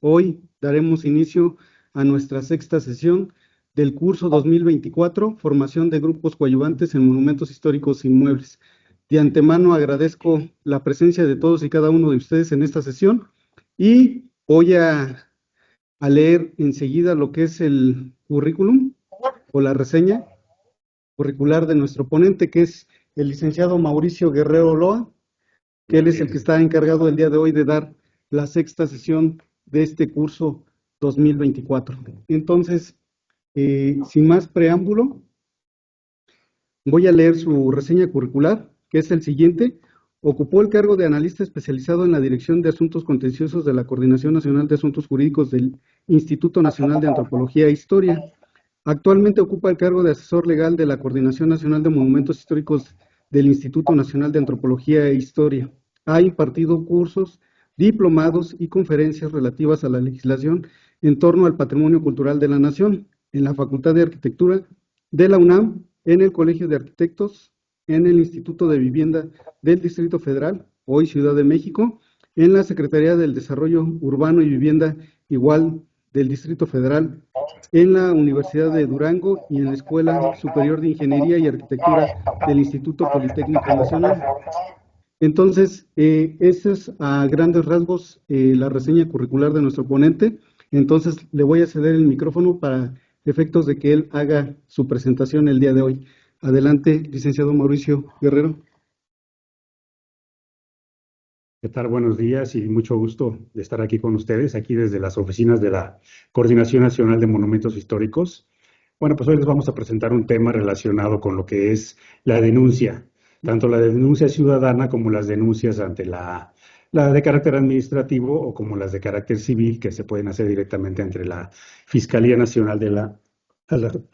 Hoy daremos inicio a nuestra sexta sesión del curso 2024, Formación de Grupos Coadyuvantes en Monumentos Históricos e Inmuebles. De antemano agradezco la presencia de todos y cada uno de ustedes en esta sesión y voy a leer enseguida lo que es el currículum o la reseña curricular de nuestro ponente, que es el licenciado Mauricio Guerrero Loa, que él es el que está encargado el día de hoy de dar la sexta sesión de este curso 2024. Entonces, sin más preámbulo, voy a leer su reseña curricular, que es el siguiente. Ocupó el cargo de analista especializado en la Dirección de Asuntos Contenciosos de la Coordinación Nacional de Asuntos Jurídicos del Instituto Nacional de Antropología e Historia. Actualmente ocupa el cargo de asesor legal de la Coordinación Nacional de Monumentos Históricos del Instituto Nacional de Antropología e Historia. Ha impartido cursos, diplomados y conferencias relativas a la legislación en torno al patrimonio cultural de la nación en la Facultad de Arquitectura de la UNAM, en el Colegio de Arquitectos, en el Instituto de Vivienda del Distrito Federal, hoy Ciudad de México, en la Secretaría del Desarrollo Urbano y Vivienda igual del Distrito Federal, en la Universidad de Durango y en la Escuela Superior de Ingeniería y Arquitectura del Instituto Politécnico Nacional. Entonces, esa es a grandes rasgos la reseña curricular de nuestro ponente. Entonces, le voy a ceder el micrófono para efectos de que él haga su presentación el día de hoy. Adelante, licenciado Mauricio Guerrero. ¿Qué tal? Buenos días y mucho gusto de estar aquí con ustedes, aquí desde las oficinas de la Coordinación Nacional de Monumentos Históricos. Bueno, pues hoy les vamos a presentar un tema relacionado con lo que es la denuncia, tanto la denuncia ciudadana como las denuncias ante la de carácter administrativo o como las de carácter civil que se pueden hacer directamente entre la Fiscalía Nacional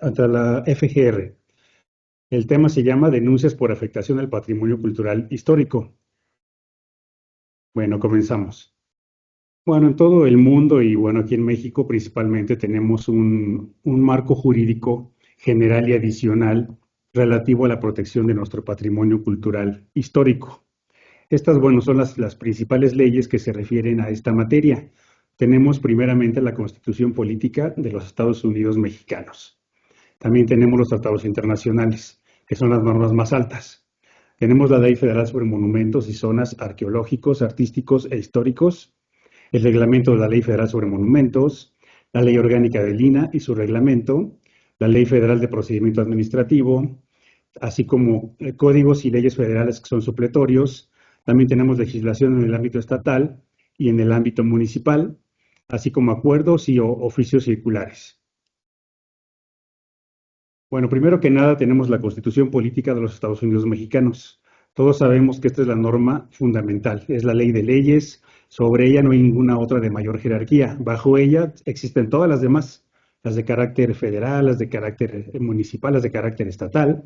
ante la FGR. El tema se llama Denuncias por afectación al patrimonio cultural histórico. Bueno, comenzamos. Bueno, en todo el mundo y bueno, aquí en México principalmente tenemos un marco jurídico general y adicional relativo a la protección de nuestro patrimonio cultural histórico. Estas, bueno, son las principales leyes que se refieren a esta materia. Tenemos primeramente la Constitución Política de los Estados Unidos Mexicanos. También tenemos los tratados internacionales, que son las normas más altas. Tenemos la Ley Federal sobre Monumentos y Zonas Arqueológicos, Artísticos e Históricos, el Reglamento de la Ley Federal sobre Monumentos, la Ley Orgánica del INAH y su reglamento, la Ley Federal de Procedimiento Administrativo, así como códigos y leyes federales que son supletorios. También tenemos legislación en el ámbito estatal y en el ámbito municipal, así como acuerdos y oficios circulares. Bueno, primero que nada tenemos la Constitución Política de los Estados Unidos Mexicanos. Todos sabemos que esta es la norma fundamental, es la ley de leyes, sobre ella no hay ninguna otra de mayor jerarquía. Bajo ella existen todas las demás, las de carácter federal, las de carácter municipal, las de carácter estatal.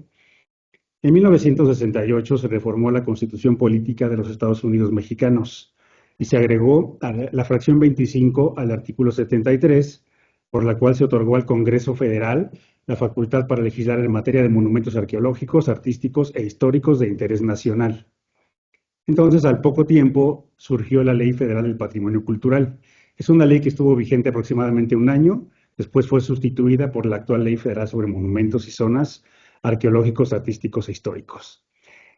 En 1968 se reformó la Constitución Política de los Estados Unidos Mexicanos y se agregó a la fracción 25 al artículo 73, por la cual se otorgó al Congreso Federal la facultad para legislar en materia de monumentos arqueológicos, artísticos e históricos de interés nacional. Entonces, al poco tiempo, surgió la Ley Federal del Patrimonio Cultural. Es una ley que estuvo vigente aproximadamente un año, después fue sustituida por la actual Ley Federal sobre Monumentos y Zonas Arqueológicos, Artísticos e Históricos.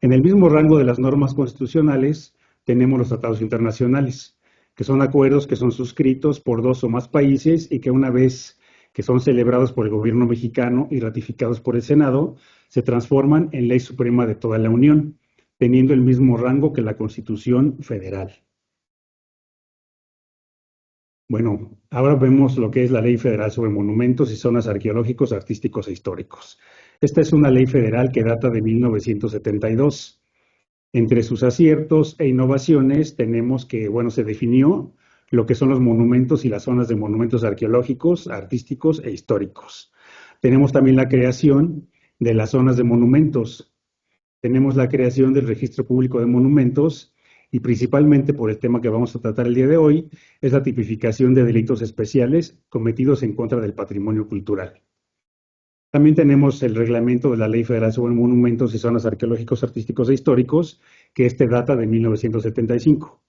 En el mismo rango de las normas constitucionales tenemos los tratados internacionales, que son acuerdos que son suscritos por dos o más países y que una vez que son celebrados por el gobierno mexicano y ratificados por el Senado, se transforman en ley suprema de toda la Unión, teniendo el mismo rango que la Constitución Federal. Bueno, ahora vemos lo que es la Ley Federal sobre Monumentos y Zonas Arqueológicos, Artísticos e Históricos. Esta es una ley federal que data de 1972. Entre sus aciertos e innovaciones tenemos que, bueno, se definió lo que son los monumentos y las zonas de monumentos arqueológicos, artísticos e históricos. Tenemos también la creación de las zonas de monumentos. Tenemos la creación del Registro Público de Monumentos y principalmente por el tema que vamos a tratar el día de hoy, es la tipificación de delitos especiales cometidos en contra del patrimonio cultural. También tenemos el reglamento de la Ley Federal sobre Monumentos y Zonas Arqueológicos, Artísticos e Históricos, que data de 1975.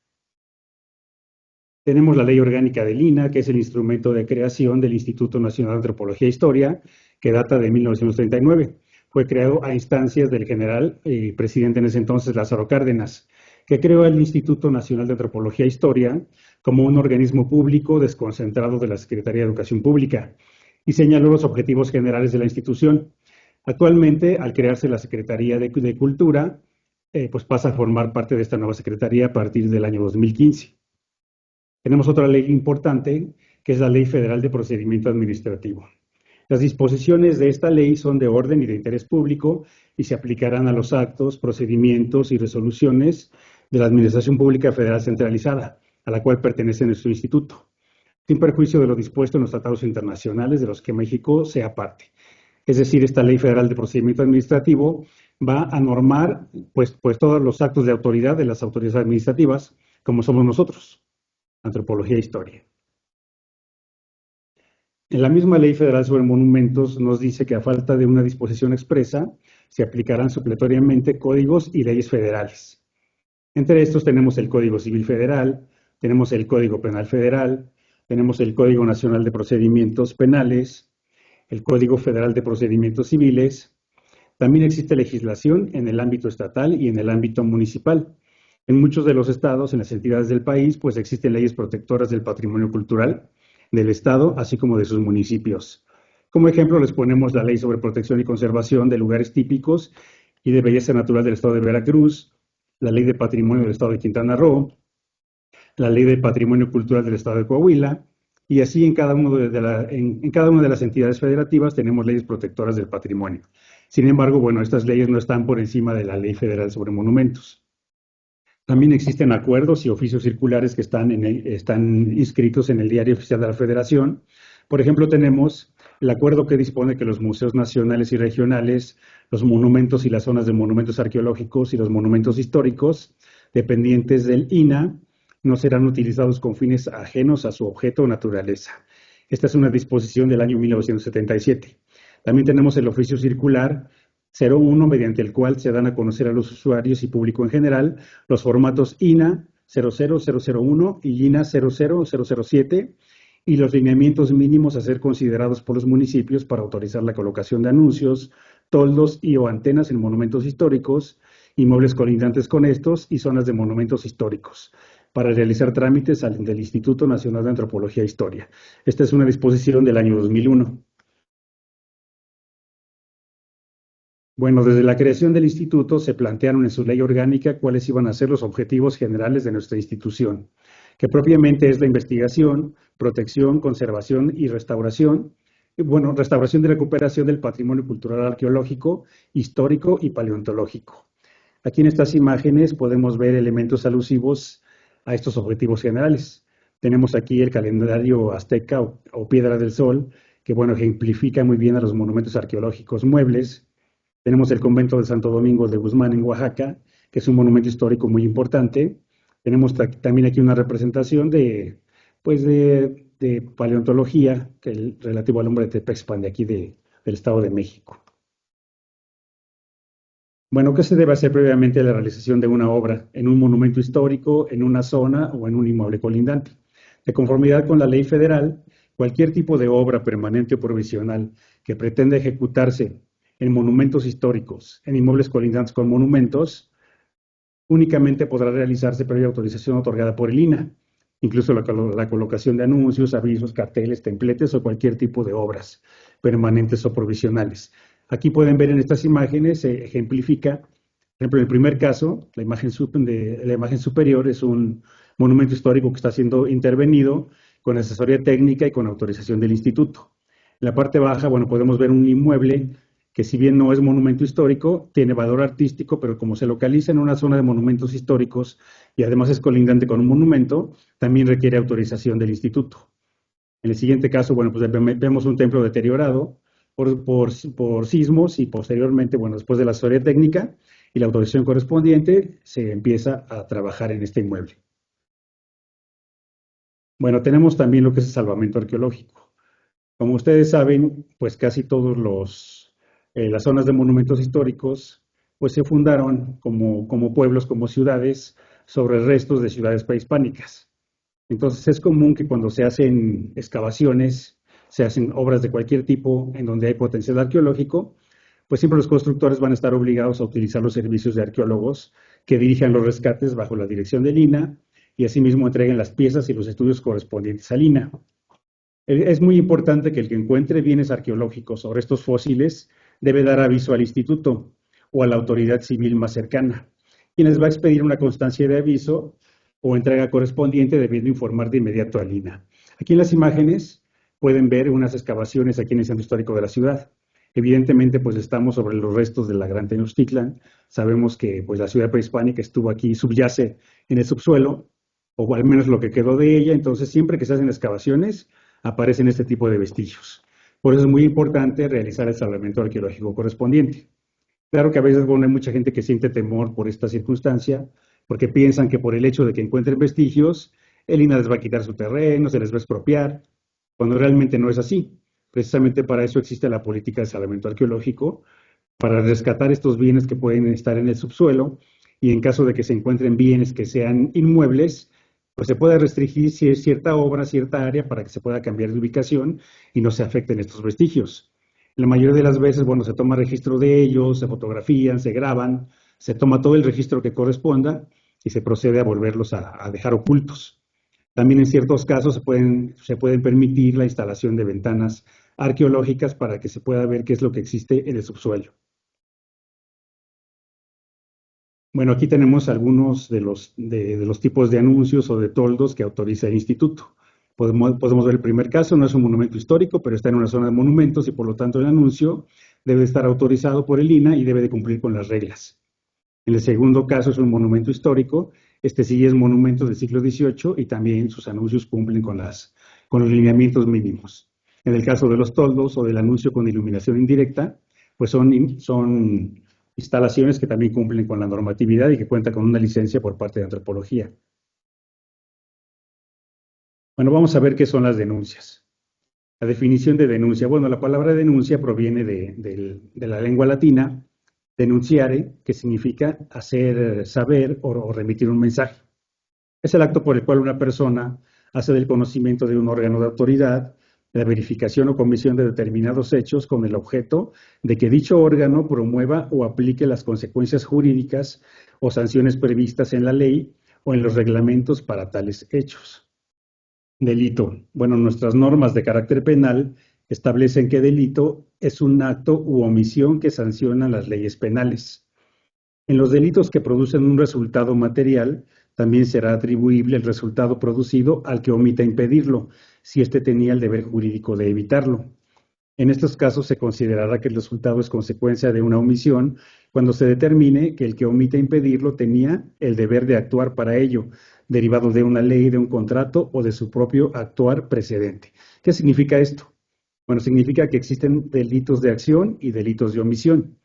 Tenemos la Ley Orgánica del INAH, que es el instrumento de creación del Instituto Nacional de Antropología e Historia, que data de 1939. Fue creado a instancias del general y presidente en ese entonces, Lázaro Cárdenas, que creó el Instituto Nacional de Antropología e Historia como un organismo público desconcentrado de la Secretaría de Educación Pública y señaló los objetivos generales de la institución. Actualmente, al crearse la Secretaría de Cultura, pues pasa a formar parte de esta nueva Secretaría a partir del año 2015. Tenemos otra ley importante, que es la Ley Federal de Procedimiento Administrativo. Las disposiciones de esta ley son de orden y de interés público y se aplicarán a los actos, procedimientos y resoluciones de la Administración Pública Federal Centralizada, a la cual pertenece nuestro instituto, sin perjuicio de lo dispuesto en los tratados internacionales de los que México sea parte. Es decir, esta Ley Federal de Procedimiento Administrativo va a normar pues todos los actos de autoridad de las autoridades administrativas, como somos nosotros, Antropología e Historia. En la misma Ley Federal sobre Monumentos nos dice que a falta de una disposición expresa, se aplicarán supletoriamente códigos y leyes federales. Entre estos tenemos el Código Civil Federal, tenemos el Código Penal Federal, tenemos el Código Nacional de Procedimientos Penales, el Código Federal de Procedimientos Civiles. También existe legislación en el ámbito estatal y en el ámbito municipal. En muchos de los estados, en las entidades del país, pues existen leyes protectoras del patrimonio cultural del estado, así como de sus municipios. Como ejemplo, les ponemos la Ley sobre Protección y Conservación de Lugares Típicos y de Belleza Natural del estado de Veracruz, la Ley de Patrimonio del estado de Quintana Roo, la Ley de Patrimonio Cultural del estado de Coahuila, y así en cada una de las entidades federativas tenemos leyes protectoras del patrimonio. Sin embargo, bueno, estas leyes no están por encima de la Ley Federal sobre Monumentos. También existen acuerdos y oficios circulares que están inscritos en el Diario Oficial de la Federación. Por ejemplo, tenemos el acuerdo que dispone que los museos nacionales y regionales, los monumentos y las zonas de monumentos arqueológicos y los monumentos históricos dependientes del INAH no serán utilizados con fines ajenos a su objeto o naturaleza. Esta es una disposición del año 1977. También tenemos el oficio circular 01, mediante el cual se dan a conocer a los usuarios y público en general los formatos INAH 00001 y INAH 00007 y los lineamientos mínimos a ser considerados por los municipios para autorizar la colocación de anuncios, toldos y o antenas en monumentos históricos, inmuebles colindantes con estos y zonas de monumentos históricos, para realizar trámites del Instituto Nacional de Antropología e Historia. Esta es una disposición del año 2001. Bueno, desde la creación del instituto se plantearon en su ley orgánica cuáles iban a ser los objetivos generales de nuestra institución, que propiamente es la investigación, protección, conservación y restauración, restauración y recuperación del patrimonio cultural arqueológico, histórico y paleontológico. Aquí en estas imágenes podemos ver elementos alusivos a estos objetivos generales. Tenemos aquí el calendario azteca o Piedra del Sol, que ejemplifica muy bien a los monumentos arqueológicos muebles. Tenemos el convento de Santo Domingo de Guzmán en Oaxaca, que es un monumento histórico muy importante. Tenemos también aquí una representación de paleontología, relativo al hombre de Tepexpan, de aquí del Estado de México. Bueno, ¿qué se debe hacer previamente a la realización de una obra en un monumento histórico, en una zona o en un inmueble colindante? De conformidad con la ley federal, cualquier tipo de obra permanente o provisional que pretenda ejecutarse en monumentos históricos, en inmuebles colindantes con monumentos, únicamente podrá realizarse previa autorización otorgada por el INAH, incluso la colocación de anuncios, avisos, carteles, templetes o cualquier tipo de obras permanentes o provisionales. Aquí pueden ver en estas imágenes, se ejemplifica, por ejemplo, en el primer caso, la imagen superior es un monumento histórico que está siendo intervenido con asesoría técnica y con autorización del instituto. En la parte baja, podemos ver un inmueble que, si bien no es monumento histórico, tiene valor artístico, pero como se localiza en una zona de monumentos históricos y además es colindante con un monumento, también requiere autorización del instituto. En el siguiente caso, vemos un templo deteriorado por sismos y posteriormente, después de la asesoría técnica y la autorización correspondiente, se empieza a trabajar en este inmueble. Tenemos también lo que es el salvamento arqueológico. Como ustedes saben, casi todos las zonas de monumentos históricos, se fundaron como pueblos, como ciudades, sobre restos de ciudades prehispánicas. Entonces es común que cuando se hacen excavaciones, se hacen obras de cualquier tipo en donde hay potencial arqueológico, pues siempre los constructores van a estar obligados a utilizar los servicios de arqueólogos que dirijan los rescates bajo la dirección del INAH y asimismo entreguen las piezas y los estudios correspondientes al INAH. Es muy importante que el que encuentre bienes arqueológicos o restos fósiles debe dar aviso al instituto o a la autoridad civil más cercana, quien les va a expedir una constancia de aviso o entrega correspondiente, debiendo informar de inmediato al INAH. Aquí en las imágenes pueden ver unas excavaciones aquí en el centro histórico de la ciudad. Evidentemente, pues estamos sobre los restos de la Gran Tenochtitlan. Sabemos que pues, la ciudad prehispánica estuvo aquí, subyace en el subsuelo, o al menos lo que quedó de ella. Entonces, siempre que se hacen excavaciones, aparecen este tipo de vestigios. Por eso es muy importante realizar el salvamento arqueológico correspondiente. Claro que a veces, bueno, hay mucha gente que siente temor por esta circunstancia, porque piensan que por el hecho de que encuentren vestigios, el INAH les va a quitar su terreno, se les va a expropiar, cuando realmente no es así. Precisamente para eso existe la política de salvamento arqueológico, para rescatar estos bienes que pueden estar en el subsuelo, y en caso de que se encuentren bienes que sean inmuebles, pues se puede restringir si es cierta obra, cierta área, para que se pueda cambiar de ubicación y no se afecten estos vestigios. La mayoría de las veces, bueno, se toma registro de ellos, se fotografían, se graban, se toma todo el registro que corresponda y se procede a volverlos a dejar ocultos. También en ciertos casos se pueden permitir la instalación de ventanas arqueológicas para que se pueda ver qué es lo que existe en el subsuelo. Bueno, aquí tenemos algunos de los tipos de anuncios o de toldos que autoriza el instituto. Podemos ver el primer caso, no es un monumento histórico, pero está en una zona de monumentos y por lo tanto el anuncio debe estar autorizado por el INAH y debe de cumplir con las reglas. En el segundo caso es un monumento histórico, este sí es monumento del siglo XVIII y también sus anuncios cumplen con los lineamientos mínimos. En el caso de los toldos o del anuncio con iluminación indirecta, pues son instalaciones que también cumplen con la normatividad y que cuentan con una licencia por parte de antropología. Bueno, vamos a ver qué son las denuncias. La definición de denuncia. Bueno, la palabra denuncia proviene de la lengua latina, denunciare, que significa hacer saber o remitir un mensaje. Es el acto por el cual una persona hace del conocimiento de un órgano de autoridad la verificación o comisión de determinados hechos con el objeto de que dicho órgano promueva o aplique las consecuencias jurídicas o sanciones previstas en la ley o en los reglamentos para tales hechos. Delito. Bueno, nuestras normas de carácter penal establecen que delito es un acto u omisión que sanciona las leyes penales. En los delitos que producen un resultado material, también será atribuible el resultado producido al que omita impedirlo, si éste tenía el deber jurídico de evitarlo. En estos casos se considerará que el resultado es consecuencia de una omisión cuando se determine que el que omite impedirlo tenía el deber de actuar para ello, derivado de una ley, de un contrato o de su propio actuar precedente. ¿Qué significa esto? Bueno, significa que existen delitos de acción y delitos de omisión.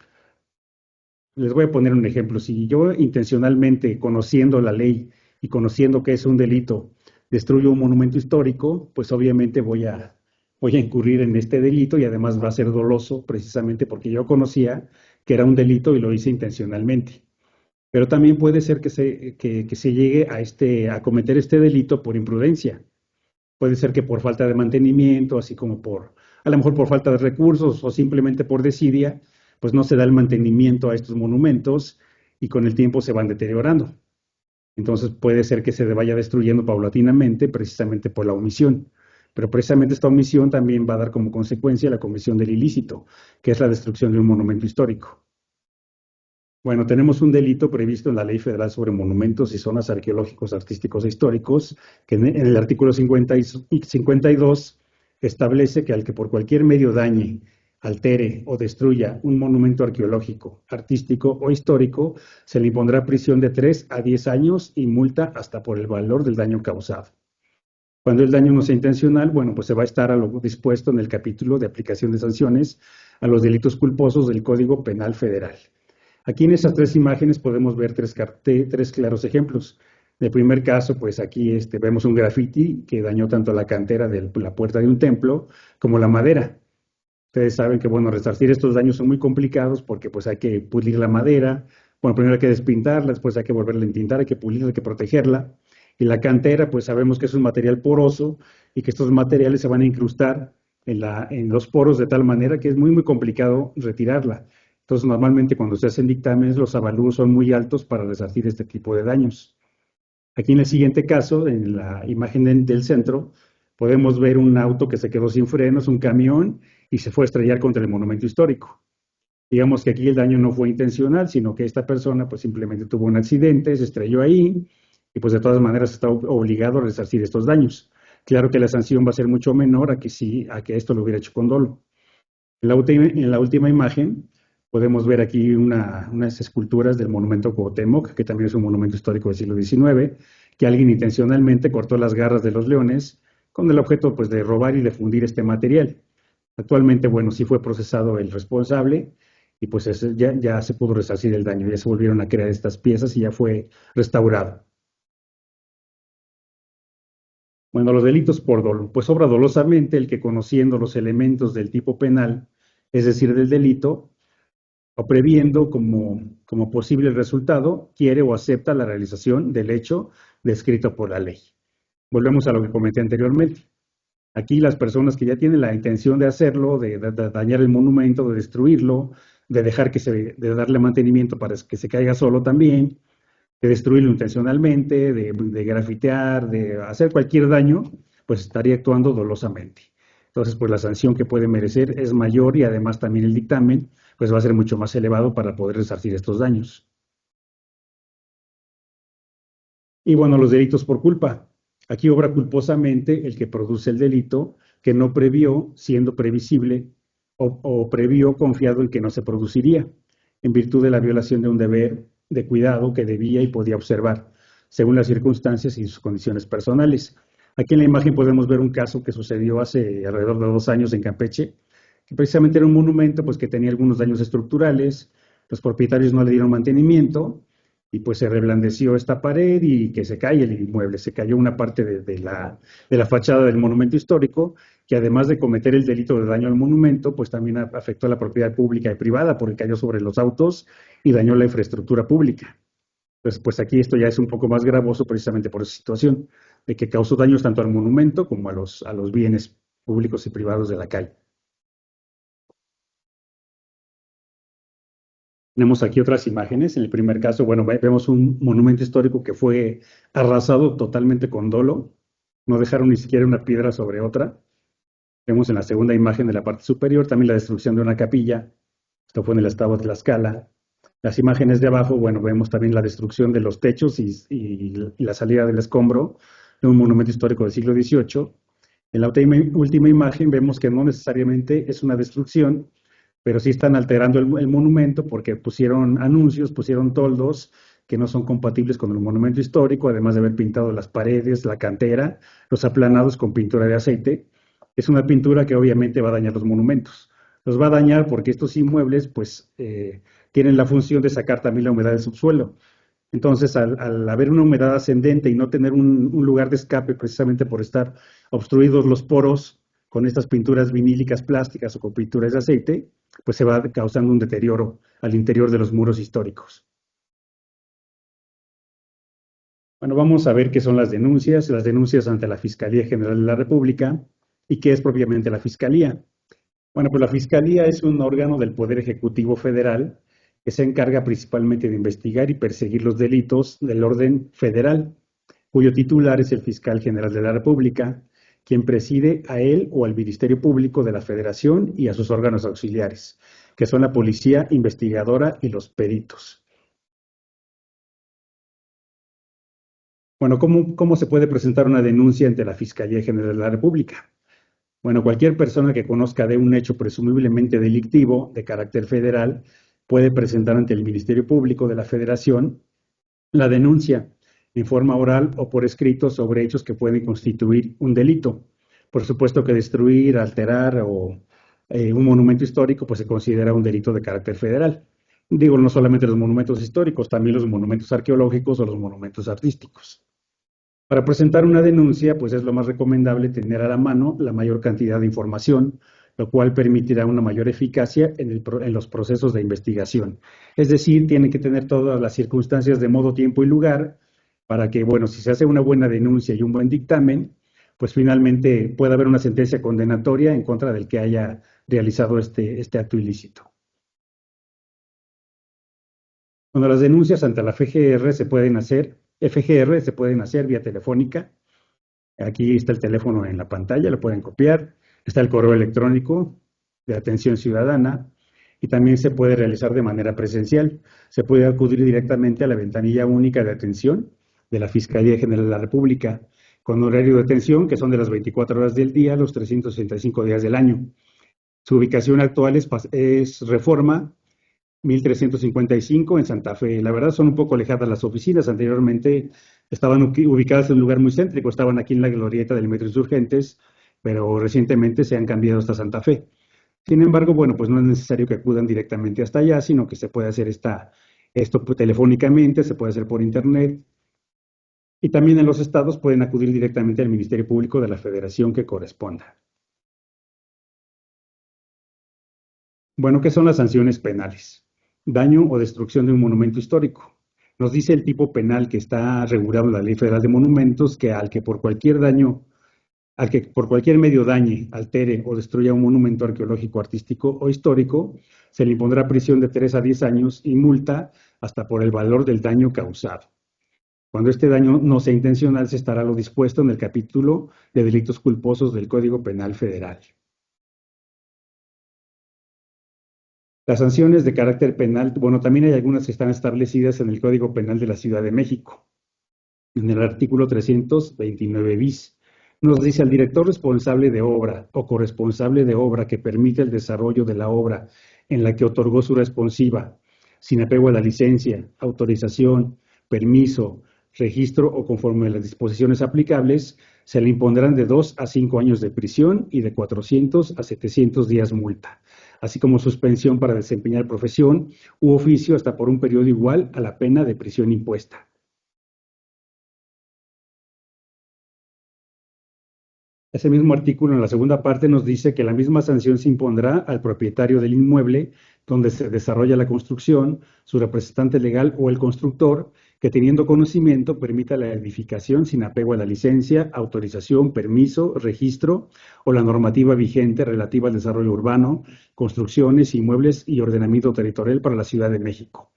Les voy a poner un ejemplo. Si yo intencionalmente, conociendo la ley y conociendo que es un delito, destruyo un monumento histórico, pues obviamente voy a incurrir en este delito y además va a ser doloso precisamente porque yo conocía que era un delito y lo hice intencionalmente. Pero también puede ser que se llegue a cometer este delito por imprudencia. Puede ser que por falta de mantenimiento, así como a lo mejor por falta de recursos o simplemente por desidia, pues no se da el mantenimiento a estos monumentos y con el tiempo se van deteriorando. Entonces puede ser que se vaya destruyendo paulatinamente precisamente por la omisión. Pero precisamente esta omisión también va a dar como consecuencia la comisión del ilícito, que es la destrucción de un monumento histórico. Bueno, tenemos un delito previsto en la Ley Federal sobre Monumentos y Zonas Arqueológicos, Artísticos e Históricos, que en el artículo 52 establece que al que por cualquier medio dañe, altere o destruya un monumento arqueológico, artístico o histórico, se le impondrá prisión de 3 a 10 años y multa hasta por el valor del daño causado. Cuando el daño no sea intencional, bueno, pues se va a estar a lo dispuesto en el capítulo de aplicación de sanciones a los delitos culposos del Código Penal Federal. Aquí en estas tres imágenes podemos ver tres claros ejemplos. En el primer caso, pues aquí vemos un graffiti que dañó tanto la cantera de la puerta de un templo como la madera. Ustedes saben que, bueno, resarcir estos daños son muy complicados porque pues hay que pulir la madera. Bueno, primero hay que despintarla, después hay que volverla a entintar, hay que pulirla, hay que protegerla. Y la cantera, pues sabemos que es un material poroso y que estos materiales se van a incrustar en los poros de tal manera que es muy, muy complicado retirarla. Entonces, normalmente cuando se hacen dictámenes, los avalúos son muy altos para resarcir este tipo de daños. Aquí en el siguiente caso, en la imagen del centro, podemos ver un auto que se quedó sin frenos, un camión, y se fue a estrellar contra el monumento histórico. Digamos que aquí el daño no fue intencional, sino que esta persona pues simplemente tuvo un accidente, se estrelló ahí, y pues de todas maneras está obligado a resarcir estos daños. Claro que la sanción va a ser mucho menor a que esto lo hubiera hecho con dolo. En la última imagen podemos ver aquí unas esculturas del monumento Cuauhtémoc, que también es un monumento histórico del siglo XIX, que alguien intencionalmente cortó las garras de los leones con el objeto pues, de robar y de fundir este material. Actualmente, bueno, sí fue procesado el responsable y pues ya se pudo resarcir el daño, ya se volvieron a crear estas piezas y ya fue restaurado. Bueno, los delitos por dolo, pues obra dolosamente el que conociendo los elementos del tipo penal, es decir, del delito, o previendo como posible resultado, quiere o acepta la realización del hecho descrito por la ley. Volvemos a lo que comenté anteriormente. Aquí las personas que ya tienen la intención de hacerlo, de dañar el monumento, de destruirlo, de darle mantenimiento para que se caiga solo también, de destruirlo intencionalmente, de grafitear, de hacer cualquier daño, pues estaría actuando dolosamente. Entonces, pues la sanción que puede merecer es mayor y además también el dictamen, pues va a ser mucho más elevado para poder resarcir estos daños. Y bueno, los delitos por culpa. Aquí obra culposamente el que produce el delito que no previó, siendo previsible, o previó confiado en que no se produciría, en virtud de la violación de un deber de cuidado que debía y podía observar, según las circunstancias y sus condiciones personales. Aquí en la imagen podemos ver un caso que sucedió hace alrededor de 2 años en Campeche, que precisamente era un monumento pues, que tenía algunos daños estructurales, los propietarios no le dieron mantenimiento, y pues se reblandeció esta pared y que se cae el inmueble, se cayó una parte de la fachada del monumento histórico, que además de cometer el delito de daño al monumento, pues también afectó a la propiedad pública y privada porque cayó sobre los autos y dañó la infraestructura pública. Entonces, pues aquí esto ya es un poco más gravoso precisamente por esa situación, de que causó daños tanto al monumento como a los bienes públicos y privados de la calle. Tenemos aquí otras imágenes. En el primer caso, bueno, vemos un monumento histórico que fue arrasado totalmente con dolo. No dejaron ni siquiera una piedra sobre otra. Vemos en la segunda imagen de la parte superior también la destrucción de una capilla. Esto fue en el estado de Tlaxcala. Las imágenes de abajo, bueno, vemos también la destrucción de los techos y la salida del escombro de un monumento histórico del siglo XVIII. En la última imagen vemos que no necesariamente es una destrucción, pero sí están alterando el monumento porque pusieron anuncios, pusieron toldos que no son compatibles con el monumento histórico, además de haber pintado las paredes, la cantera, los aplanados con pintura de aceite. Es una pintura que obviamente va a dañar los monumentos. Los va a dañar porque estos inmuebles pues tienen la función de sacar también la humedad del subsuelo. Entonces, al haber una humedad ascendente y no tener un lugar de escape precisamente por estar obstruidos los poros con estas pinturas vinílicas plásticas o con pinturas de aceite, pues se va causando un deterioro al interior de los muros históricos. Bueno, vamos a ver qué son las denuncias ante la Fiscalía General de la República y qué es propiamente la Fiscalía. Bueno, pues la Fiscalía es un órgano del Poder Ejecutivo Federal que se encarga principalmente de investigar y perseguir los delitos del orden federal, cuyo titular es el Fiscal General de la República, quien preside a él o al Ministerio Público de la Federación y a sus órganos auxiliares, que son la Policía Investigadora y los peritos. Bueno, ¿cómo se puede presentar una denuncia ante la Fiscalía General de la República? Bueno, cualquier persona que conozca de un hecho presumiblemente delictivo de carácter federal puede presentar ante el Ministerio Público de la Federación la denuncia en forma oral o por escrito sobre hechos que pueden constituir un delito. Por supuesto que destruir, alterar o un monumento histórico pues se considera un delito de carácter federal. Digo, no solamente los monumentos históricos, también los monumentos arqueológicos o los monumentos artísticos. Para presentar una denuncia, pues es lo más recomendable tener a la mano la mayor cantidad de información, lo cual permitirá una mayor eficacia en los procesos de investigación. Es decir, tiene que tener todas las circunstancias de modo, tiempo y lugar para que, bueno, si se hace una buena denuncia y un buen dictamen, pues finalmente pueda haber una sentencia condenatoria en contra del que haya realizado este acto ilícito. Cuando las denuncias ante la FGR se pueden hacer vía telefónica. Aquí está el teléfono en la pantalla, lo pueden copiar. Está el correo electrónico de atención ciudadana y también se puede realizar de manera presencial. Se puede acudir directamente a la ventanilla única de atención de la Fiscalía General de la República, con horario de atención que son de las 24 horas del día, los 365 días del año. Su ubicación actual es Reforma 1355 en Santa Fe. La verdad son un poco alejadas las oficinas. Anteriormente estaban ubicadas en un lugar muy céntrico, estaban aquí en la glorieta del Metro Insurgentes, pero recientemente se han cambiado hasta Santa Fe. Sin embargo, bueno, pues no es necesario que acudan directamente hasta allá, sino que se puede hacer esto telefónicamente, se puede hacer por internet. Y también en los estados pueden acudir directamente al Ministerio Público de la Federación que corresponda. Bueno, ¿qué son las sanciones penales? Daño o destrucción de un monumento histórico. Nos dice el tipo penal que está regulado en la Ley Federal de Monumentos que al que por cualquier medio dañe, altere o destruya un monumento arqueológico, artístico o histórico, se le impondrá prisión de 3 a 10 años y multa hasta por el valor del daño causado. Cuando este daño no sea intencional, se estará lo dispuesto en el capítulo de delitos culposos del Código Penal Federal. Las sanciones de carácter penal, bueno, también hay algunas que están establecidas en el Código Penal de la Ciudad de México. En el artículo 329 bis, nos dice al director responsable de obra o corresponsable de obra que permite el desarrollo de la obra en la que otorgó su responsiva, sin apego a la licencia, autorización, permiso, registro o conforme a las disposiciones aplicables, se le impondrán de 2 a 5 años de prisión y de 400 a 700 días multa, así como suspensión para desempeñar profesión u oficio hasta por un periodo igual a la pena de prisión impuesta. Ese mismo artículo en la segunda parte nos dice que la misma sanción se impondrá al propietario del inmueble donde se desarrolla la construcción, su representante legal o el constructor, que teniendo conocimiento permita la edificación sin apego a la licencia, autorización, permiso, registro o la normativa vigente relativa al desarrollo urbano, construcciones, inmuebles y ordenamiento territorial para la Ciudad de México,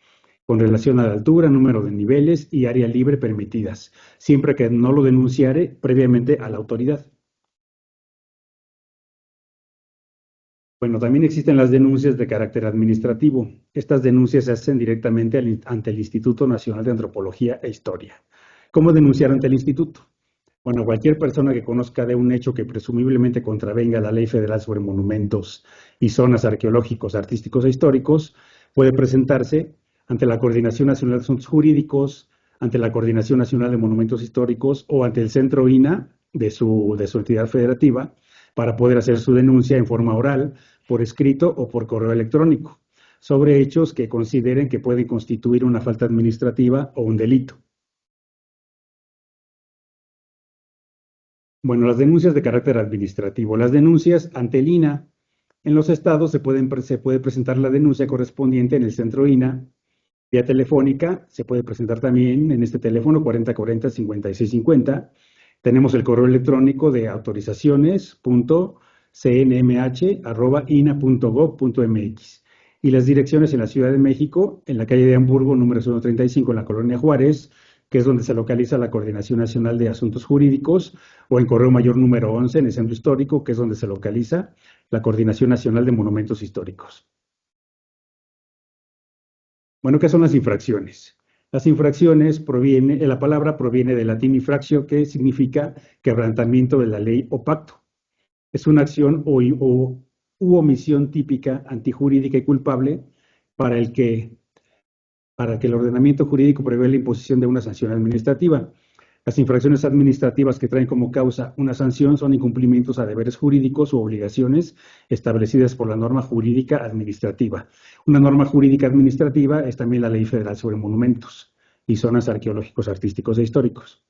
con relación a la altura, número de niveles y área libre permitidas, siempre que no lo denunciare previamente a la autoridad. Bueno, también existen las denuncias de carácter administrativo. Estas denuncias se hacen directamente ante el Instituto Nacional de Antropología e Historia. ¿Cómo denunciar ante el instituto? Bueno, cualquier persona que conozca de un hecho que presumiblemente contravenga la Ley Federal sobre Monumentos y Zonas Arqueológicos, Artísticos e Históricos puede presentarse ante la Coordinación Nacional de Asuntos Jurídicos, ante la Coordinación Nacional de Monumentos Históricos o ante el Centro INA de su entidad federativa, para poder hacer su denuncia en forma oral, por escrito o por correo electrónico, sobre hechos que consideren que pueden constituir una falta administrativa o un delito. Bueno, las denuncias de carácter administrativo. Las denuncias ante el INA. En los estados se puede presentar la denuncia correspondiente en el centro INA. Vía telefónica se puede presentar también en este teléfono 4040-5650. Tenemos el correo electrónico de autorizaciones.cnmh@ina.gov.mx y las direcciones en la Ciudad de México, en la calle de Hamburgo, número 135, en la Colonia Juárez, que es donde se localiza la Coordinación Nacional de Asuntos Jurídicos, o en Correo Mayor número 11, en el Centro Histórico, que es donde se localiza la Coordinación Nacional de Monumentos Históricos. Bueno, ¿qué son las infracciones? Las infracciones la palabra proviene del latín infractio, que significa quebrantamiento de la ley o pacto. Es una acción u omisión típica, antijurídica y culpable para que el ordenamiento jurídico prevé la imposición de una sanción administrativa. Las infracciones administrativas que traen como causa una sanción son incumplimientos a deberes jurídicos u obligaciones establecidas por la norma jurídica administrativa. Una norma jurídica administrativa es también la Ley Federal sobre Monumentos y Zonas Arqueológicos, Artísticos e Históricos.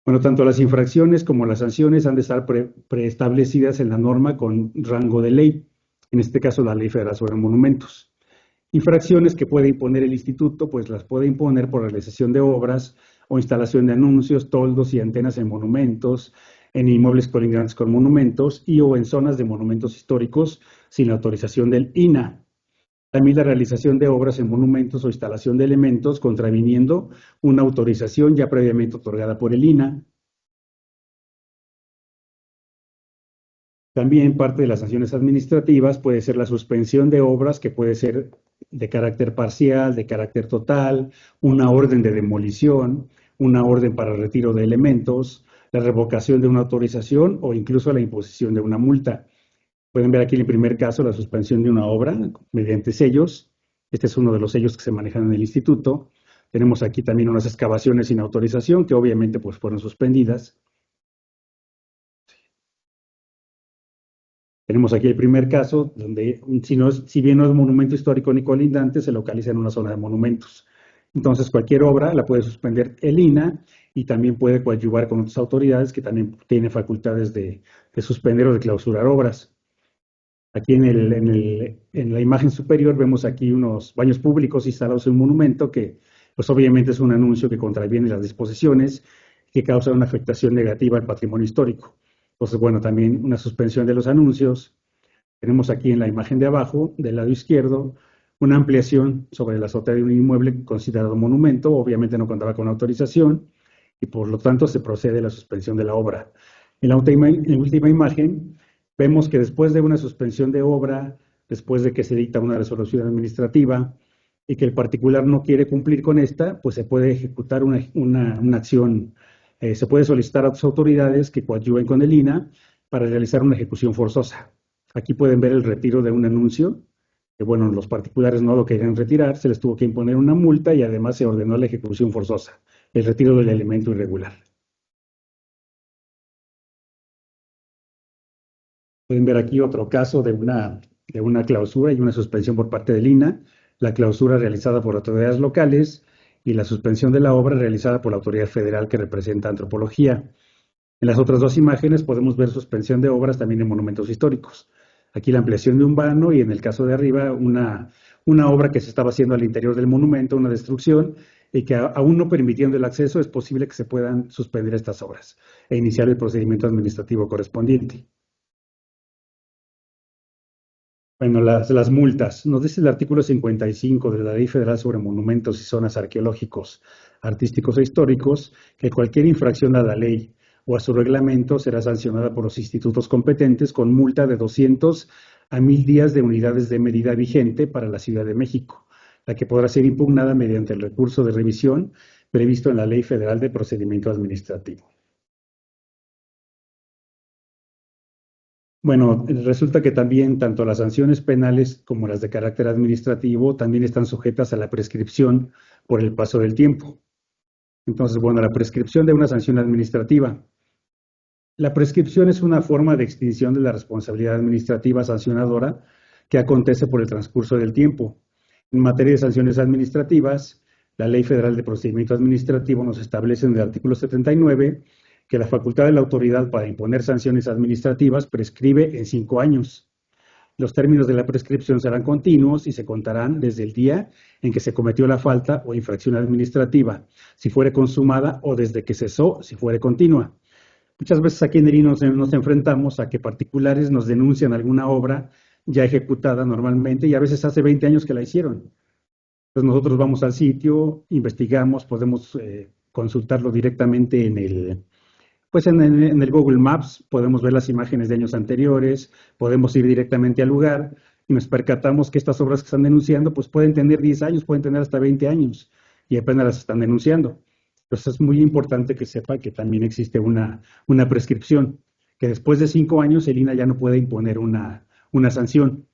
Bueno, tanto las infracciones como las sanciones han de estar preestablecidas en la norma con rango de ley, en este caso la Ley Federal sobre Monumentos. Infracciones que puede imponer el instituto, pues las puede imponer por realización de obras o instalación de anuncios, toldos y antenas en monumentos, en inmuebles colindantes con monumentos y o en zonas de monumentos históricos sin la autorización del INAH. También la realización de obras en monumentos o instalación de elementos contraviniendo una autorización ya previamente otorgada por el INAH. También parte de las sanciones administrativas puede ser la suspensión de obras, que puede ser de carácter parcial, de carácter total, una orden de demolición, una orden para retiro de elementos, la revocación de una autorización o incluso la imposición de una multa. Pueden ver aquí en el primer caso la suspensión de una obra mediante sellos. Este es uno de los sellos que se manejan en el instituto. Tenemos aquí también unas excavaciones sin autorización que obviamente pues fueron suspendidas. Tenemos aquí el primer caso, donde si bien no es monumento histórico ni colindante, se localiza en una zona de monumentos. Entonces, cualquier obra la puede suspender el INAH y también puede coadyuvar con otras autoridades que también tienen facultades de suspender o de clausurar obras. Aquí en la imagen superior vemos aquí unos baños públicos instalados en un monumento que, pues obviamente es un anuncio que contraviene las disposiciones que causa una afectación negativa al patrimonio histórico. Entonces, bueno, también una suspensión de los anuncios. Tenemos aquí en la imagen de abajo, del lado izquierdo, una ampliación sobre la azotea de un inmueble considerado monumento. Obviamente no contaba con autorización y por lo tanto se procede a la suspensión de la obra. En la última imagen vemos que después de una suspensión de obra, después de que se dicta una resolución administrativa y que el particular no quiere cumplir con esta, pues se puede ejecutar una acción. Se puede solicitar a otras autoridades que coadyuven con el INAH para realizar una ejecución forzosa. Aquí pueden ver el retiro de un anuncio, que bueno, los particulares no lo querían retirar, se les tuvo que imponer una multa y además se ordenó la ejecución forzosa, el retiro del elemento irregular. Pueden ver aquí otro caso de una clausura y una suspensión por parte del INAH, la clausura realizada por autoridades locales y la suspensión de la obra realizada por la autoridad federal que representa antropología. En las otras dos imágenes podemos ver suspensión de obras también en monumentos históricos. Aquí la ampliación de un vano y en el caso de arriba una obra que se estaba haciendo al interior del monumento, una destrucción, y que aún no permitiendo el acceso es posible que se puedan suspender estas obras e iniciar el procedimiento administrativo correspondiente. Bueno, las multas. Nos dice el artículo 55 de la Ley Federal sobre Monumentos y Zonas Arqueológicos, Artísticos e Históricos que cualquier infracción a la ley o a su reglamento será sancionada por los institutos competentes con multa de 200 a 1000 días de unidades de medida vigente para la Ciudad de México, la que podrá ser impugnada mediante el recurso de revisión previsto en la Ley Federal de Procedimiento Administrativo. Bueno, resulta que también tanto las sanciones penales como las de carácter administrativo también están sujetas a la prescripción por el paso del tiempo. Entonces, bueno, la prescripción de una sanción administrativa. La prescripción es una forma de extinción de la responsabilidad administrativa sancionadora que acontece por el transcurso del tiempo. En materia de sanciones administrativas, la Ley Federal de Procedimiento Administrativo nos establece en el artículo 79 que la facultad de la autoridad para imponer sanciones administrativas prescribe en 5 años. Los términos de la prescripción serán continuos y se contarán desde el día en que se cometió la falta o infracción administrativa, si fuere consumada, o desde que cesó, si fuere continua. Muchas veces aquí en el nos enfrentamos a que particulares nos denuncian alguna obra ya ejecutada normalmente y a veces hace 20 años que la hicieron. Entonces nosotros vamos al sitio, investigamos, podemos consultarlo directamente en el Google Maps, podemos ver las imágenes de años anteriores, podemos ir directamente al lugar y nos percatamos que estas obras que están denunciando pues pueden tener 10 años, pueden tener hasta 20 años y apenas las están denunciando. Entonces es muy importante que sepa que también existe una prescripción, que después de 5 años el INAH ya no puede imponer una sanción.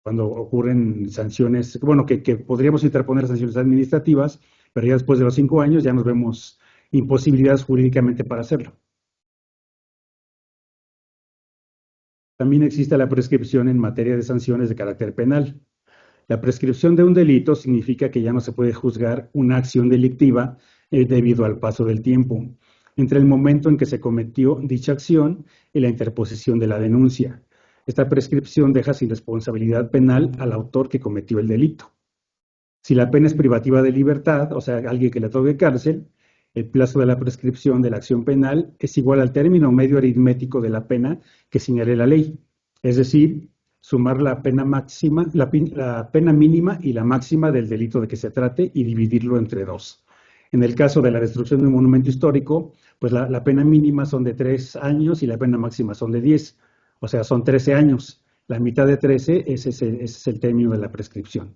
Cuando ocurren sanciones, bueno, que podríamos interponer sanciones administrativas, pero ya después de los 5 años ya nos vemos imposibilidades jurídicamente para hacerlo. También existe la prescripción en materia de sanciones de carácter penal. La prescripción de un delito significa que ya no se puede juzgar una acción delictiva debido al paso del tiempo, entre el momento en que se cometió dicha acción y la interposición de la denuncia. Esta prescripción deja sin responsabilidad penal al autor que cometió el delito. Si la pena es privativa de libertad, o sea, alguien que le toque cárcel, el plazo de la prescripción de la acción penal es igual al término medio aritmético de la pena que señale la ley. Es decir, sumar la pena máxima, la pena mínima y la máxima del delito de que se trate y dividirlo entre dos. En el caso de la destrucción de un monumento histórico, pues la pena mínima son de 3 años y la pena máxima son de 10, o sea, son 13 años. La mitad de 13, ese es el término de la prescripción.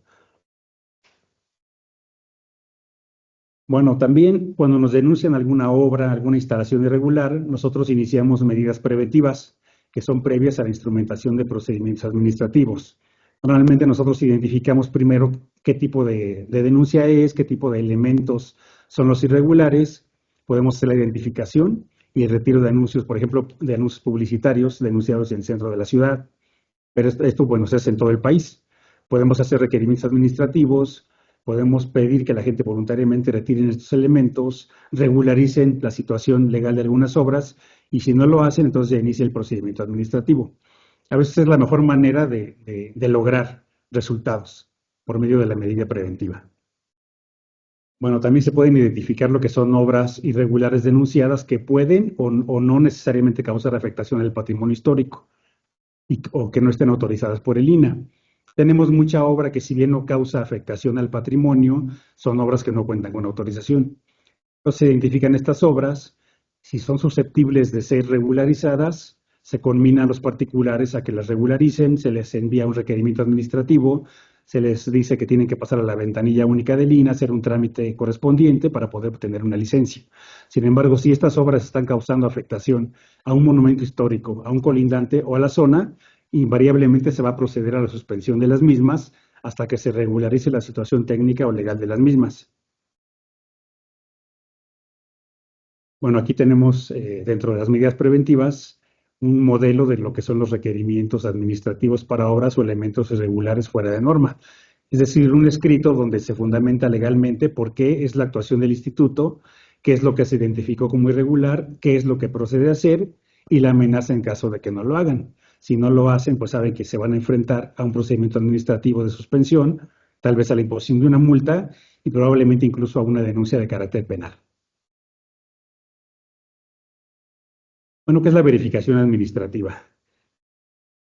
Bueno, también cuando nos denuncian alguna obra, alguna instalación irregular, nosotros iniciamos medidas preventivas que son previas a la instrumentación de procedimientos administrativos. Normalmente nosotros identificamos primero qué tipo de denuncia es, qué tipo de elementos son los irregulares, podemos hacer la identificación y el retiro de anuncios, por ejemplo, de anuncios publicitarios denunciados en el centro de la ciudad, pero esto bueno, se hace en todo el país. Podemos hacer requerimientos administrativos, podemos pedir que la gente voluntariamente retiren estos elementos, regularicen la situación legal de algunas obras y si no lo hacen, entonces ya inicia el procedimiento administrativo. A veces es la mejor manera de lograr resultados por medio de la medida preventiva. Bueno, también se pueden identificar lo que son obras irregulares denunciadas que pueden o no necesariamente causar afectación al patrimonio histórico o que no estén autorizadas por el INAH. Tenemos mucha obra que si bien no causa afectación al patrimonio, son obras que no cuentan con autorización. Entonces se identifican estas obras, si son susceptibles de ser regularizadas, se conmina a los particulares a que las regularicen, se les envía un requerimiento administrativo, se les dice que tienen que pasar a la ventanilla única del INAH, hacer un trámite correspondiente para poder obtener una licencia. Sin embargo, si estas obras están causando afectación a un monumento histórico, a un colindante o a la zona, invariablemente se va a proceder a la suspensión de las mismas hasta que se regularice la situación técnica o legal de las mismas. Bueno, aquí tenemos dentro de las medidas preventivas un modelo de lo que son los requerimientos administrativos para obras o elementos irregulares fuera de norma. Es decir, un escrito donde se fundamenta legalmente por qué es la actuación del instituto, qué es lo que se identificó como irregular, qué es lo que procede a hacer y la amenaza en caso de que no lo hagan. Si no lo hacen, pues saben que se van a enfrentar a un procedimiento administrativo de suspensión, tal vez a la imposición de una multa y probablemente incluso a una denuncia de carácter penal. Bueno, ¿qué es la verificación administrativa?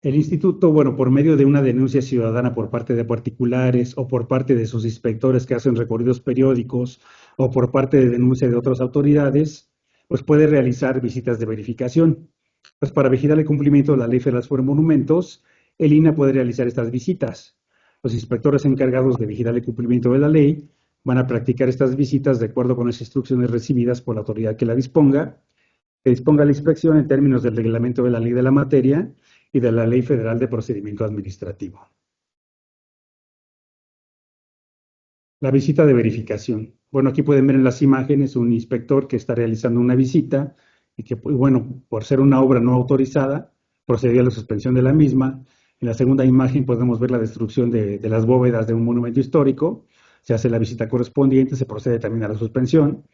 El instituto, bueno, por medio de una denuncia ciudadana por parte de particulares o por parte de sus inspectores que hacen recorridos periódicos o por parte de denuncia de otras autoridades, pues puede realizar visitas de verificación. Pues para vigilar el cumplimiento de la Ley Federal sobre Monumentos, el INAH puede realizar estas visitas. Los inspectores encargados de vigilar el cumplimiento de la ley van a practicar estas visitas de acuerdo con las instrucciones recibidas por la autoridad que la disponga, que disponga la inspección en términos del reglamento de la ley de la materia y de la Ley Federal de Procedimiento Administrativo. La visita de verificación. Bueno, aquí pueden ver en las imágenes un inspector que está realizando una visita y que, bueno, por ser una obra no autorizada, procedió a la suspensión de la misma. En la segunda imagen podemos ver la destrucción de las bóvedas de un monumento histórico. Se hace la visita correspondiente, se procede también a la suspensión.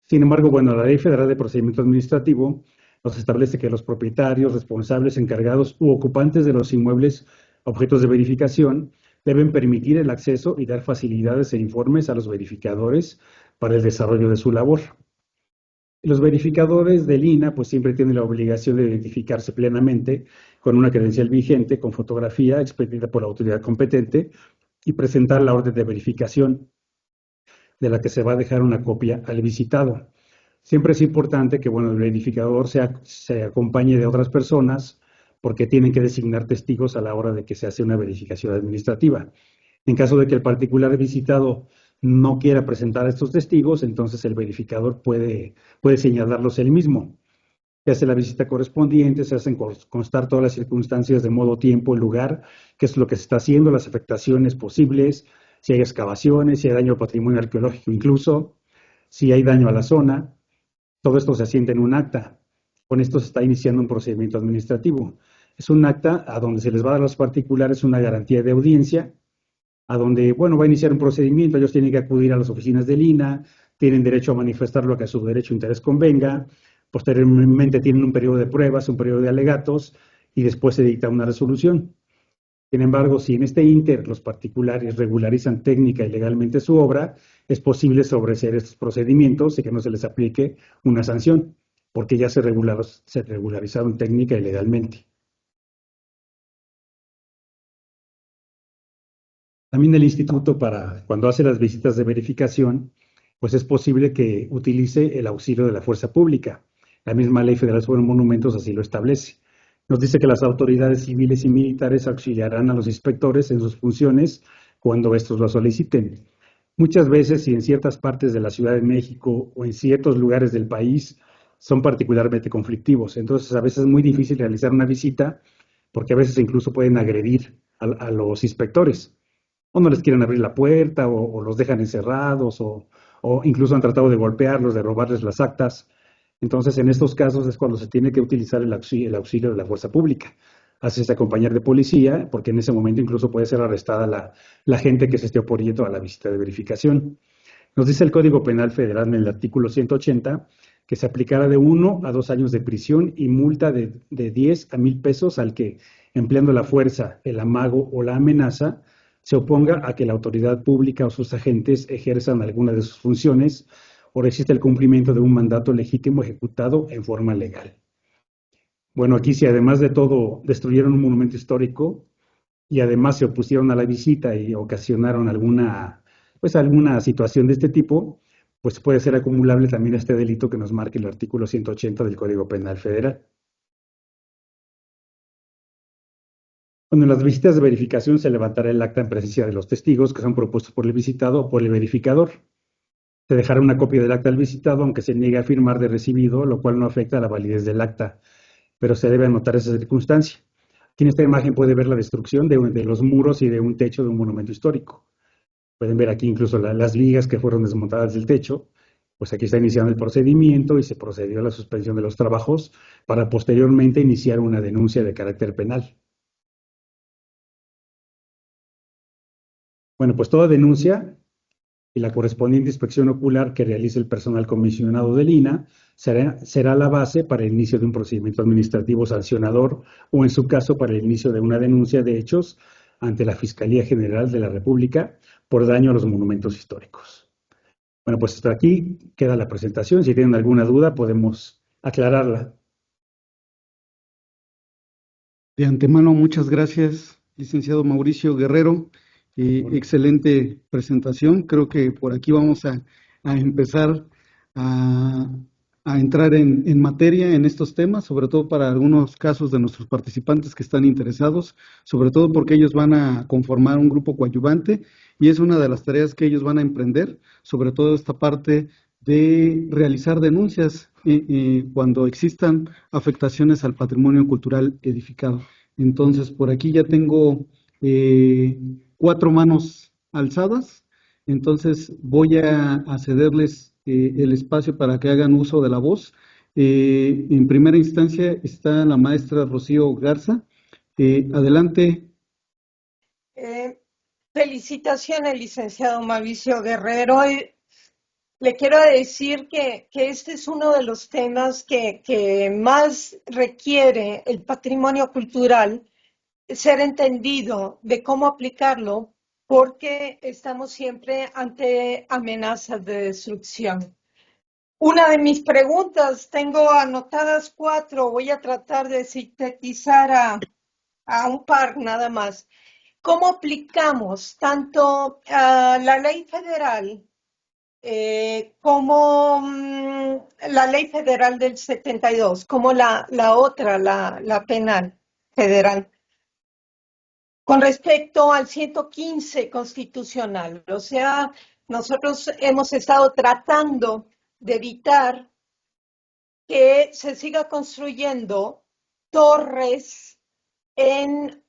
Sin embargo, bueno, la Ley Federal de Procedimiento Administrativo nos establece que los propietarios, responsables, encargados u ocupantes de los inmuebles objetos de verificación deben permitir el acceso y dar facilidades e informes a los verificadores para el desarrollo de su labor. Los verificadores del INAH pues siempre tienen la obligación de identificarse plenamente con una credencial vigente, con fotografía expedida por la autoridad competente y presentar la orden de verificación de la que se va a dejar una copia al visitado. Siempre es importante que bueno, el verificador se acompañe de otras personas porque tienen que designar testigos a la hora de que se hace una verificación administrativa. En caso de que el particular visitado no quiera presentar a estos testigos, entonces el verificador puede señalarlos él mismo. Se hace la visita correspondiente, se hacen constar todas las circunstancias de modo, tiempo, lugar, qué es lo que se está haciendo, las afectaciones posibles, si hay excavaciones, si hay daño al patrimonio arqueológico incluso, si hay daño a la zona. Todo esto se asienta en un acta. Con esto se está iniciando un procedimiento administrativo. Es un acta a donde se les va a dar a los particulares una garantía de audiencia, a donde, bueno, va a iniciar un procedimiento, ellos tienen que acudir a las oficinas del INAH, tienen derecho a manifestar lo que a su derecho e interés convenga, posteriormente tienen un periodo de pruebas, un periodo de alegatos, y después se dicta una resolución. Sin embargo, si en este ínter los particulares regularizan técnica y legalmente su obra, es posible sobreseer estos procedimientos y que no se les aplique una sanción, porque ya se regularizaron técnica y legalmente. También el instituto, cuando hace las visitas de verificación, pues es posible que utilice el auxilio de la fuerza pública. La misma Ley Federal sobre Monumentos así lo establece. Nos dice que las autoridades civiles y militares auxiliarán a los inspectores en sus funciones cuando estos lo soliciten. Muchas veces, y en ciertas partes de la Ciudad de México o en ciertos lugares del país, son particularmente conflictivos. Entonces, a veces es muy difícil realizar una visita porque a veces incluso pueden agredir a los inspectores o no les quieren abrir la puerta, o los dejan encerrados, o incluso han tratado de golpearlos, de robarles las actas. Entonces, en estos casos es cuando se tiene que utilizar el auxilio de la fuerza pública. Haces acompañar de policía, porque en ese momento incluso puede ser arrestada la gente que se esté oponiendo a la visita de verificación. Nos dice el Código Penal Federal en el artículo 180 que se aplicará de 1 a 2 años de prisión y multa de 10 a 1,000 pesos al que, empleando la fuerza, el amago o la amenaza, se oponga a que la autoridad pública o sus agentes ejerzan alguna de sus funciones o resista el cumplimiento de un mandato legítimo ejecutado en forma legal. Bueno, aquí si además de todo destruyeron un monumento histórico y además se opusieron a la visita y ocasionaron alguna situación de este tipo, pues puede ser acumulable también este delito que nos marca el artículo 180 del Código Penal Federal. Bueno, en las visitas de verificación se levantará el acta en presencia de los testigos que son propuestos por el visitado o por el verificador. Se dejará una copia del acta al visitado, aunque se niegue a firmar de recibido, lo cual no afecta a la validez del acta, pero se debe anotar esa circunstancia. Aquí en esta imagen puede ver la destrucción de los muros y de un techo de un monumento histórico. Pueden ver aquí incluso las vigas que fueron desmontadas del techo. Pues aquí está iniciando el procedimiento y se procedió a la suspensión de los trabajos para posteriormente iniciar una denuncia de carácter penal. Bueno, pues toda denuncia y la correspondiente inspección ocular que realice el personal comisionado del INAH será la base para el inicio de un procedimiento administrativo sancionador o, en su caso, para el inicio de una denuncia de hechos ante la Fiscalía General de la República por daño a los monumentos históricos. Bueno, pues hasta aquí queda la presentación. Si tienen alguna duda, podemos aclararla. De antemano, muchas gracias, licenciado Mauricio Guerrero. Excelente presentación. Creo que por aquí vamos a empezar a entrar en materia en estos temas, sobre todo para algunos casos de nuestros participantes que están interesados, sobre todo porque ellos van a conformar un grupo coadyuvante y es una de las tareas que ellos van a emprender, sobre todo esta parte de realizar denuncias cuando existan afectaciones al patrimonio cultural edificado. Entonces, por aquí ya tengo 4 manos alzadas, entonces voy a cederles el espacio para que hagan uso de la voz. En primera instancia está la maestra Rocío Garza. Adelante. Felicitaciones, licenciado Mauricio Guerrero. Le quiero decir que este es uno de los temas que más requiere el patrimonio cultural ser entendido de cómo aplicarlo, porque estamos siempre ante amenazas de destrucción. Una de mis preguntas, tengo anotadas 4, voy a tratar de sintetizar a un par nada más. ¿Cómo aplicamos tanto la ley federal como la ley federal del 72, como la otra, la penal federal? Con respecto al 115 constitucional, o sea, nosotros hemos estado tratando de evitar que se siga construyendo torres en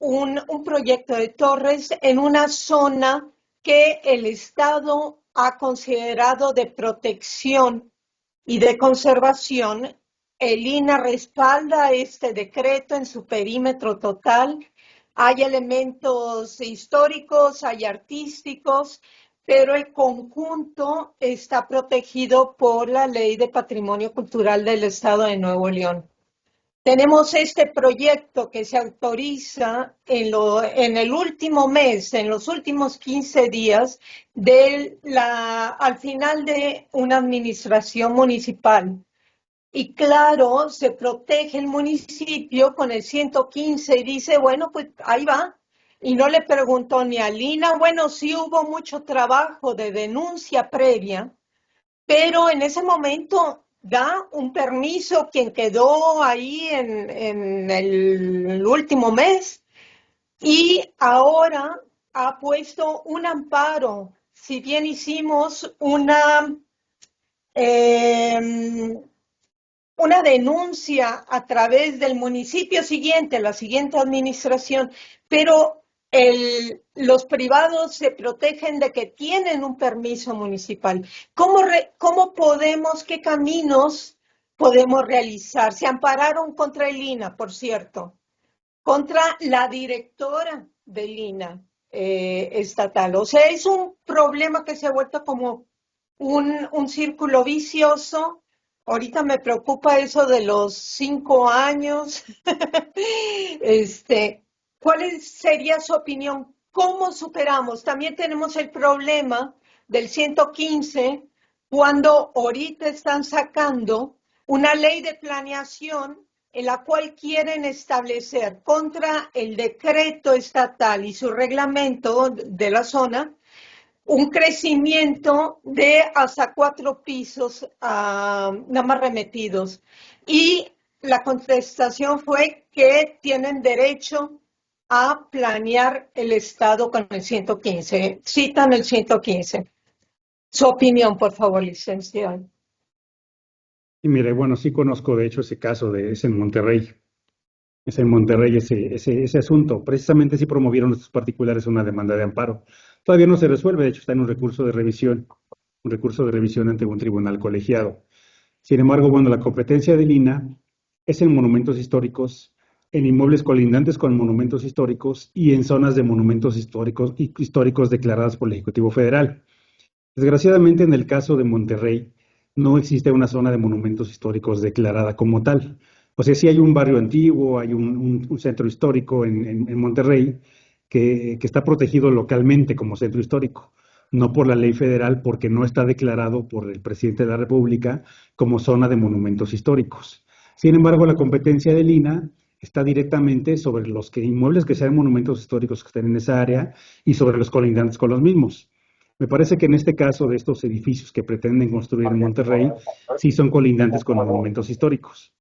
un proyecto de torres en una zona que el Estado ha considerado de protección y de conservación. El INAH respalda este decreto en su perímetro total. Hay elementos históricos, hay artísticos, pero el conjunto está protegido por la Ley de Patrimonio Cultural del Estado de Nuevo León. tenemos este proyecto que se autoriza en el último mes, en los últimos 15 días, al final de una administración municipal. Y claro, se protege el municipio con el 115 y dice, bueno, pues ahí va. Y no le preguntó ni a Lina, bueno, sí hubo mucho trabajo de denuncia previa, pero en ese momento da un permiso quien quedó ahí en el último mes y ahora ha puesto un amparo. Si bien hicimos una denuncia a través del municipio siguiente, la siguiente administración, pero los privados se protegen de que tienen un permiso municipal. ¿Cómo podemos, qué caminos podemos realizar? Se ampararon contra el INA, por cierto, contra la directora del INA estatal. O sea, es un problema que se ha vuelto como un círculo vicioso. Ahorita me preocupa eso de los 5 años. ¿Cuál sería su opinión? ¿Cómo superamos? También tenemos el problema del 115, cuando ahorita están sacando una ley de planeación en la cual quieren establecer contra el decreto estatal y su reglamento de la zona un crecimiento de hasta 4 pisos nada más remetidos. Y la contestación fue que tienen derecho a planear el Estado con el 115. Citan el 115. Su opinión, por favor, licenciado. Y mire, bueno, sí conozco de hecho ese caso, es en Monterrey. Es en Monterrey ese asunto. Precisamente sí promovieron estos particulares una demanda de amparo. Todavía no se resuelve, de hecho está en un recurso de revisión ante un tribunal colegiado. Sin embargo, bueno, la competencia del INA es en monumentos históricos, en inmuebles colindantes con monumentos históricos y en zonas de monumentos históricos declaradas por el Ejecutivo Federal. Desgraciadamente, en el caso de Monterrey, no existe una zona de monumentos históricos declarada como tal. O sea, sí hay un barrio antiguo, hay un centro histórico en Monterrey que está protegido localmente como centro histórico, no por la ley federal, porque no está declarado por el presidente de la República como zona de monumentos históricos. Sin embargo, la competencia del INA está directamente sobre los inmuebles que sean monumentos históricos que estén en esa área y sobre los colindantes con los mismos. Me parece que en este caso de estos edificios que pretenden construir en Monterrey, sí son colindantes con los monumentos históricos.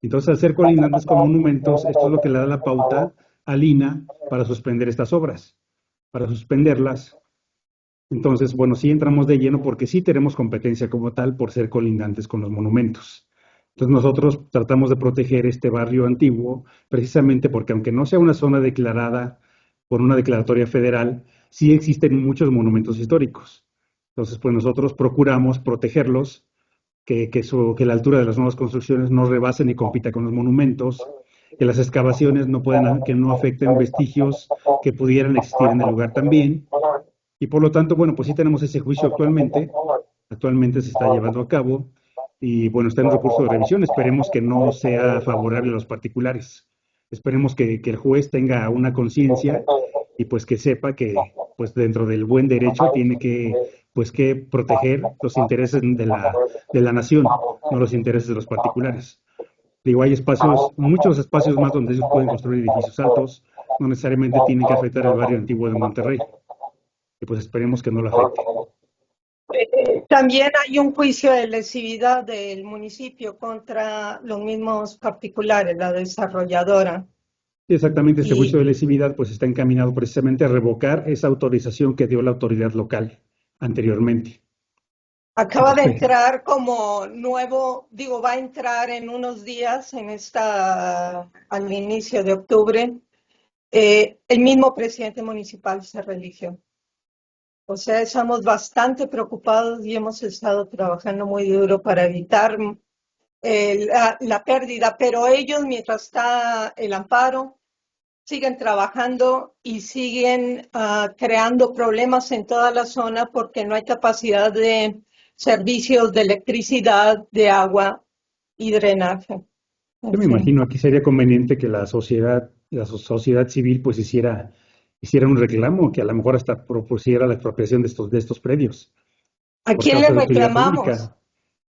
Entonces, al ser colindantes con monumentos, esto es lo que le da la pauta al INA para suspender estas obras, para suspenderlas. Entonces, bueno, sí entramos de lleno porque sí tenemos competencia como tal por ser colindantes con los monumentos. Entonces, nosotros tratamos de proteger este barrio antiguo precisamente porque aunque no sea una zona declarada por una declaratoria federal, sí existen muchos monumentos históricos. Entonces, pues nosotros procuramos protegerlos, que la altura de las nuevas construcciones no rebase ni compita con los monumentos, que las excavaciones que no afecten vestigios que pudieran existir en el lugar también. Y por lo tanto, bueno, pues sí tenemos ese juicio actualmente se está llevando a cabo y bueno, está en recurso de revisión. Esperemos que no sea favorable a los particulares. Esperemos que el juez tenga una conciencia y pues que sepa que pues dentro del buen derecho tiene que proteger los intereses de la nación, no los intereses de los particulares. Digo, hay muchos espacios más donde ellos pueden construir edificios altos, no necesariamente tienen que afectar el barrio antiguo de Monterrey. Y pues esperemos que no lo afecte. También hay un juicio de lesividad del municipio contra los mismos particulares, la desarrolladora. Exactamente, este juicio de lesividad pues está encaminado precisamente a revocar esa autorización que dio la autoridad local anteriormente. Acaba de entrar como nuevo, va a entrar en unos días, al inicio de octubre, el mismo presidente municipal se religió. O sea, estamos bastante preocupados y hemos estado trabajando muy duro para evitar la pérdida, pero ellos, mientras está el amparo, siguen trabajando y siguen creando problemas en toda la zona porque no hay capacidad de servicios de electricidad, de agua y drenaje. Yo me fin. imagino aquí sería conveniente que la sociedad civil pues hiciera un reclamo que a lo mejor hasta propusiera la expropiación de estos predios ¿A por quién le causa de utilidad reclamamos? pública.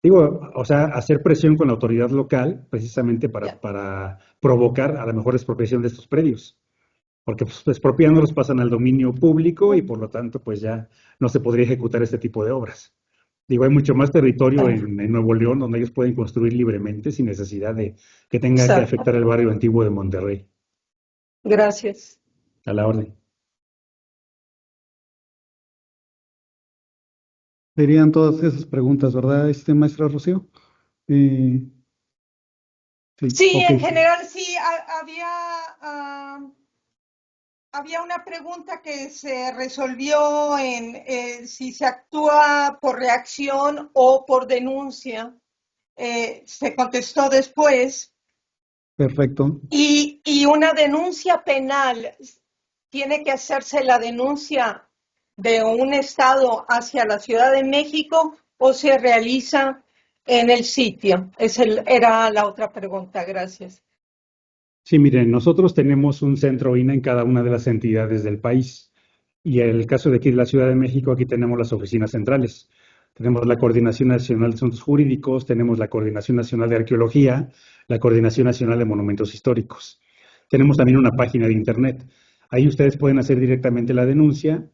Digo, o sea, hacer presión con la autoridad local precisamente para, Ya, para provocar a la mejor expropiación de estos predios, porque pues, expropiándolos pasan al dominio público y por lo tanto pues ya no se podría ejecutar este tipo de obras. Digo, hay mucho más territorio claro, en Nuevo León donde ellos pueden construir libremente sin necesidad de que tenga que exacto. afectar el barrio antiguo de Monterrey. Gracias. A la orden. Serían todas esas preguntas, ¿verdad, maestra Rocío? Eh, sí, Sí, ok, en general sí, había una pregunta que se resolvió en si se actúa por reacción o por denuncia. Se contestó después. perfecto. Y una denuncia penal, ¿tiene que hacerse la denuncia de un estado hacia la Ciudad de México o se realiza en el sitio? Era la otra pregunta, gracias. Sí, miren, nosotros tenemos un centro INA en cada una de las entidades del país. Y en el caso de aquí de la Ciudad de México, aquí tenemos las oficinas centrales. Tenemos la Coordinación Nacional de Asuntos Jurídicos, tenemos la Coordinación Nacional de Arqueología, la Coordinación Nacional de Monumentos Históricos. Tenemos también una página de internet. Ahí ustedes pueden hacer directamente la denuncia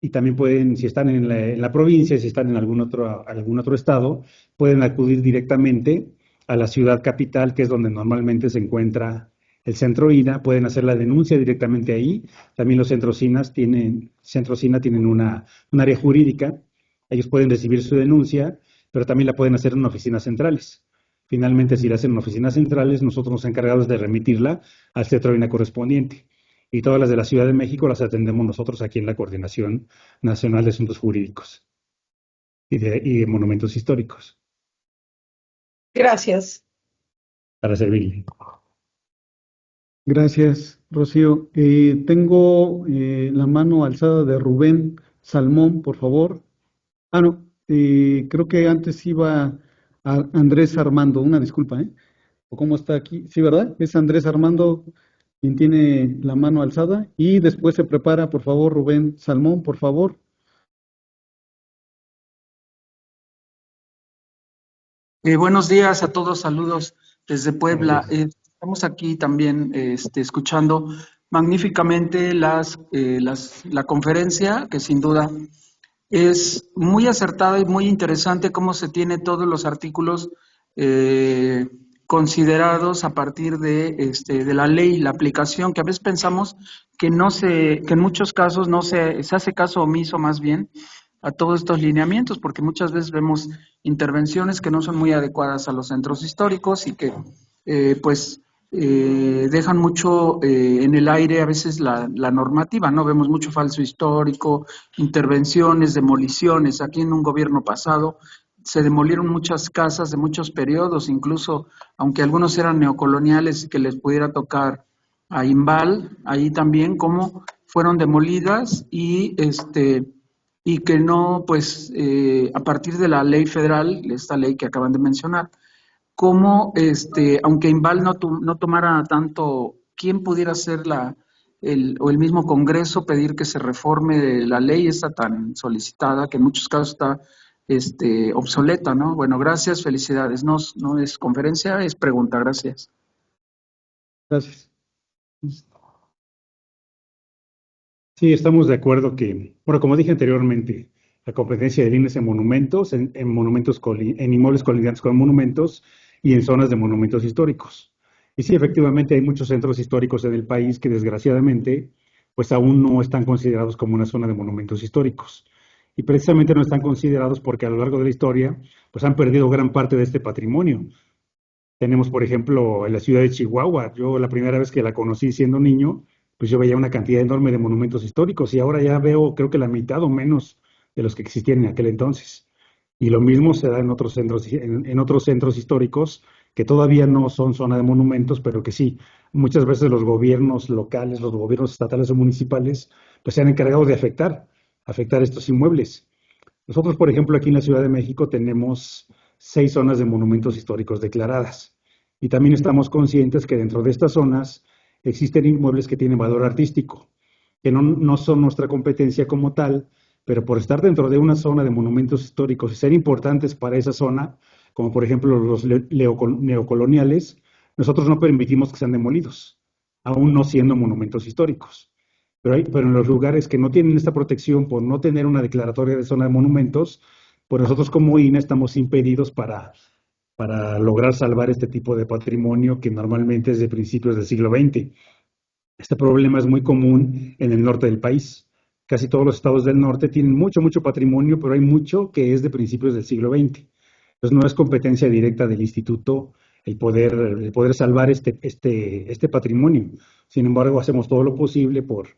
y también pueden, si están en la provincia, si están en algún otro estado, pueden acudir directamente a la ciudad capital, que es donde normalmente se encuentra el centro INA, pueden hacer la denuncia directamente ahí. También los centros INA tienen un área jurídica, ellos pueden recibir su denuncia, pero también la pueden hacer en oficinas centrales. Finalmente, si la hacen en oficinas centrales, nosotros nos encargamos de remitirla al centro INA correspondiente. Y todas las de la Ciudad de México las atendemos nosotros aquí en la Coordinación Nacional de Asuntos Jurídicos y de Monumentos Históricos, Gracias. para servirle. Gracias, Rocío. Tengo la mano alzada de Rubén Salmón, por favor. Ah, no, creo que antes iba Andrés Armando, una disculpa, ¿eh? ¿O cómo está aquí? Sí, ¿verdad? Es Andrés Armando quien tiene la mano alzada y después se prepara, por favor, Rubén Salmón, por favor. Buenos días a todos, saludos desde Buenos Puebla. días. Estamos aquí también escuchando magníficamente la conferencia, que sin duda es muy acertada y muy interesante cómo se tiene todos los artículos eh, considerados a partir de la ley, la aplicación, que a veces pensamos que en muchos casos se hace caso omiso más bien a todos estos lineamientos, porque muchas veces vemos intervenciones que no son muy adecuadas a los centros históricos y que pues dejan mucho en el aire a veces la normativa, ¿no? Vemos mucho falso histórico, intervenciones, demoliciones. Aquí en un gobierno pasado se demolieron muchas casas de muchos periodos, incluso aunque algunos eran neocoloniales y que les pudiera tocar a Imbal, ahí también cómo fueron demolidas y que no, pues, a partir de la ley federal, esta ley que acaban de mencionar, cómo, aunque Imbal no tomara tanto, ¿quién pudiera ser o el mismo Congreso pedir que se reforme la ley esta tan solicitada, que en muchos casos está obsoleta, ¿no? Bueno, gracias, felicidades. No es conferencia, es pregunta, gracias. Gracias. Sí, estamos de acuerdo que, bueno, como dije anteriormente, la competencia de INE es en monumentos, en monumentos, en inmuebles colindantes con monumentos y en zonas de monumentos históricos. Y sí, efectivamente, hay muchos centros históricos en el país que desgraciadamente, pues aún no están considerados como una zona de monumentos históricos. Y precisamente no están considerados porque a lo largo de la historia, pues han perdido gran parte de este patrimonio. Tenemos, por ejemplo, en la ciudad de Chihuahua. Yo la primera vez que la conocí siendo niño, pues yo veía una cantidad enorme de monumentos históricos y ahora ya veo, creo que la mitad o menos de los que existían en aquel entonces. Y lo mismo se da en otros centros históricos que todavía no son zona de monumentos, pero que sí, muchas veces los gobiernos locales, los gobiernos estatales o municipales, pues se han encargado de afectar estos inmuebles. Nosotros, por ejemplo, aquí en la Ciudad de México tenemos 6 zonas de monumentos históricos declaradas. Y también estamos conscientes que dentro de estas zonas existen inmuebles que tienen valor artístico, que no son nuestra competencia como tal, pero por estar dentro de una zona de monumentos históricos y ser importantes para esa zona, como por ejemplo los neocoloniales, nosotros no permitimos que sean demolidos, aún no siendo monumentos históricos. Pero en los lugares que no tienen esta protección por no tener una declaratoria de zona de monumentos, pues nosotros como INA estamos impedidos para lograr salvar este tipo de patrimonio que normalmente es de principios del siglo XX. Este problema es muy común en el norte del país. Casi todos los estados del norte tienen mucho patrimonio, pero hay mucho que es de principios del siglo XX. Entonces no es competencia directa del instituto el poder salvar este patrimonio. Sin embargo, hacemos todo lo posible por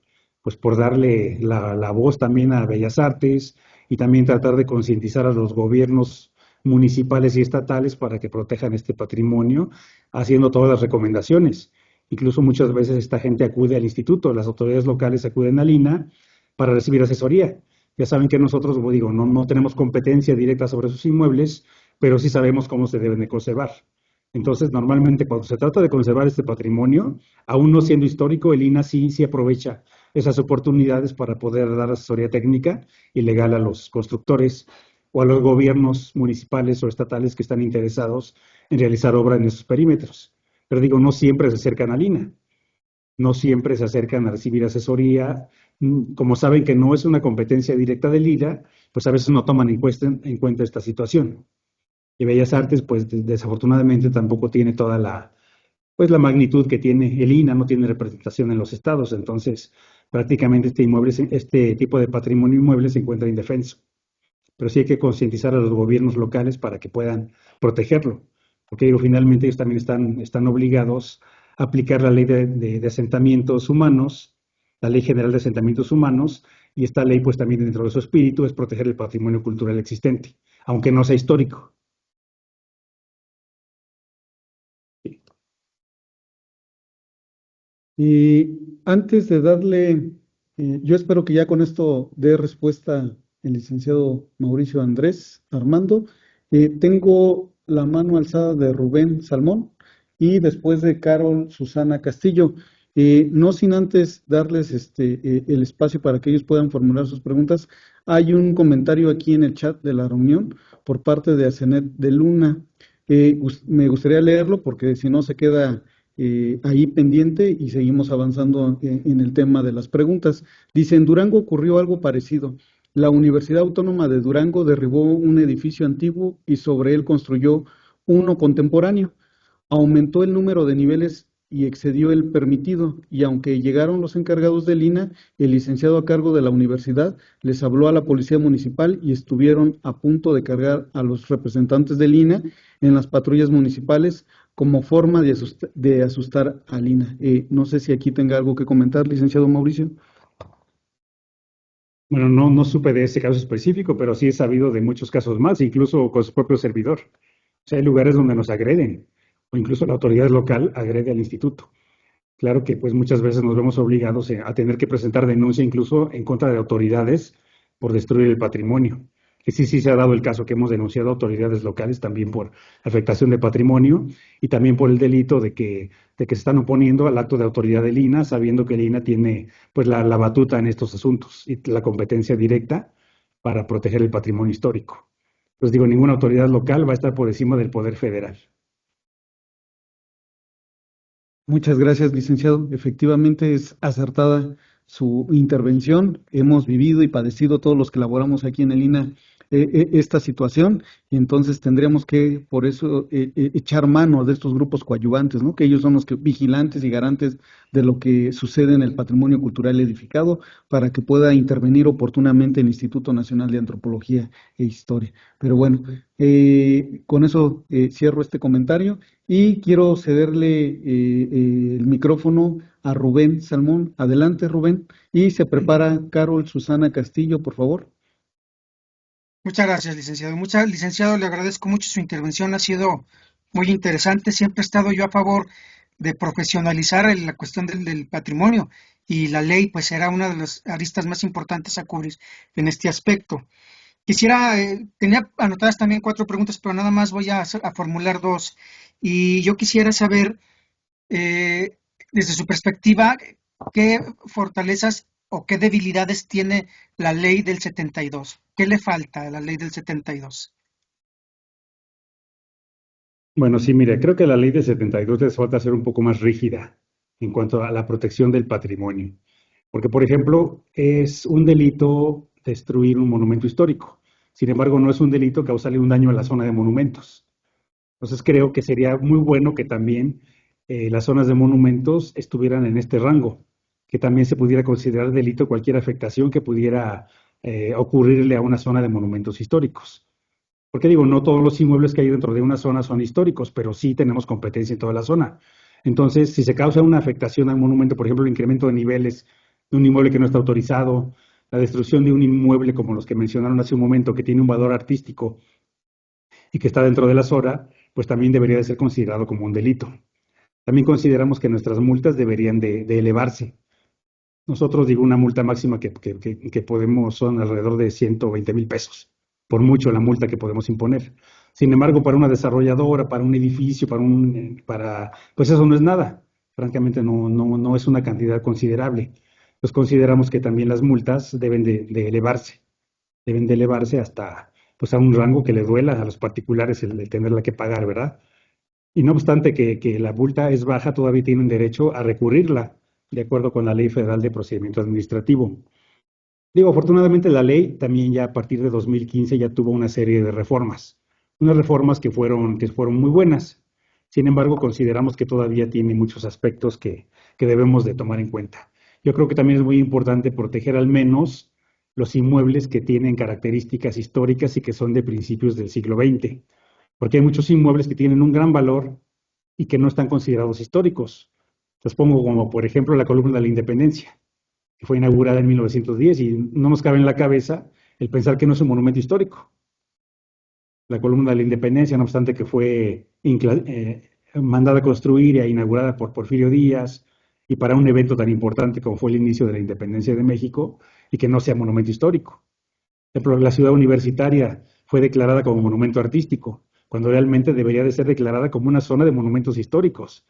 darle la voz también a Bellas Artes y también tratar de concientizar a los gobiernos municipales y estatales para que protejan este patrimonio, haciendo todas las recomendaciones. Incluso muchas veces esta gente acude al instituto, las autoridades locales acuden al INA para recibir asesoría. Ya saben que nosotros, como digo, no tenemos competencia directa sobre sus inmuebles, pero sí sabemos cómo se deben de conservar. Entonces, normalmente cuando se trata de conservar este patrimonio, aún no siendo histórico, el INA sí aprovecha esas oportunidades para poder dar asesoría técnica y legal a los constructores o a los gobiernos municipales o estatales que están interesados en realizar obra en esos perímetros. Pero digo, no siempre se acercan al INA, no siempre se acercan a recibir asesoría. Como saben que no es una competencia directa del INA, pues a veces no toman en cuenta esta situación. Y Bellas Artes, pues desafortunadamente tampoco tiene toda la magnitud que tiene el INA, no tiene representación en los estados, entonces prácticamente este tipo de patrimonio inmueble se encuentra indefenso. Pero sí hay que concientizar a los gobiernos locales para que puedan protegerlo, porque digo, finalmente ellos también están obligados a aplicar la ley de asentamientos humanos, la Ley General de Asentamientos Humanos, y esta ley pues también dentro de su espíritu es proteger el patrimonio cultural existente, aunque no sea histórico. Y antes de darle, yo espero que ya con esto dé respuesta el licenciado Mauricio Andrés Armando. Tengo la mano alzada de Rubén Salmón y después de Carol Susana Castillo. No sin antes darles el espacio para que ellos puedan formular sus preguntas. Hay un comentario aquí en el chat de la reunión por parte de Asenet de Luna. Me gustaría leerlo porque si no se queda ahí pendiente y seguimos avanzando en el tema de las preguntas. Dice, en Durango ocurrió algo parecido. La Universidad Autónoma de Durango derribó un edificio antiguo y sobre él construyó uno contemporáneo. Aumentó el número de niveles y excedió el permitido, y aunque llegaron los encargados del INA, el licenciado a cargo de la universidad les habló a la policía municipal y estuvieron a punto de cargar a los representantes del INA en las patrullas municipales como forma de asustar al INA. No sé si aquí tenga algo que comentar, licenciado Mauricio. Bueno, no supe de ese caso específico, pero sí he sabido de muchos casos más, incluso con su propio servidor. O sea, hay lugares donde nos agreden, o incluso la autoridad local agrede al instituto. Claro que pues muchas veces nos vemos obligados a tener que presentar denuncia incluso en contra de autoridades por destruir el patrimonio. Que sí se ha dado el caso que hemos denunciado a autoridades locales también por afectación de patrimonio y también por el delito de que se están oponiendo al acto de autoridad del INA, sabiendo que el INA tiene pues la batuta en estos asuntos y la competencia directa para proteger el patrimonio histórico. Pues digo, ninguna autoridad local va a estar por encima del poder federal. Muchas gracias, licenciado. Efectivamente es acertada su intervención. Hemos vivido y padecido todos los que laboramos aquí en el INA esta situación y entonces tendríamos que, por eso, echar mano de estos grupos coadyuvantes, ¿no? Que ellos son los vigilantes y garantes de lo que sucede en el patrimonio cultural edificado para que pueda intervenir oportunamente el Instituto Nacional de Antropología e Historia. Pero bueno, con eso cierro este comentario. Y quiero cederle el micrófono a Rubén Salmón. Adelante, Rubén. Y se prepara Carol Susana Castillo, por favor. Muchas gracias, licenciado. Licenciado, le agradezco mucho su intervención. Ha sido muy interesante. Siempre he estado yo a favor de profesionalizar la cuestión del patrimonio y la ley pues será una de las aristas más importantes a cubrir en este aspecto. Tenía anotadas también 4 preguntas, pero nada más voy a formular 2. Y yo quisiera saber, desde su perspectiva, qué fortalezas o qué debilidades tiene la ley del 72. ¿Qué le falta a la ley del 72? Bueno, sí, mire, creo que la ley de 72 les falta ser un poco más rígida en cuanto a la protección del patrimonio. Porque, por ejemplo, es un delito destruir un monumento histórico. Sin embargo, no es un delito causarle un daño a la zona de monumentos. Entonces, creo que sería muy bueno que también las zonas de monumentos estuvieran en este rango, que también se pudiera considerar delito cualquier afectación que pudiera ocurrirle a una zona de monumentos históricos. Porque digo, no todos los inmuebles que hay dentro de una zona son históricos, pero sí tenemos competencia en toda la zona. Entonces, si se causa una afectación al monumento, por ejemplo, el incremento de niveles de un inmueble que no está autorizado, la destrucción de un inmueble como los que mencionaron hace un momento, que tiene un valor artístico y que está dentro de la zona, pues también debería de ser considerado como un delito. También consideramos que nuestras multas deberían de elevarse. Nosotros, digo, una multa máxima que podemos son alrededor de 120,000 pesos, por mucho la multa que podemos imponer. Sin embargo, para una desarrolladora, para un edificio, pues eso no es nada. Francamente, no es una cantidad considerable. Pues consideramos que también las multas deben de elevarse hasta, pues a un rango que le duela a los particulares el tenerla que pagar, ¿verdad? Y no obstante que la multa es baja, todavía tienen derecho a recurrirla, de acuerdo con la Ley Federal de Procedimiento Administrativo. Digo, afortunadamente la ley también ya a partir de 2015 ya tuvo una serie de reformas, unas reformas que fueron muy buenas. Sin embargo, consideramos que todavía tiene muchos aspectos que debemos de tomar en cuenta. Yo creo que también es muy importante proteger al menos los inmuebles que tienen características históricas y que son de principios del siglo XX, porque hay muchos inmuebles que tienen un gran valor y que no están considerados históricos. Los pongo como, por ejemplo, la columna de la Independencia, que fue inaugurada en 1910 y no nos cabe en la cabeza el pensar que no es un monumento histórico. La columna de la Independencia, no obstante que fue mandada a construir e inaugurada por Porfirio Díaz y para un evento tan importante como fue el inicio de la independencia de México y que no sea monumento histórico. Por ejemplo, la ciudad universitaria fue declarada como monumento artístico, cuando realmente debería de ser declarada como una zona de monumentos históricos.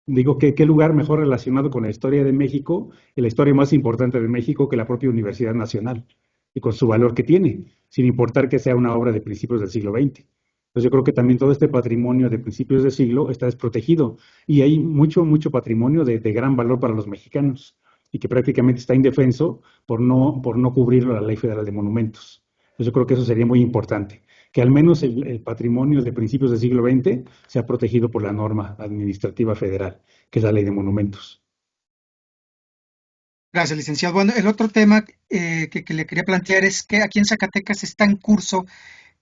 Digo que qué lugar mejor relacionado con la historia de México y la historia más importante de México que la propia Universidad Nacional y con su valor que tiene, sin importar que sea una obra de principios del siglo XX. Entonces yo creo que también todo este patrimonio de principios de siglo está desprotegido y hay mucho patrimonio de gran valor para los mexicanos y que prácticamente está indefenso por no cubrirlo la Ley Federal de Monumentos. Entonces yo creo que eso sería muy importante, que al menos el patrimonio de principios del siglo XX sea protegido por la norma administrativa federal, que es la Ley de Monumentos. Gracias, licenciado. Bueno, el otro tema que le quería plantear es que aquí en Zacatecas está en curso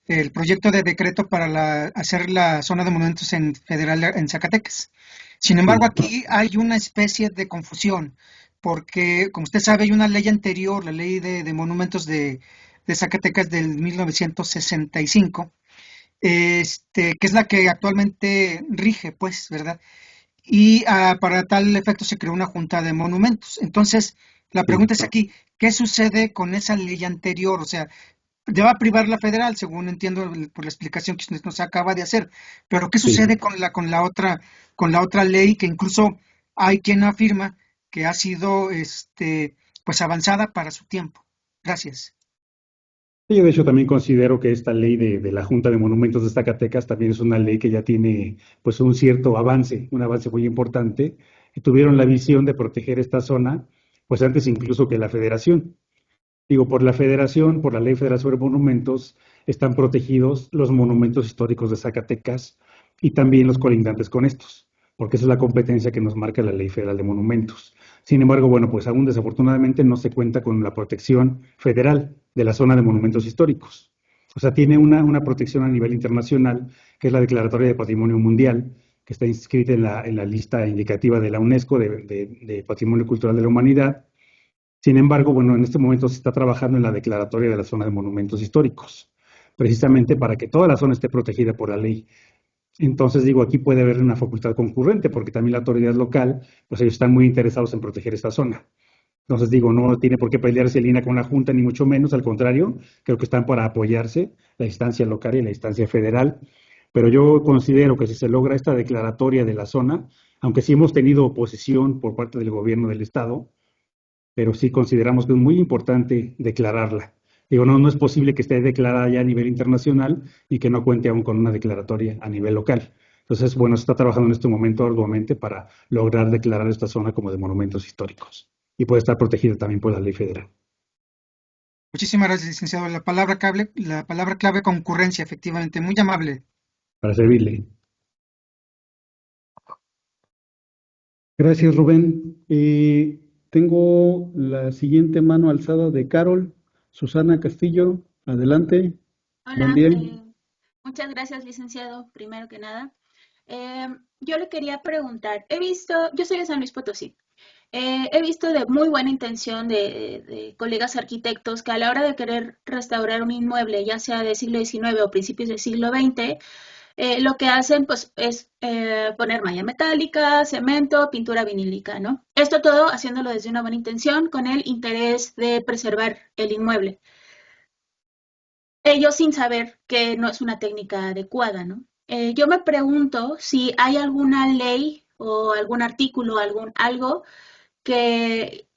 el proyecto de decreto para hacer la zona de monumentos federal en Zacatecas. Sin embargo, Sí, aquí hay una especie de confusión, porque, como usted sabe, hay una ley anterior, la ley de monumentos de Zacatecas del 1965, que es la que actualmente rige, pues, ¿verdad? Y para tal efecto se creó una junta de monumentos. Entonces, la sí. pregunta es aquí, ¿qué sucede con esa ley anterior? O sea, ya va a privar la federal, según entiendo por la explicación que usted nos acaba de hacer, pero ¿qué Sí. sucede con la otra ley que incluso hay quien afirma que ha sido pues avanzada para su tiempo? Gracias. Sí, yo de hecho también considero que esta ley de la Junta de Monumentos de Zacatecas también es una ley que ya tiene pues un cierto avance, un avance muy importante, y tuvieron la visión de proteger esta zona, pues antes incluso que la Federación. Digo, por la Federación, por la Ley Federal sobre Monumentos, están protegidos los monumentos históricos de Zacatecas y también los colindantes con estos, porque esa es la competencia que nos marca la Ley Federal de Monumentos. Sin embargo, bueno, pues aún desafortunadamente no se cuenta con la protección federal de la zona de monumentos históricos. O sea, tiene una protección a nivel internacional, que es la Declaratoria de Patrimonio Mundial, que está inscrita en la lista indicativa de la UNESCO de Patrimonio Cultural de la Humanidad. Sin embargo, bueno, en este momento se está trabajando en la declaratoria de la zona de monumentos históricos, precisamente para que toda la zona esté protegida por la ley. Entonces, digo, aquí puede haber una facultad concurrente, porque también la autoridad local, pues ellos están muy interesados en proteger esta zona. Entonces, digo, no tiene por qué pelearse el INAH con la Junta, ni mucho menos, al contrario, creo que están para apoyarse la instancia local y la instancia federal, Pero yo considero que si se logra esta declaratoria de la zona, aunque sí hemos tenido oposición por parte del gobierno del estado, pero sí consideramos que es muy importante declararla. Digo, no es posible que esté declarada ya a nivel internacional y que no cuente aún con una declaratoria a nivel local. Entonces, bueno, se está trabajando en este momento arduamente para lograr declarar esta zona como de monumentos históricos y puede estar protegida también por la ley federal. Muchísimas gracias, licenciado. La palabra clave concurrencia, efectivamente, muy amable. Para servirle. Gracias, Rubén. Tengo la siguiente mano alzada de Carol. Susana Castillo, adelante. Buen Hola, día. muchas gracias, licenciado, primero que nada. Yo le quería preguntar, yo soy de San Luis Potosí, he visto de muy buena intención de colegas arquitectos que a la hora de querer restaurar un inmueble, ya sea del siglo XIX o principios del siglo XX, lo que hacen pues es poner malla metálica, cemento, pintura vinílica, ¿no? Esto todo haciéndolo desde una buena intención con el interés de preservar el inmueble. Ellos sin saber que no es una técnica adecuada, ¿no? Yo me pregunto si hay alguna ley o algún artículo, algo que,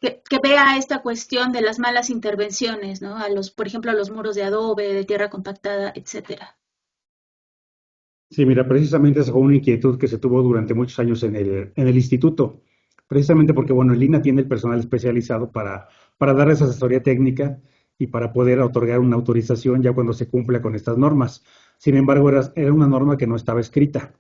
que vea esta cuestión de las malas intervenciones, ¿no? Por ejemplo, a los muros de adobe, de tierra compactada, etcétera. Sí, mira, precisamente esa fue una inquietud que se tuvo durante muchos años en el instituto, precisamente porque, bueno, el INAH tiene el personal especializado para dar esa asesoría técnica y para poder otorgar una autorización ya cuando se cumpla con estas normas. Sin embargo, era una norma que no estaba escrita.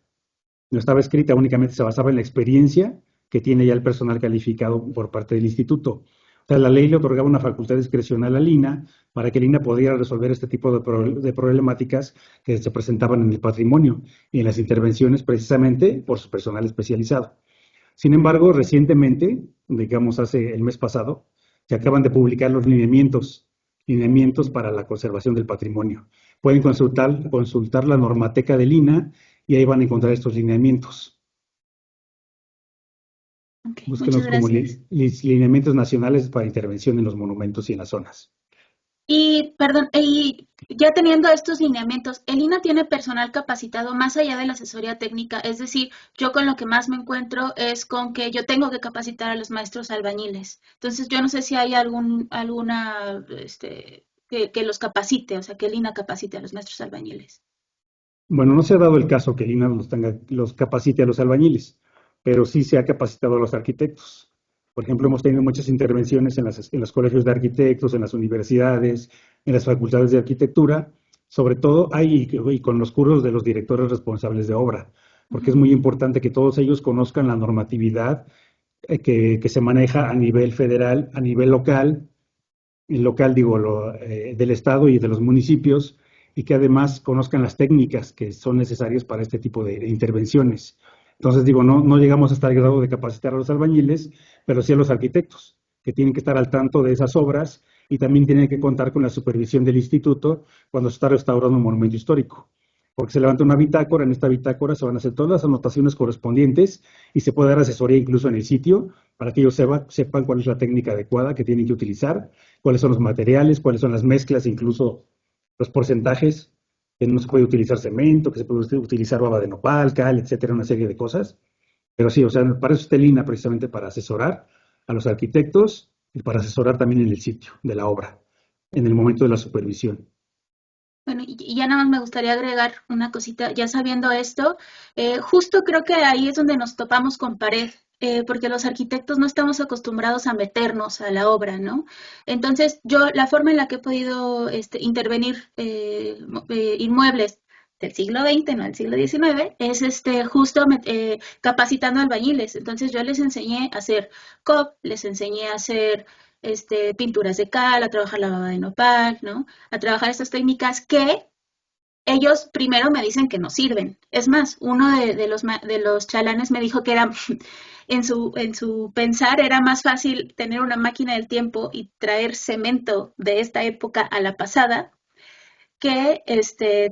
No estaba escrita, únicamente se basaba en la experiencia que tiene ya el personal calificado por parte del instituto. O sea, la ley le otorgaba una facultad discrecional al INAH para que el INAH pudiera resolver este tipo de problemáticas que se presentaban en el patrimonio y en las intervenciones precisamente por su personal especializado. Sin embargo, recientemente, digamos hace el mes pasado, se acaban de publicar los lineamientos para la conservación del patrimonio. Pueden consultar la normateca del INAH y ahí van a encontrar estos lineamientos. Okay, muchas Búsquenos como gracias. lineamientos nacionales para intervención en los monumentos y en las zonas. Y, perdón, y ya teniendo estos lineamientos, ¿el INAH tiene personal capacitado más allá de la asesoría técnica? Es decir, yo con lo que más me encuentro es con que yo tengo que capacitar a los maestros albañiles. Entonces, yo no sé si hay alguna, que los capacite, o sea, que el INAH capacite a los maestros albañiles. Bueno, no se ha dado el caso que el INAH los capacite a los albañiles, pero sí se ha capacitado a los arquitectos. Por ejemplo, hemos tenido muchas intervenciones en los colegios de arquitectos, en las universidades, en las facultades de arquitectura, sobre todo ahí y con los cursos de los directores responsables de obra, porque es muy importante que todos ellos conozcan la normatividad que se maneja a nivel federal, a nivel local, el local digo, del estado y de los municipios, y que además conozcan las técnicas que son necesarias para este tipo de intervenciones. Entonces, digo, no llegamos hasta el grado de capacitar a los albañiles, pero sí a los arquitectos, que tienen que estar al tanto de esas obras y también tienen que contar con la supervisión del instituto cuando se está restaurando un monumento histórico. Porque se levanta una bitácora, en esta bitácora se van a hacer todas las anotaciones correspondientes y se puede dar asesoría incluso en el sitio para que ellos sepan cuál es la técnica adecuada que tienen que utilizar, cuáles son los materiales, cuáles son las mezclas, incluso los porcentajes, que no se puede utilizar cemento, que se puede utilizar baba de nopal, cal, etcétera, una serie de cosas. Pero sí, o sea, para eso está el INAH, precisamente para asesorar a los arquitectos y para asesorar también en el sitio de la obra, en el momento de la supervisión. Bueno, y ya nada más me gustaría agregar una cosita, ya sabiendo esto, justo creo que ahí es donde nos topamos con pared, porque los arquitectos no estamos acostumbrados a meternos a la obra, ¿no? Entonces, la forma en la que he podido intervenir inmuebles del siglo XX, no del siglo XIX, es justo capacitando albañiles. Entonces, yo les enseñé a hacer COP, les enseñé a hacer pinturas de cal, a trabajar la baba de nopal, ¿no? A trabajar estas técnicas que ellos primero me dicen que no sirven. Es más, uno de los chalanes me dijo que era, en su pensar, era más fácil tener una máquina del tiempo y traer cemento de esta época a la pasada que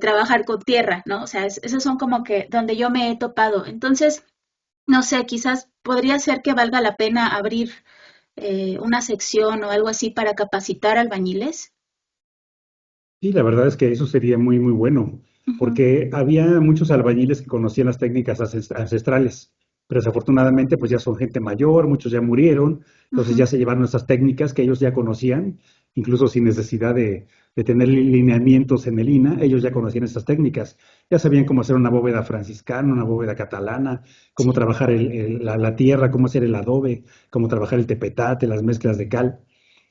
trabajar con tierra, ¿no? O sea, esos son como que donde yo me he topado. Entonces, no sé, quizás podría ser que valga la pena abrir una sección o algo así para capacitar albañiles. Sí, la verdad es que eso sería muy, muy bueno. porque había muchos albañiles que conocían las técnicas ancestrales, pero desafortunadamente pues ya son gente mayor, muchos ya murieron, entonces ya se llevaron esas técnicas que ellos ya conocían, incluso sin necesidad de tener lineamientos en el INA, ellos ya conocían esas técnicas, ya sabían cómo hacer una bóveda franciscana, una bóveda catalana, cómo trabajar la tierra, cómo hacer el adobe, cómo trabajar el tepetate, las mezclas de cal.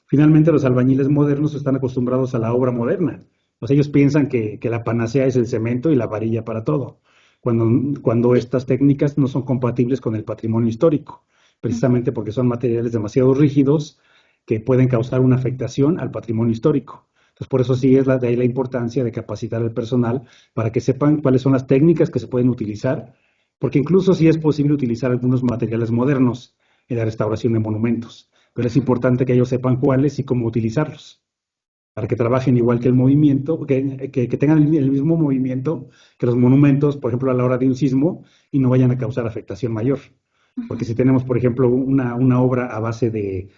Finalmente, los albañiles modernos están acostumbrados a la obra moderna. O sea, ellos piensan que la panacea es el cemento y la varilla para todo, cuando estas técnicas no son compatibles con el patrimonio histórico, precisamente porque son materiales demasiado rígidos que pueden causar una afectación al patrimonio histórico. Entonces, por eso sí es de ahí la importancia de capacitar al personal para que sepan cuáles son las técnicas que se pueden utilizar, porque incluso sí es posible utilizar algunos materiales modernos en la restauración de monumentos, pero es importante que ellos sepan cuáles y cómo utilizarlos, para que trabajen igual que el movimiento, que tengan el mismo movimiento que los monumentos, por ejemplo, a la hora de un sismo, y no vayan a causar afectación mayor. Porque si tenemos, por ejemplo, una obra a base de,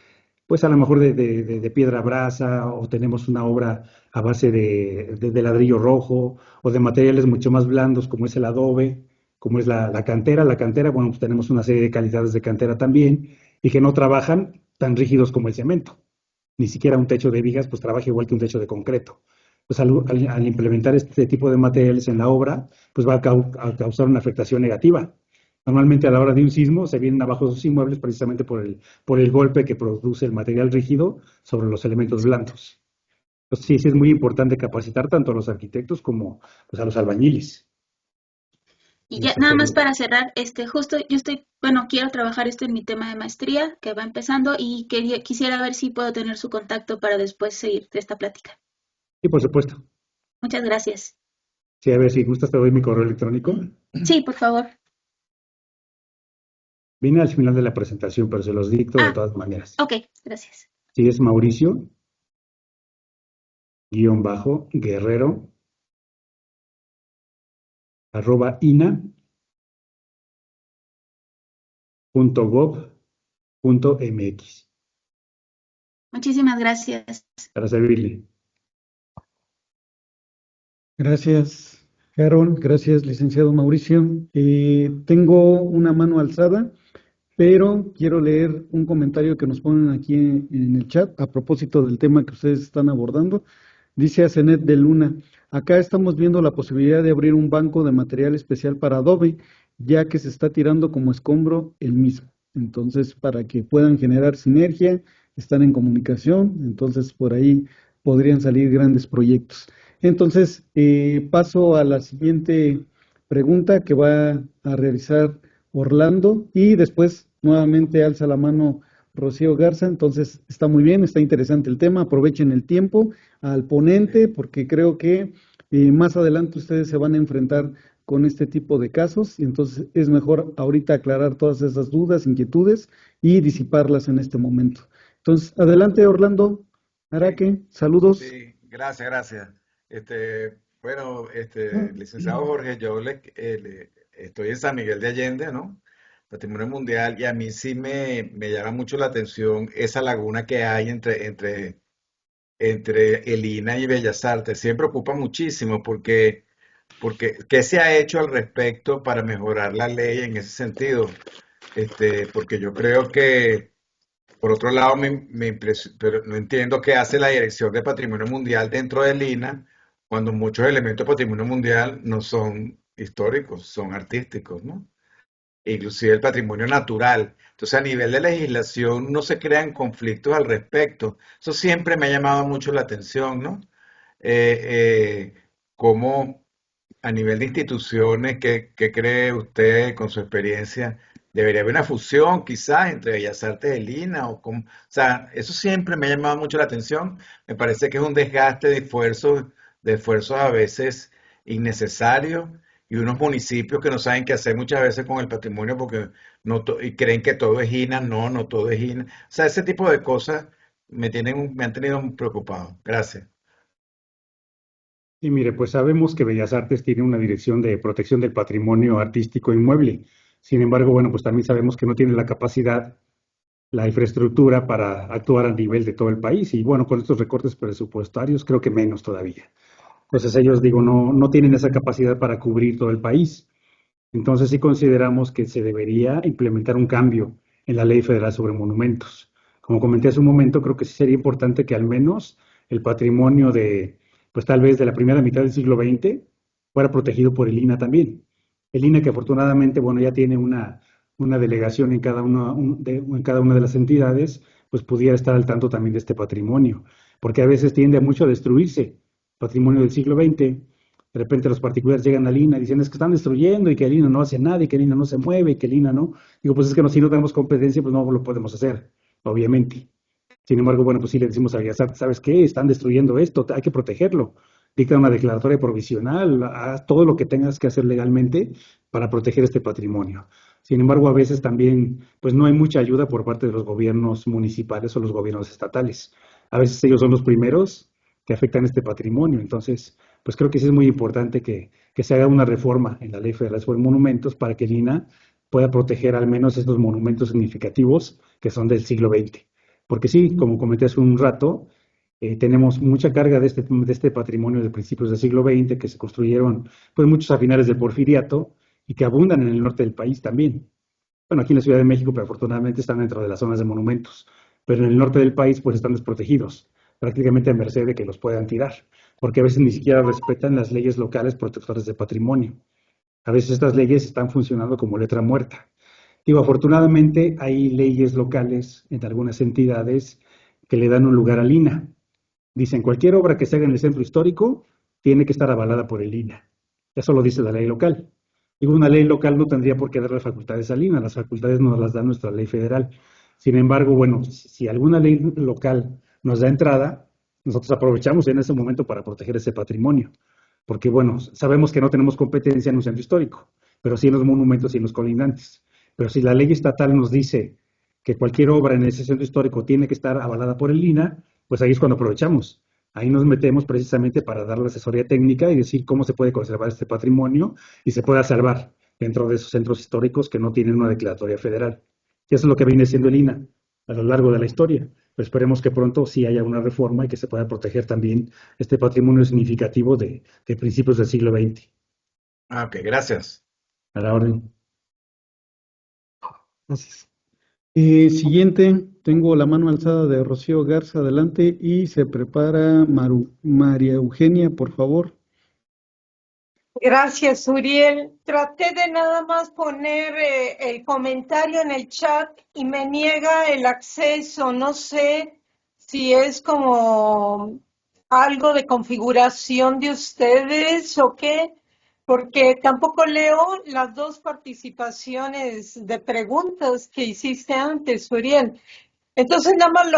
pues a lo mejor de piedra brasa, o tenemos una obra a base de ladrillo rojo, o de materiales mucho más blandos como es el adobe, como es la cantera. La cantera, bueno, pues tenemos una serie de calidades de cantera también, y que no trabajan tan rígidos como el cemento. Ni siquiera un techo de vigas, pues trabaja igual que un techo de concreto. Pues al implementar este tipo de materiales en la obra, pues va a causar una afectación negativa. Normalmente a la hora de un sismo se vienen abajo sus inmuebles precisamente por el golpe que produce el material rígido sobre los elementos blandos. Entonces sí, sí es muy importante capacitar tanto a los arquitectos como pues, a los albañiles. Y ya nada más para cerrar, justo yo quiero trabajar esto en mi tema de maestría, que va empezando, y quisiera ver si puedo tener su contacto para después seguir de esta plática. Sí, por supuesto. Muchas gracias. Sí, a ver, si gustas te doy mi correo electrónico. Sí, por favor. Vine al final de la presentación, pero se los dicto de todas maneras. Ok, gracias. Sí, es Mauricio, _Guerrero, @ina.gov.mx. Muchísimas gracias. Para servirle. Gracias, Carol. Gracias, licenciado Mauricio. Tengo una mano alzada, pero quiero leer un comentario que nos ponen aquí en el chat a propósito del tema que ustedes están abordando. Dice Asenet de Luna: acá estamos viendo la posibilidad de abrir un banco de material especial para Adobe, ya que se está tirando como escombro el mismo. Entonces, para que puedan generar sinergia, están en comunicación, entonces por ahí podrían salir grandes proyectos. Entonces, paso a la siguiente pregunta que va a realizar Orlando, y después nuevamente alza la mano Rocío Garza. Entonces está muy bien, está interesante el tema, aprovechen el tiempo al ponente, porque creo que más adelante ustedes se van a enfrentar con este tipo de casos, y entonces es mejor ahorita aclarar todas esas dudas, inquietudes y disiparlas en este momento. Entonces, adelante Orlando Araque, saludos. Sí, gracias. Bueno, licenciado Jorge, yo estoy en San Miguel de Allende, ¿no? Patrimonio Mundial, y a mí sí me llama mucho la atención esa laguna que hay entre el INA y Bellas Artes. Sí me preocupa muchísimo porque ¿qué se ha hecho al respecto para mejorar la ley en ese sentido? Porque yo creo que, por otro lado, pero no entiendo qué hace la Dirección de Patrimonio Mundial dentro del INA cuando muchos elementos de patrimonio mundial no son históricos, son artísticos, ¿no? Inclusive el patrimonio natural. Entonces, a nivel de legislación no se crean conflictos al respecto. Eso siempre me ha llamado mucho la atención, ¿no? Cómo a nivel de instituciones, ¿qué cree usted con su experiencia? ¿Debería haber una fusión quizás entre Bellas Artes y el INA? O sea, eso siempre me ha llamado mucho la atención. Me parece que es un desgaste de esfuerzos a veces innecesarios, y unos municipios que no saben qué hacer muchas veces con el patrimonio porque y creen que todo es INA. No todo es INA. O sea, ese tipo de cosas me han tenido muy preocupado. Gracias. Y mire, pues sabemos que Bellas Artes tiene una dirección de protección del patrimonio artístico inmueble. Sin embargo, bueno, pues también sabemos que no tiene la capacidad, la infraestructura para actuar a nivel de todo el país. Y bueno, con estos recortes presupuestarios creo que menos todavía. Entonces ellos, digo, no tienen esa capacidad para cubrir todo el país. Entonces sí consideramos que se debería implementar un cambio en la Ley Federal sobre Monumentos. Como comenté hace un momento, creo que sí sería importante que al menos el patrimonio pues tal vez de la primera mitad del siglo XX fuera protegido por el INAH también. El INAH que afortunadamente, bueno, ya tiene una delegación en en cada una de las entidades, pues pudiera estar al tanto también de este patrimonio, porque a veces tiende mucho a destruirse patrimonio del siglo XX. De repente los particulares llegan al INAH diciendo es que están destruyendo y que el INAH no hace nada y que el INAH no se mueve y que el INAH no. Digo, pues es que si no tenemos competencia, pues no lo podemos hacer, obviamente. Sin embargo, bueno, pues sí le decimos a Villasart, ¿sabes qué? Están destruyendo esto, hay que protegerlo. Dicta una declaratoria provisional, haz todo lo que tengas que hacer legalmente para proteger este patrimonio. Sin embargo, a veces también, pues no hay mucha ayuda por parte de los gobiernos municipales o los gobiernos estatales. A veces ellos son los primeros que afectan este patrimonio. Entonces, pues creo que sí es muy importante que se haga una reforma en la Ley Federal sobre Monumentos para que el INAH pueda proteger al menos estos monumentos significativos que son del siglo XX. Porque sí, como comenté hace un rato, tenemos mucha carga de este patrimonio de principios del siglo XX que se construyeron, pues muchos a finales del Porfiriato y que abundan en el norte del país también. Bueno, aquí en la Ciudad de México, pero afortunadamente están dentro de las zonas de monumentos, pero en el norte del país pues están desprotegidos, prácticamente a merced de que los puedan tirar, porque a veces ni siquiera respetan las leyes locales protectoras de patrimonio. A veces estas leyes están funcionando como letra muerta. Digo, afortunadamente hay leyes locales en algunas entidades que le dan un lugar al INAH. Dicen, cualquier obra que se haga en el centro histórico tiene que estar avalada por el INAH. Eso lo dice la ley local. Digo, una ley local no tendría por qué darle facultades al INAH, las facultades nos las da nuestra ley federal. Sin embargo, bueno, si alguna ley local nos da entrada, nosotros aprovechamos en ese momento para proteger ese patrimonio. Porque, bueno, sabemos que no tenemos competencia en un centro histórico, pero sí en los monumentos y en los colindantes. Pero si la ley estatal nos dice que cualquier obra en ese centro histórico tiene que estar avalada por el INAH, pues ahí es cuando aprovechamos. Ahí nos metemos precisamente para dar la asesoría técnica y decir cómo se puede conservar este patrimonio y se pueda salvar dentro de esos centros históricos que no tienen una declaratoria federal. Y eso es lo que viene siendo el INAH a lo largo de la historia. Pero esperemos que pronto sí haya una reforma y que se pueda proteger también este patrimonio significativo de principios del siglo XX. Ok, gracias. A la orden. Gracias. Siguiente, tengo la mano alzada de Rocío Garza, adelante, y se prepara María Eugenia, por favor. Gracias, Uriel. Traté de nada más poner el comentario en el chat y me niega el acceso. No sé si es como algo de configuración de ustedes o qué, porque tampoco leo las dos participaciones de preguntas que hiciste antes, Uriel. Entonces, nada más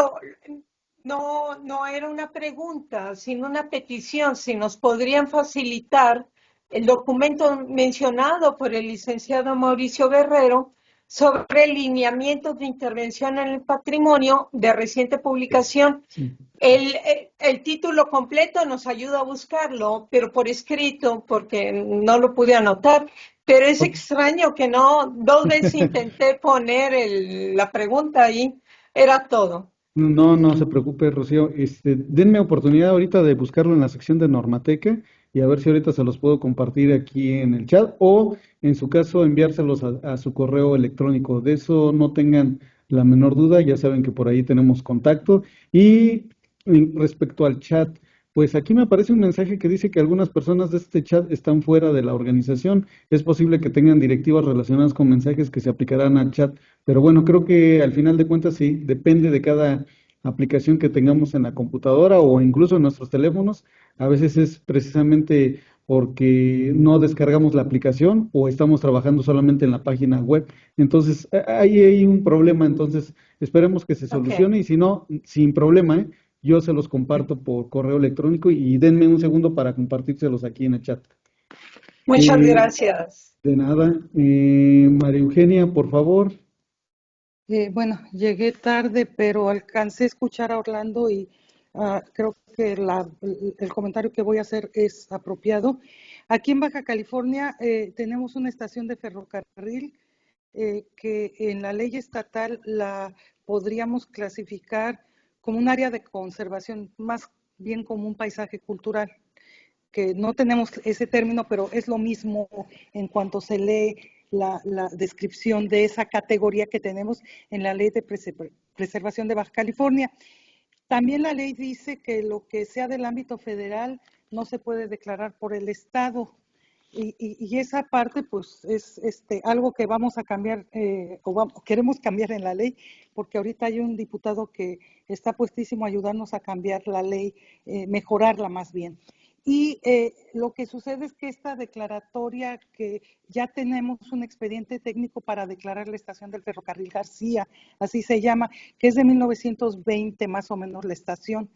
no era una pregunta, sino una petición, si nos podrían facilitar el documento mencionado por el licenciado Mauricio Guerrero sobre lineamientos de intervención en el patrimonio de reciente publicación. Sí. El título completo nos ayuda a buscarlo, pero por escrito, porque no lo pude anotar. Pero es extraño que no, 2 veces intenté poner la pregunta ahí, era todo. No se preocupe, Rocío. Denme oportunidad ahorita de buscarlo en la sección de Normateca y a ver si ahorita se los puedo compartir aquí en el chat o, en su caso, enviárselos a su correo electrónico. De eso no tengan la menor duda, ya saben que por ahí tenemos contacto. Y respecto al chat, pues aquí me aparece un mensaje que dice que algunas personas de este chat están fuera de la organización. Es posible que tengan directivas relacionadas con mensajes que se aplicarán al chat. Pero bueno, creo que al final de cuentas sí, depende de cada aplicación que tengamos en la computadora o incluso en nuestros teléfonos. A veces es precisamente porque no descargamos la aplicación o estamos trabajando solamente en la página web. Entonces, ahí hay un problema. Entonces, esperemos que se solucione y si no, sin problema, yo se los comparto por correo electrónico y denme un segundo para compartírselos aquí en el chat. Muchas gracias. De nada. María Eugenia, por favor. Bueno, llegué tarde, pero alcancé a escuchar a Orlando y creo que el comentario que voy a hacer es apropiado. Aquí en Baja California tenemos una estación de ferrocarril que en la ley estatal la podríamos clasificar como un área de conservación, más bien como un paisaje cultural. que no tenemos ese término, pero es lo mismo en cuanto se lee la descripción de esa categoría que tenemos en la Ley de Preservación de Baja California. También la ley dice que lo que sea del ámbito federal no se puede declarar por el Estado. Y esa parte, pues, es algo que vamos a cambiar, queremos cambiar en la ley, porque ahorita hay un diputado que está puestísimo a ayudarnos a cambiar la ley, mejorarla más bien. Y lo que sucede es que esta declaratoria, que ya tenemos un expediente técnico para declarar la estación del ferrocarril García, así se llama, que es de 1920 más o menos la estación.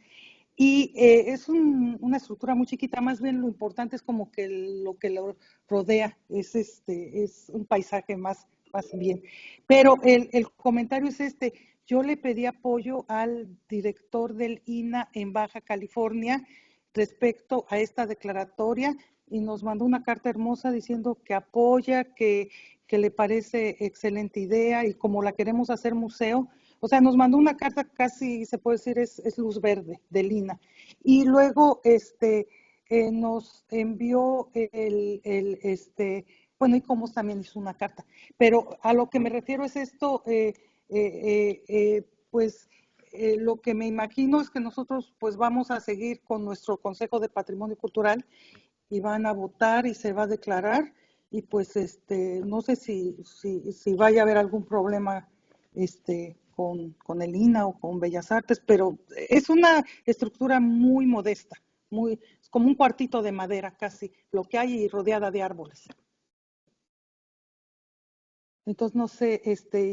Y es una estructura muy chiquita, más bien lo importante es como que lo que lo rodea, es un paisaje más bien. Pero el comentario es yo le pedí apoyo al director del INAH en Baja California respecto a esta declaratoria y nos mandó una carta hermosa diciendo que apoya, que le parece excelente idea y como la queremos hacer museo, o sea, nos mandó una carta casi, se puede decir, es luz verde del INAH. Y luego nos envió bueno, y Comos también hizo una carta. Pero a lo que me refiero es esto, pues lo que me imagino es que nosotros pues vamos a seguir con nuestro Consejo de Patrimonio Cultural y van a votar y se va a declarar y pues no sé si vaya a haber algún problema con el INAH o con Bellas Artes, pero es una estructura muy modesta, es como un cuartito de madera casi, lo que hay y rodeada de árboles. Entonces, no sé,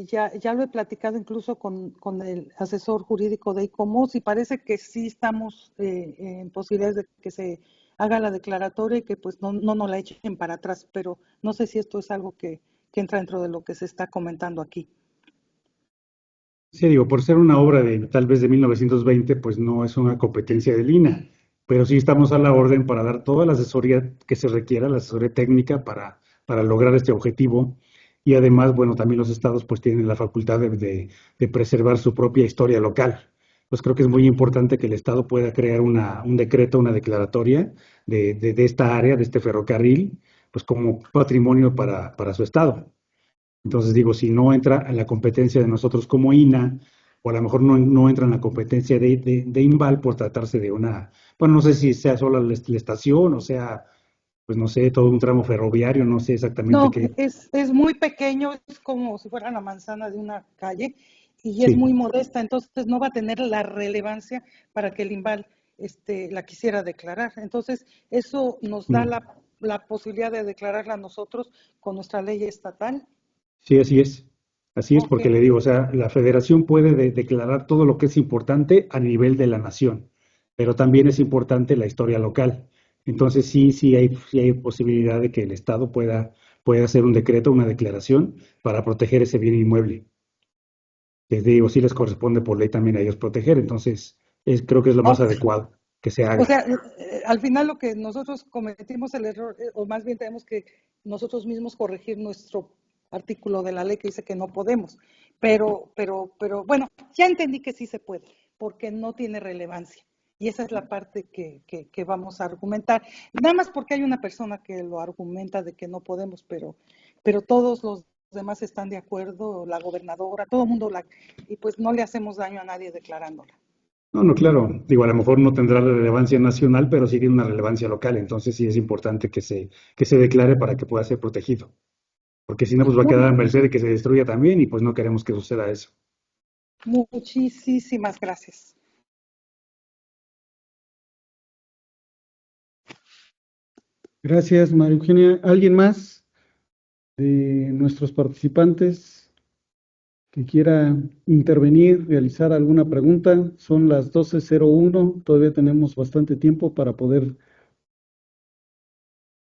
ya lo he platicado incluso con el asesor jurídico de ICOMOS y parece que sí estamos en posibilidades de que se haga la declaratoria y que pues no nos la echen para atrás, pero no sé si esto es algo que entra dentro de lo que se está comentando aquí. Sí, digo, por ser una obra de tal vez de 1920, pues no es una competencia del INAH, pero sí estamos a la orden para dar toda la asesoría que se requiera, la asesoría técnica para lograr este objetivo. Y además, bueno, también los estados pues tienen la facultad de preservar su propia historia local. Pues creo que es muy importante que el estado pueda crear un decreto, una declaratoria de esta área, de este ferrocarril, pues como patrimonio para su estado. Entonces digo, si no entra en la competencia de nosotros como INAH, o a lo mejor no entra en la competencia de INVAL por tratarse de bueno, no sé si sea solo la estación, o sea, pues no sé, todo un tramo ferroviario, no sé exactamente No, qué. es muy pequeño, es como si fuera la manzana de una calle y es Sí. muy modesta, entonces no va a tener la relevancia para que el INVAL la quisiera declarar. Entonces, eso nos da la posibilidad de declararla nosotros con nuestra ley estatal. Sí, así es. Así es, porque Ok. le digo, o sea, la federación puede declarar todo lo que es importante a nivel de la nación, pero también es importante la historia local. Entonces, sí hay posibilidad de que el Estado pueda hacer un decreto, una declaración para proteger ese bien inmueble. Les digo, sí les corresponde por ley también a ellos proteger, entonces creo que es lo más Ok. adecuado que se O haga. sea, al final lo que nosotros cometimos el error, o más bien tenemos que nosotros mismos corregir nuestro artículo de la ley que dice que no podemos. Pero bueno, ya entendí que sí se puede, porque no tiene relevancia. Y esa es la parte que vamos a argumentar. Nada más porque hay una persona que lo argumenta de que no podemos, pero todos los demás están de acuerdo, la gobernadora, todo el mundo, y pues no le hacemos daño a nadie declarándola. No, claro, digo, a lo mejor no tendrá relevancia nacional, pero sí tiene una relevancia local, entonces sí es importante que se declare para que pueda ser protegido, porque si no, pues va a Muy quedar a bien. merced de que se destruya también y pues no queremos que suceda eso. Muchísimas gracias. Gracias, María Eugenia. ¿Alguien más de nuestros participantes que quiera intervenir, realizar alguna pregunta? Son las 12:01, todavía tenemos bastante tiempo para poder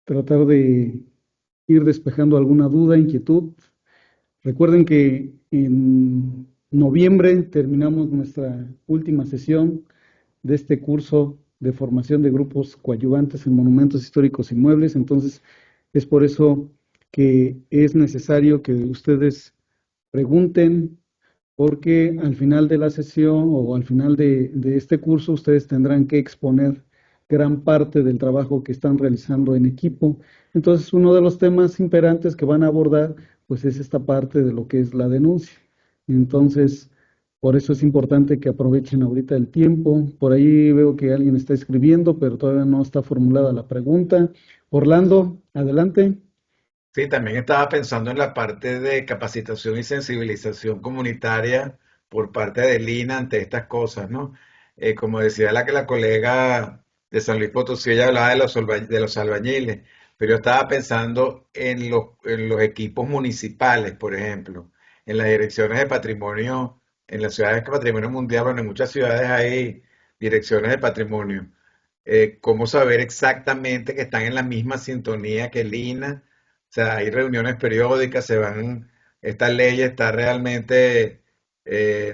tratar de ir despejando alguna duda, inquietud. Recuerden que en noviembre terminamos nuestra última sesión de este curso de formación de grupos coadyuvantes en monumentos históricos y muebles. Entonces, es por eso que es necesario que ustedes pregunten, porque al final de la sesión o al final de este curso ustedes tendrán que exponer gran parte del trabajo que están realizando en equipo. Entonces, uno de los temas imperantes que van a abordar, pues es esta parte de lo que es la denuncia. Entonces, por eso es importante que aprovechen ahorita el tiempo. Por ahí veo que alguien está escribiendo, pero todavía no está formulada la pregunta. Orlando, adelante. Sí, también estaba pensando en la parte de capacitación y sensibilización comunitaria por parte de Lina ante estas cosas, ¿no? Como decía la colega de San Luis Potosí, ella hablaba de los albañiles, pero yo estaba pensando en los equipos municipales, por ejemplo, en las direcciones de patrimonio, en las ciudades de patrimonio mundial, bueno, en muchas ciudades hay direcciones de patrimonio. Cómo saber exactamente que están en la misma sintonía que Lina. O sea, hay reuniones periódicas, esta ley está realmente,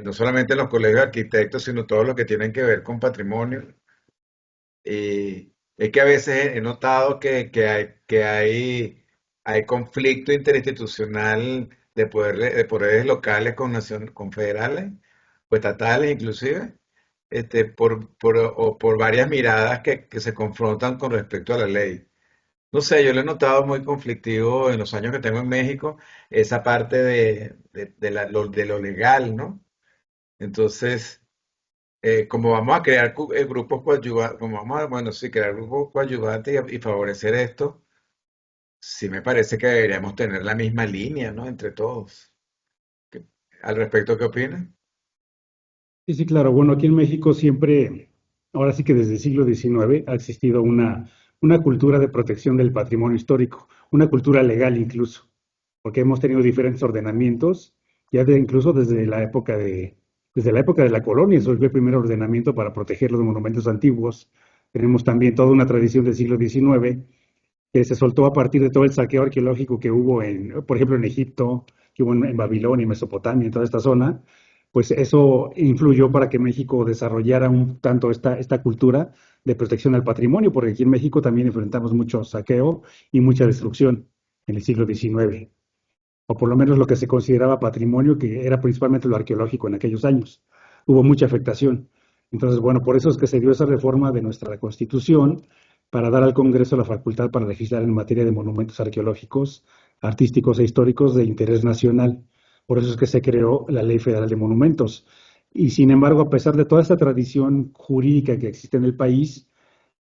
no solamente en los colegios de arquitectos, sino todo lo que tienen que ver con patrimonio. Y es que a veces he notado hay conflicto interinstitucional de poderes locales con federales o estatales inclusive, o por varias miradas que se confrontan con respecto a la ley. No sé, yo lo he notado muy conflictivo en los años que tengo en México, esa parte de lo legal, ¿no? Entonces, como vamos a crear grupos coadyuvantes, como vamos a, bueno, sí, crear grupos coadyuvantes y favorecer esto, sí me parece que deberíamos tener la misma línea, ¿no? Entre todos. ¿Qué- Al respecto, ¿qué opinan? Sí, sí, claro. Bueno, aquí en México siempre, ahora sí que desde el siglo XIX ha existido una cultura de protección del patrimonio histórico, una cultura legal incluso, porque hemos tenido diferentes ordenamientos, incluso desde la época de la colonia, eso fue el primer ordenamiento para proteger los monumentos antiguos. Tenemos también toda una tradición del siglo XIX que se soltó a partir de todo el saqueo arqueológico que hubo por ejemplo, en Egipto, que hubo en Babilonia, en Mesopotamia, en toda esta zona, pues eso influyó para que México desarrollara un tanto esta cultura de protección al patrimonio, porque aquí en México también enfrentamos mucho saqueo y mucha destrucción en el siglo XIX, o por lo menos lo que se consideraba patrimonio, que era principalmente lo arqueológico en aquellos años. Hubo mucha afectación. Entonces, bueno, por eso es que se dio esa reforma de nuestra Constitución para dar al Congreso la facultad para legislar en materia de monumentos arqueológicos, artísticos e históricos de interés nacional. Por eso es que se creó la Ley Federal de Monumentos. Y sin embargo, a pesar de toda esta tradición jurídica que existe en el país,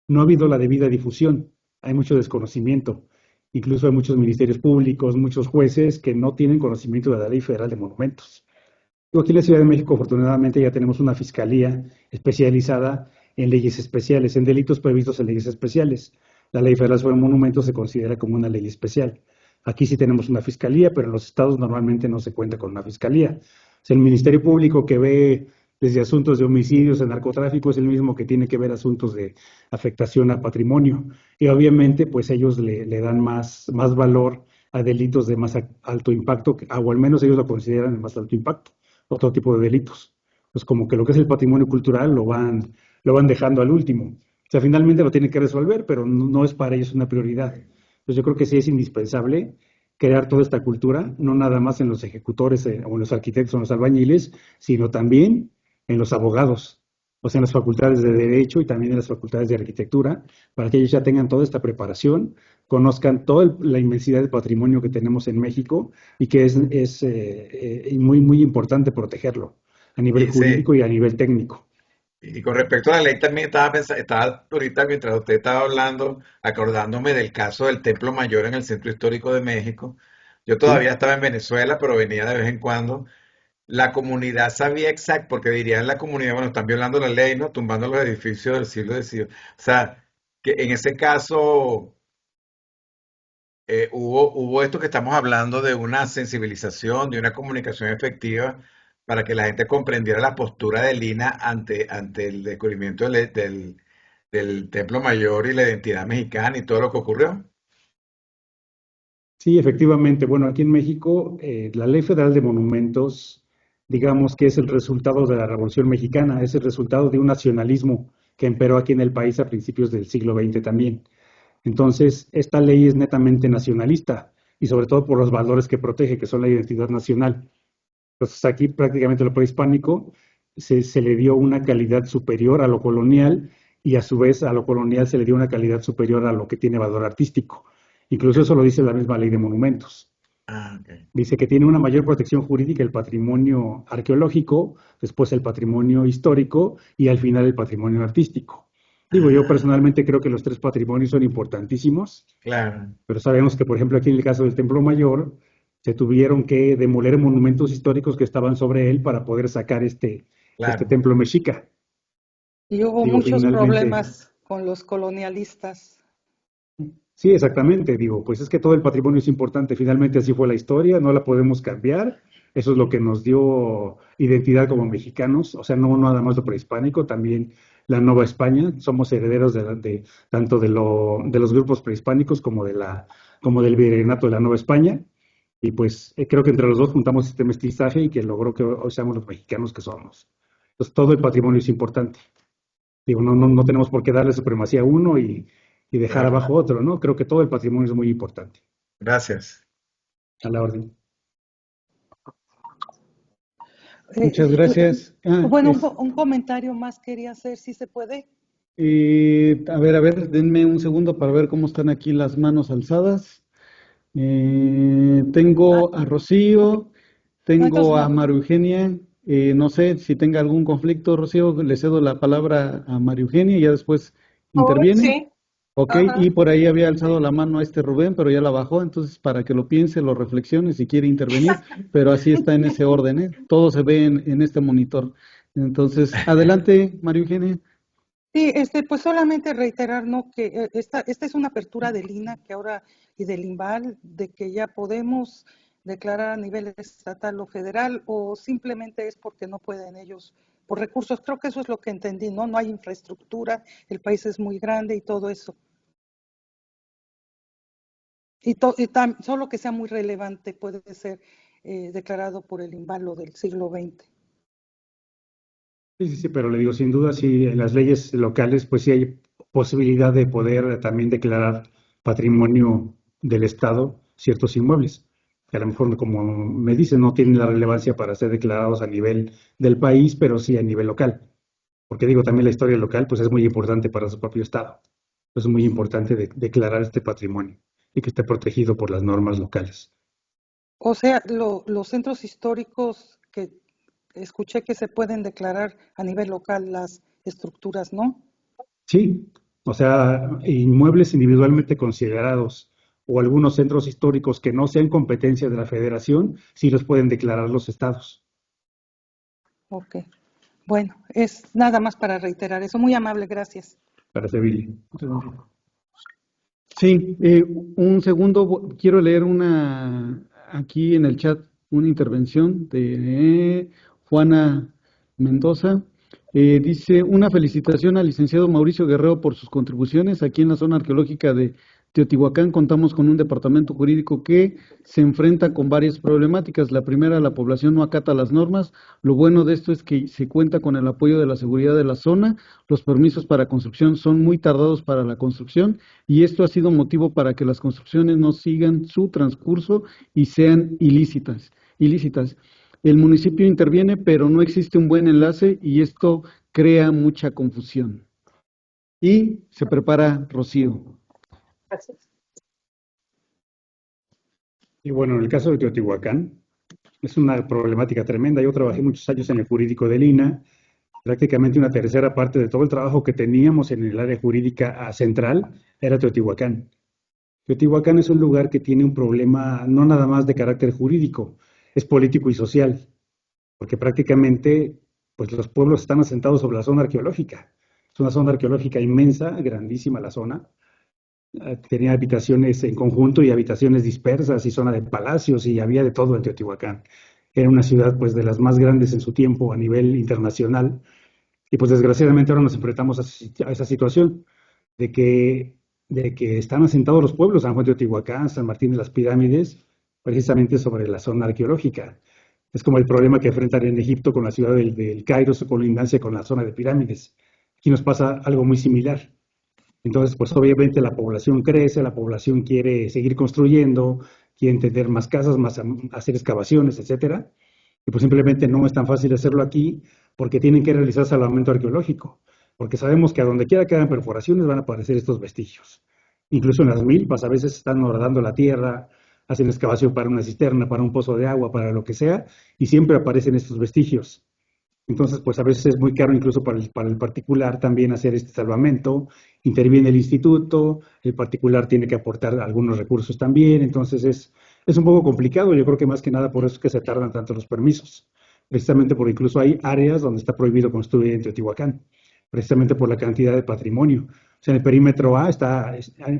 no ha habido la debida difusión. Hay mucho desconocimiento. Incluso hay muchos ministerios públicos, muchos jueces que no tienen conocimiento de la Ley Federal de Monumentos. Aquí en la Ciudad de México, afortunadamente, ya tenemos una fiscalía especializada en leyes especiales, en delitos previstos en leyes especiales. La Ley Federal sobre Monumentos se considera como una ley especial. Aquí sí tenemos una fiscalía, pero en los estados normalmente no se cuenta con una fiscalía. Es el Ministerio Público que ve desde asuntos de homicidios, de narcotráfico, es el mismo que tiene que ver asuntos de afectación a patrimonio. Y obviamente, pues ellos le dan más valor a delitos de más alto impacto, o al menos ellos lo consideran de más alto impacto, otro tipo de delitos. Pues como que lo que es el patrimonio cultural lo van dejando al último. O sea, finalmente lo tienen que resolver, pero no es para ellos una prioridad. Entonces yo creo que sí es indispensable crear toda esta cultura, no nada más en los ejecutores o en los arquitectos o en los albañiles, sino también en los abogados, o sea, en las facultades de Derecho y también en las facultades de Arquitectura, para que ellos ya tengan toda esta preparación, conozcan toda la inmensidad de patrimonio que tenemos en México y que es muy, muy importante protegerlo a nivel Y, sí, jurídico y a nivel técnico. y con respecto a la ley también estaba pensando, estaba ahorita mientras usted estaba hablando, acordándome del caso del Templo Mayor en el Centro Histórico de México. Yo ¿Sí? todavía estaba en Venezuela, pero venía de vez en cuando. La comunidad sabía exacto, porque dirían la comunidad, bueno, están violando la ley, ¿no? Tumbando los edificios del siglo XIX. O sea, que en ese caso hubo esto que estamos hablando de una sensibilización, de una comunicación efectiva para que la gente comprendiera la postura de Lina ante el descubrimiento del Templo Mayor y la identidad mexicana y todo lo que ocurrió. Sí, efectivamente. Bueno, aquí en México, la Ley Federal de Monumentos, digamos que es el resultado de la Revolución Mexicana, es el resultado de un nacionalismo que imperó aquí en el país a principios del siglo XX también. Entonces, esta ley es netamente nacionalista y sobre todo por los valores que protege, que son la identidad nacional. Entonces, aquí prácticamente lo prehispánico se le dio una calidad superior a lo colonial y a su vez a lo colonial se le dio una calidad superior a lo que tiene valor artístico. Incluso eso lo dice la misma ley de monumentos. Ah, ok. Dice que tiene una mayor protección jurídica el patrimonio arqueológico, después el patrimonio histórico y al final el patrimonio artístico. Digo, yo personalmente creo que los tres patrimonios son importantísimos, Claro, pero sabemos que, por ejemplo, aquí en el caso del Templo Mayor, se tuvieron que demoler monumentos históricos que estaban sobre él para poder sacar este claro. templo mexica. Y hubo Digo, muchos finalmente, problemas con los colonialistas. sí, exactamente, digo, pues es que todo el patrimonio es importante, finalmente así fue la historia, no la podemos cambiar, eso es lo que nos dio identidad como mexicanos, o sea, no nada más lo prehispánico, también la Nueva España, somos herederos tanto de los grupos prehispánicos como como del virreinato de la Nueva España, y pues creo que entre los dos juntamos este mestizaje y que logró que hoy seamos los mexicanos que somos. Entonces todo el patrimonio es importante. Digo, no tenemos por qué darle supremacía a uno y dejar Claro. abajo otro, ¿no? Creo que todo el patrimonio es muy importante. Gracias. A la orden. Muchas gracias. Bueno, un comentario más quería hacer, si se puede. A ver, denme un segundo para ver cómo están aquí las manos alzadas. Tengo a Rocío, tengo entonces a no. María Eugenia. No sé si tenga algún conflicto, Rocío, le cedo la palabra a María Eugenia y ya después interviene. Sí. Ok, Ajá. y por ahí había alzado la mano a este Rubén, pero ya la bajó, entonces para que lo piense, lo reflexione si quiere intervenir, pero así está en ese orden, ¿eh? Todo se ve en este monitor. Entonces, adelante, María Eugenia. Sí, pues solamente reiterar, ¿no? Que esta es una apertura del INAH que ahora y del INVAL, de que ya podemos declarar a nivel estatal o federal, o simplemente es porque no pueden ellos por recursos. Creo que eso es lo que entendí, ¿no? No hay infraestructura, el país es muy grande y todo eso. Solo que sea muy relevante puede ser declarado por el INVAL del siglo XX. Sí, pero le digo, sin duda, sí, en las leyes locales, pues sí hay posibilidad de poder también declarar patrimonio del Estado ciertos inmuebles, que a lo mejor, como me dicen, no tienen la relevancia para ser declarados a nivel del país, pero sí a nivel local. Porque digo, también la historia local, pues es muy importante para su propio Estado. Es muy importante declarar este patrimonio y que esté protegido por las normas locales. O sea, los centros históricos que escuché que se pueden declarar a nivel local las estructuras, ¿no? Sí, o sea, inmuebles individualmente considerados o algunos centros históricos que no sean competencia de la Federación, sí los pueden declarar los estados. Ok. Bueno, es nada más para reiterar eso. Muy amable, gracias. Para servirle. Sí, un segundo, quiero leer aquí en el chat una intervención de Juana Mendoza. Dice, una felicitación al licenciado Mauricio Guerrero por sus contribuciones. Aquí en la zona arqueológica de Teotihuacán contamos con un departamento jurídico que se enfrenta con varias problemáticas. La primera, la población no acata las normas. Lo bueno de esto es que se cuenta con el apoyo de la seguridad de la zona. Los permisos para construcción son muy tardados para la construcción y esto ha sido motivo para que las construcciones no sigan su transcurso y sean ilícitas. El municipio interviene, pero no existe un buen enlace y esto crea mucha confusión. Y se prepara Rocío. Gracias. Y bueno, en el caso de Teotihuacán, es una problemática tremenda. Yo trabajé muchos años en el jurídico del INAH. Prácticamente una tercera parte de todo el trabajo que teníamos en el área jurídica central era Teotihuacán. Teotihuacán es un lugar que tiene un problema no nada más de carácter jurídico, es político y social, porque prácticamente pues los pueblos están asentados sobre la zona arqueológica. Es una zona arqueológica inmensa, grandísima la zona. Tenía habitaciones en conjunto y habitaciones dispersas y zona de palacios y había de todo en Teotihuacán. Era una ciudad pues de las más grandes en su tiempo a nivel internacional y pues desgraciadamente ahora nos enfrentamos a esa situación de que están asentados los pueblos, San Juan de Teotihuacán, San Martín de las Pirámides, precisamente sobre la zona arqueológica. Es como el problema que enfrentan en Egipto con la ciudad del Cairo, su colindancia con la zona de pirámides. Aquí nos pasa algo muy similar. Entonces, pues obviamente la población crece, la población quiere seguir construyendo, quiere tener más casas, hacer excavaciones, etcétera. Y pues simplemente no es tan fácil hacerlo aquí porque tienen que realizar salvamento arqueológico. porque sabemos que a donde quiera que hagan perforaciones van a aparecer estos vestigios. Incluso en las milpas a veces están horadando la tierra, hacen excavación para una cisterna, para un pozo de agua, para lo que sea, y siempre aparecen estos vestigios. Entonces, pues a veces es muy caro incluso para el particular también hacer este salvamento, interviene el instituto, el particular tiene que aportar algunos recursos también, entonces es un poco complicado, yo creo que más que nada por eso es que se tardan tanto los permisos, precisamente porque incluso hay áreas donde está prohibido construir en Teotihuacán, precisamente por la cantidad de patrimonio. O sea, en el perímetro A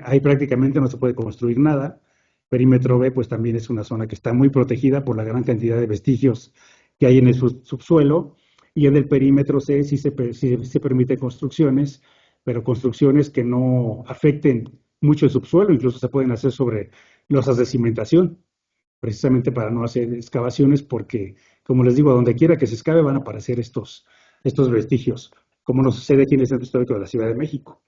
ahí prácticamente no se puede construir nada, perímetro B pues también es una zona que está muy protegida por la gran cantidad de vestigios que hay en el subsuelo, y en el perímetro C sí se permiten construcciones, pero construcciones que no afecten mucho el subsuelo, incluso se pueden hacer sobre losas de cimentación, precisamente para no hacer excavaciones, porque, como les digo, a donde quiera que se excave van a aparecer estos vestigios, como nos sucede aquí en el Centro Histórico de la Ciudad de México.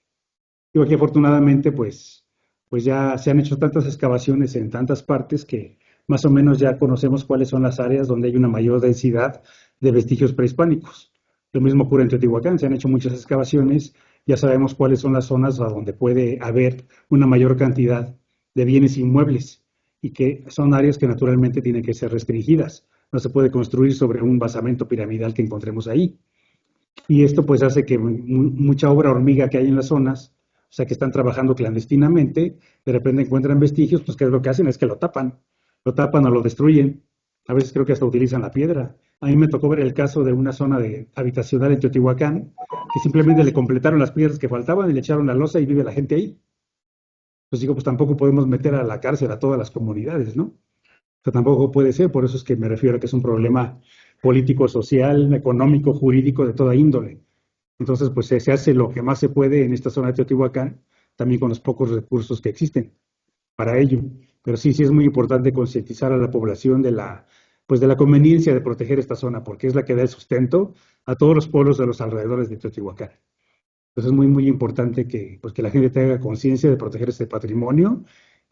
Digo, aquí afortunadamente, pues ya se han hecho tantas excavaciones en tantas partes que más o menos ya conocemos cuáles son las áreas donde hay una mayor densidad de vestigios prehispánicos. Lo mismo ocurre en Teotihuacán, se han hecho muchas excavaciones, ya sabemos cuáles son las zonas a donde puede haber una mayor cantidad de bienes inmuebles y que son áreas que naturalmente tienen que ser restringidas. No se puede construir sobre un basamento piramidal que encontremos ahí. Y esto pues hace que mucha obra hormiga que hay en las zonas, o sea que están trabajando clandestinamente, de repente encuentran vestigios, pues ¿qué es lo que hacen? Es que lo tapan o lo destruyen. A veces creo que hasta utilizan la piedra. A mí me tocó ver el caso de una zona habitacional en Teotihuacán, que simplemente le completaron las piedras que faltaban y le echaron la losa y vive la gente ahí. Pues digo, pues tampoco podemos meter a la cárcel a todas las comunidades, ¿no? O sea, tampoco puede ser, por eso es que me refiero a que es un problema político, social, económico, jurídico, de toda índole. Entonces, pues se hace lo que más se puede en esta zona de Teotihuacán, también con los pocos recursos que existen para ello. Pero sí es muy importante concientizar a la población de la conveniencia de proteger esta zona, porque es la que da el sustento a todos los pueblos de los alrededores de Teotihuacán. Entonces es muy, muy importante que la gente tenga conciencia de proteger este patrimonio,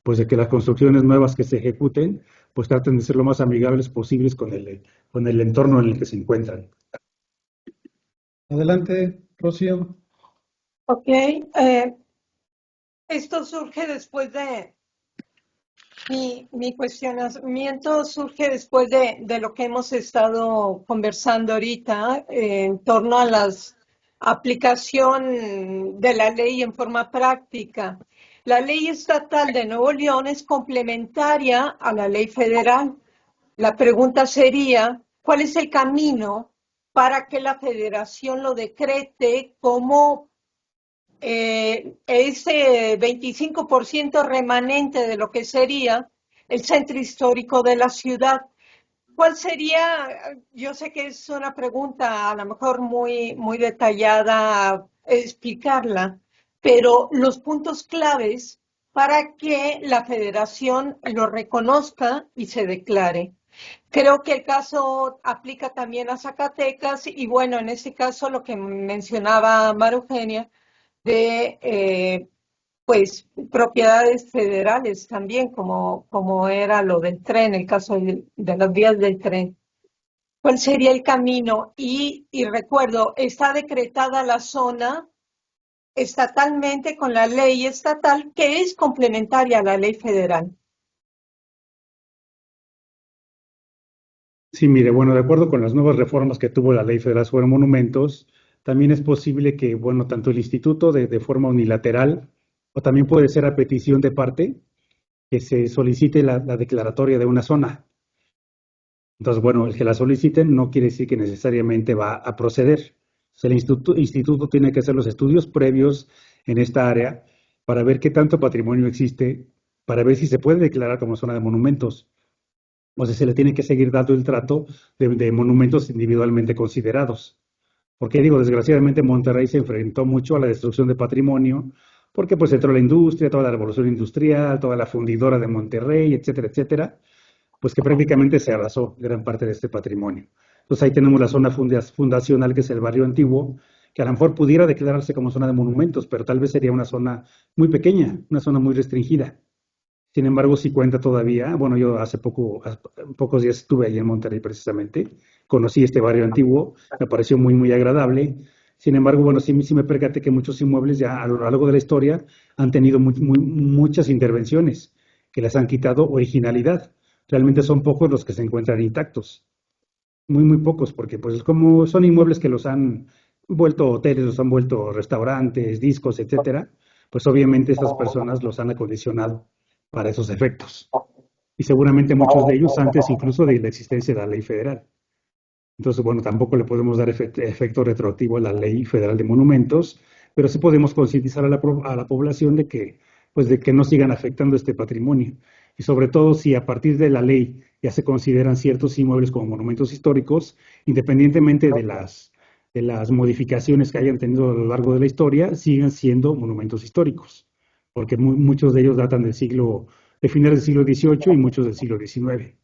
pues de que las construcciones nuevas que se ejecuten, pues traten de ser lo más amigables posibles con el entorno en el que se encuentran. Adelante, Rocío. Ok, esto surge después de, mi cuestionamiento surge después de lo que hemos estado conversando ahorita en torno a la aplicación de la ley en forma práctica. La ley estatal de Nuevo León es complementaria a la ley federal. La pregunta sería, ¿cuál es el camino para que la federación lo decrete como ese 25% remanente de lo que sería el centro histórico de la ciudad? ¿Cuál sería? Yo sé que es una pregunta a lo mejor muy, muy detallada explicarla, pero los puntos claves para que la federación lo reconozca y se declare. Creo que el caso aplica también a Zacatecas y bueno, en este caso lo que mencionaba María Eugenia de pues propiedades federales también, como era lo del tren, el caso de las vías del tren. ¿Cuál sería el camino? Y recuerdo, está decretada la zona estatalmente con la ley estatal que es complementaria a la ley federal. Sí, mire, bueno, de acuerdo con las nuevas reformas que tuvo la Ley Federal sobre Monumentos, también es posible que, bueno, tanto el instituto de forma unilateral, o también puede ser a petición de parte, que se solicite la declaratoria de una zona. Entonces, bueno, el que la soliciten no quiere decir que necesariamente va a proceder. O sea, el instituto tiene que hacer los estudios previos en esta área para ver qué tanto patrimonio existe, para ver si se puede declarar como zona de monumentos. O sea, se le tiene que seguir dando el trato de monumentos individualmente considerados. Porque digo, desgraciadamente Monterrey se enfrentó mucho a la destrucción de patrimonio, porque pues entró la industria, toda la revolución industrial, toda la fundidora de Monterrey, etcétera, etcétera, pues que prácticamente se arrasó gran parte de este patrimonio. Entonces ahí tenemos la zona fundacional, que es el barrio antiguo, que a lo mejor pudiera declararse como zona de monumentos, pero tal vez sería una zona muy pequeña, una zona muy restringida. Sin embargo, sí cuenta todavía. Bueno, yo hace pocos días estuve allí en Monterrey precisamente, conocí este barrio antiguo, me pareció muy, muy agradable. Sin embargo, bueno, sí me percaté que muchos inmuebles ya a lo largo de la historia han tenido muchas intervenciones que les han quitado originalidad. Realmente son pocos los que se encuentran intactos. Muy pocos, porque pues como son inmuebles que los han vuelto hoteles, los han vuelto restaurantes, discos, etcétera, pues obviamente estas personas los han acondicionado para esos efectos. Y seguramente muchos de ellos antes incluso de la existencia de la ley federal. Entonces, bueno, tampoco le podemos dar efecto retroactivo a la Ley Federal de Monumentos, pero sí podemos concientizar a la población de que, pues, de que no sigan afectando este patrimonio. Y sobre todo si a partir de la ley ya se consideran ciertos inmuebles como monumentos históricos, independientemente de las modificaciones que hayan tenido a lo largo de la historia, siguen siendo monumentos históricos, porque muchos de ellos datan de finales del siglo XVIII y muchos del siglo XIX.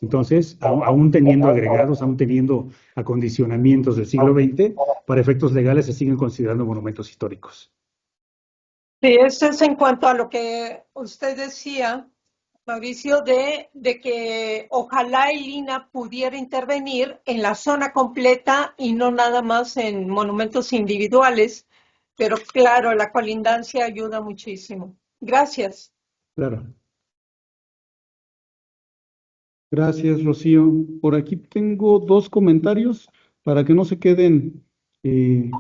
Entonces, aún teniendo agregados, aún teniendo acondicionamientos del siglo XX, para efectos legales se siguen considerando monumentos históricos. Sí, eso es en cuanto a lo que usted decía, Mauricio, de que ojalá el INAH pudiera intervenir en la zona completa y no nada más en monumentos individuales, pero claro, la colindancia ayuda muchísimo. Gracias. Claro. Gracias, Rocío. Por aquí tengo 2 comentarios para que no se queden en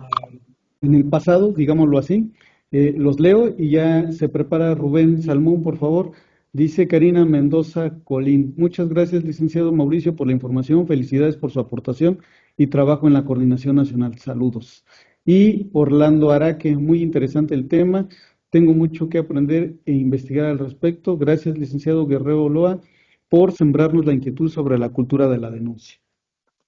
el pasado, digámoslo así. Los leo y ya se prepara Rubén Salmón, por favor. Dice Karina Mendoza Colín. Muchas gracias, licenciado Mauricio, por la información. Felicidades por su aportación y trabajo en la Coordinación Nacional. Saludos. Y Orlando Araque, muy interesante el tema. Tengo mucho que aprender e investigar al respecto. Gracias, licenciado Guerrero Loa, por sembrarnos la inquietud sobre la cultura de la denuncia.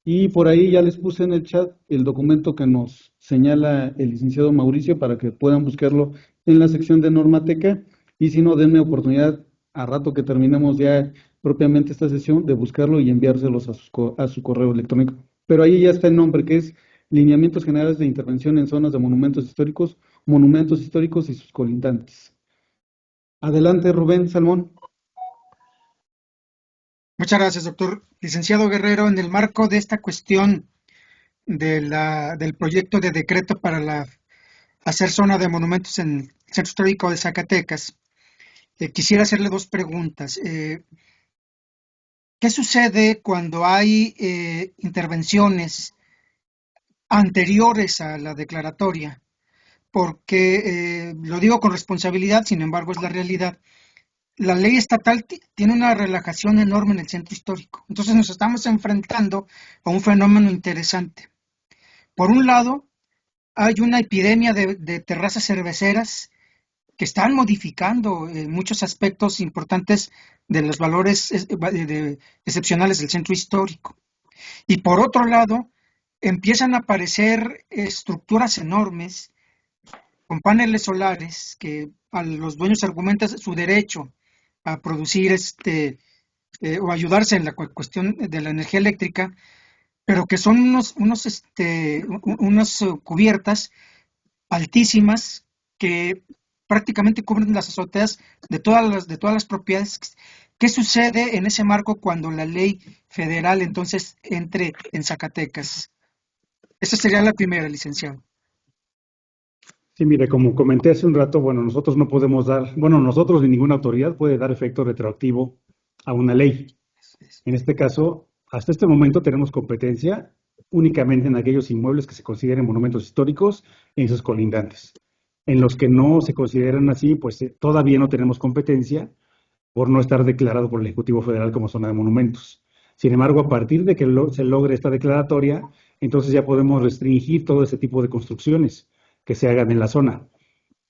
Y por ahí ya les puse en el chat el documento que nos señala el licenciado Mauricio para que puedan buscarlo en la sección de Normateca. Y si no, denme oportunidad a rato que terminemos ya propiamente esta sesión de buscarlo y enviárselos a su correo electrónico. Pero ahí ya está el nombre, que es Lineamientos Generales de Intervención en Zonas de Monumentos Históricos y sus colindantes. Adelante, Rubén Salmón. Muchas gracias, doctor. Licenciado Guerrero, en el marco de esta cuestión del proyecto de decreto para hacer zona de monumentos en el Centro Histórico de Zacatecas, quisiera hacerle 2 preguntas. ¿Qué sucede cuando hay intervenciones anteriores a la declaratoria? Porque lo digo con responsabilidad, sin embargo es la realidad. La ley estatal tiene una relajación enorme en el centro histórico. Entonces nos estamos enfrentando a un fenómeno interesante. Por un lado, hay una epidemia de terrazas cerveceras que están modificando muchos aspectos importantes de los valores excepcionales del centro histórico. Y por otro lado, empiezan a aparecer estructuras enormes con paneles solares que a los dueños argumentan su derecho a producir o ayudarse en la cuestión de la energía eléctrica, pero que son unas cubiertas altísimas que prácticamente cubren las azoteas de todas las propiedades. ¿Qué sucede en ese marco cuando la ley federal entonces entre en Zacatecas? Esa sería la primera, licenciado. Sí, mire, como comenté hace un rato, bueno, nosotros no podemos nosotros ni ninguna autoridad puede dar efecto retroactivo a una ley. En este caso, hasta este momento tenemos competencia únicamente en aquellos inmuebles que se consideren monumentos históricos y en sus colindantes. En los que no se consideran así, pues todavía no tenemos competencia por no estar declarado por el Ejecutivo Federal como zona de monumentos. Sin embargo, a partir de que se logre esta declaratoria, entonces ya podemos restringir todo ese tipo de construcciones que se hagan en la zona.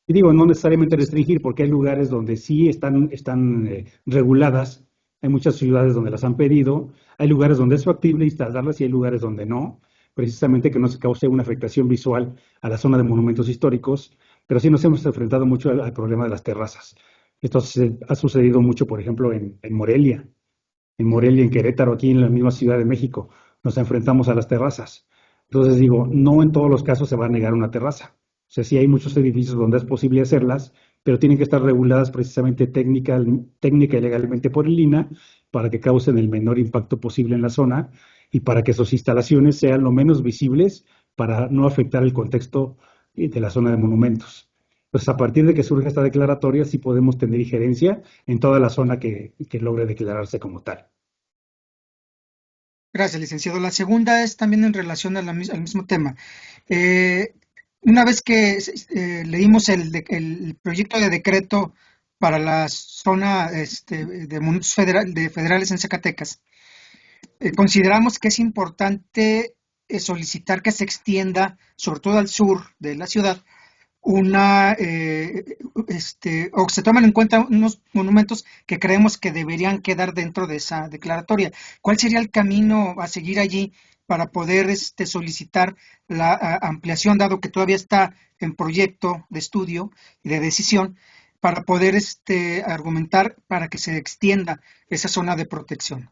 Y digo, no necesariamente restringir, porque hay lugares donde sí están reguladas, hay muchas ciudades donde las han pedido, hay lugares donde es factible instalarlas y hay lugares donde no, precisamente que no se cause una afectación visual a la zona de monumentos históricos, pero sí nos hemos enfrentado mucho al problema de las terrazas. Esto ha sucedido mucho, por ejemplo, en Morelia, en Querétaro, aquí en la misma Ciudad de México, nos enfrentamos a las terrazas. Entonces digo, no en todos los casos se va a negar una terraza. O sea, sí hay muchos edificios donde es posible hacerlas, pero tienen que estar reguladas precisamente técnica y legalmente por el INAH para que causen el menor impacto posible en la zona y para que sus instalaciones sean lo menos visibles para no afectar el contexto de la zona de monumentos. Pues a partir de que surge esta declaratoria, sí podemos tener injerencia en toda la zona que logre declararse como tal. Gracias, licenciado. La segunda es también en relación al mismo tema. Una vez que leímos el proyecto de decreto para la zona de municipios federales en Zacatecas, consideramos que es importante solicitar que se extienda, sobre todo al sur de la ciudad, o se toman en cuenta unos monumentos que creemos que deberían quedar dentro de esa declaratoria. ¿Cuál sería el camino a seguir allí para poder solicitar la ampliación, dado que todavía está en proyecto de estudio y de decisión, para poder argumentar para que se extienda esa zona de protección?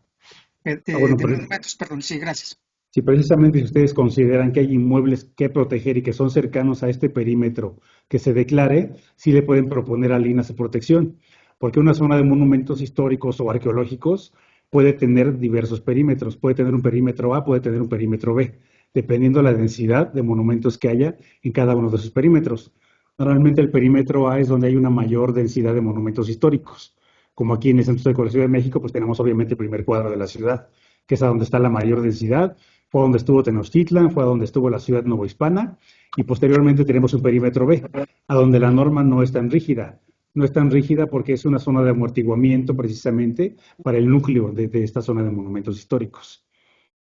Monumentos, perdón, sí, gracias. Si precisamente si ustedes consideran que hay inmuebles que proteger y que son cercanos a este perímetro que se declare, sí le pueden proponer a Lina su protección, porque una zona de monumentos históricos o arqueológicos puede tener diversos perímetros, puede tener un perímetro A, puede tener un perímetro B, dependiendo de la densidad de monumentos que haya en cada uno de sus perímetros. Normalmente el perímetro A es donde hay una mayor densidad de monumentos históricos, como aquí en el Centro Histórico de la Ciudad de México, pues tenemos obviamente el primer cuadro de la ciudad, que es a donde está la mayor densidad. Fue donde estuvo Tenochtitlan, fue a donde estuvo la ciudad novohispana, y posteriormente tenemos un perímetro B, a donde la norma no es tan rígida. No es tan rígida porque es una zona de amortiguamiento precisamente para el núcleo de esta zona de monumentos históricos.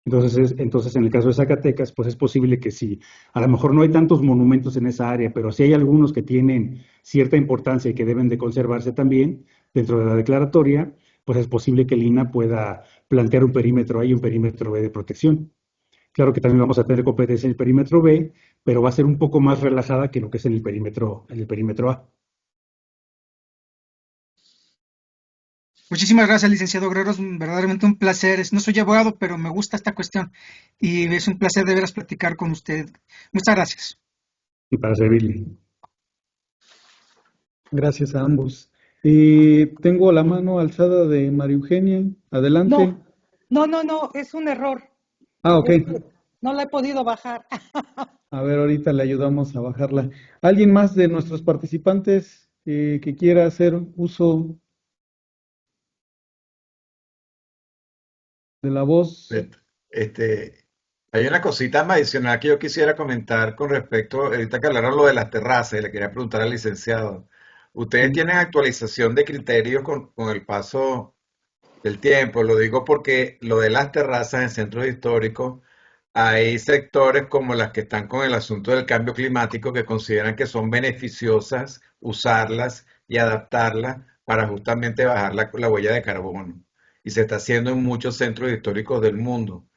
Entonces, en el caso de Zacatecas, pues es posible que sí, a lo mejor no hay tantos monumentos en esa área, pero sí hay algunos que tienen cierta importancia y que deben de conservarse también dentro de la declaratoria, pues es posible que el INAH pueda plantear un perímetro A y un perímetro B de protección. Claro que también vamos a tener competencia en el perímetro B, pero va a ser un poco más relajada que lo que es en el perímetro A. Muchísimas gracias, licenciado Guerrero. Es verdaderamente un placer. No soy abogado, pero me gusta esta cuestión y es un placer de veras platicar con usted. Muchas gracias. Y para servirle. Gracias a ambos. Tengo la mano alzada de María Eugenia. Adelante. No, es un error. Ok. No la he podido bajar. A ver, ahorita le ayudamos a bajarla. ¿Alguien más de nuestros participantes que quiera hacer uso de la voz? Hay una cosita más adicional que yo quisiera comentar con respecto, ahorita que hablaron lo de las terrazas, y le quería preguntar al licenciado. ¿Ustedes tienen actualización de criterios con el paso del tiempo? Lo digo porque lo de las terrazas en centros históricos, hay sectores como las que están con el asunto del cambio climático que consideran que son beneficiosas usarlas y adaptarlas para justamente bajar la huella de carbono. Y se está haciendo en muchos centros históricos del mundo.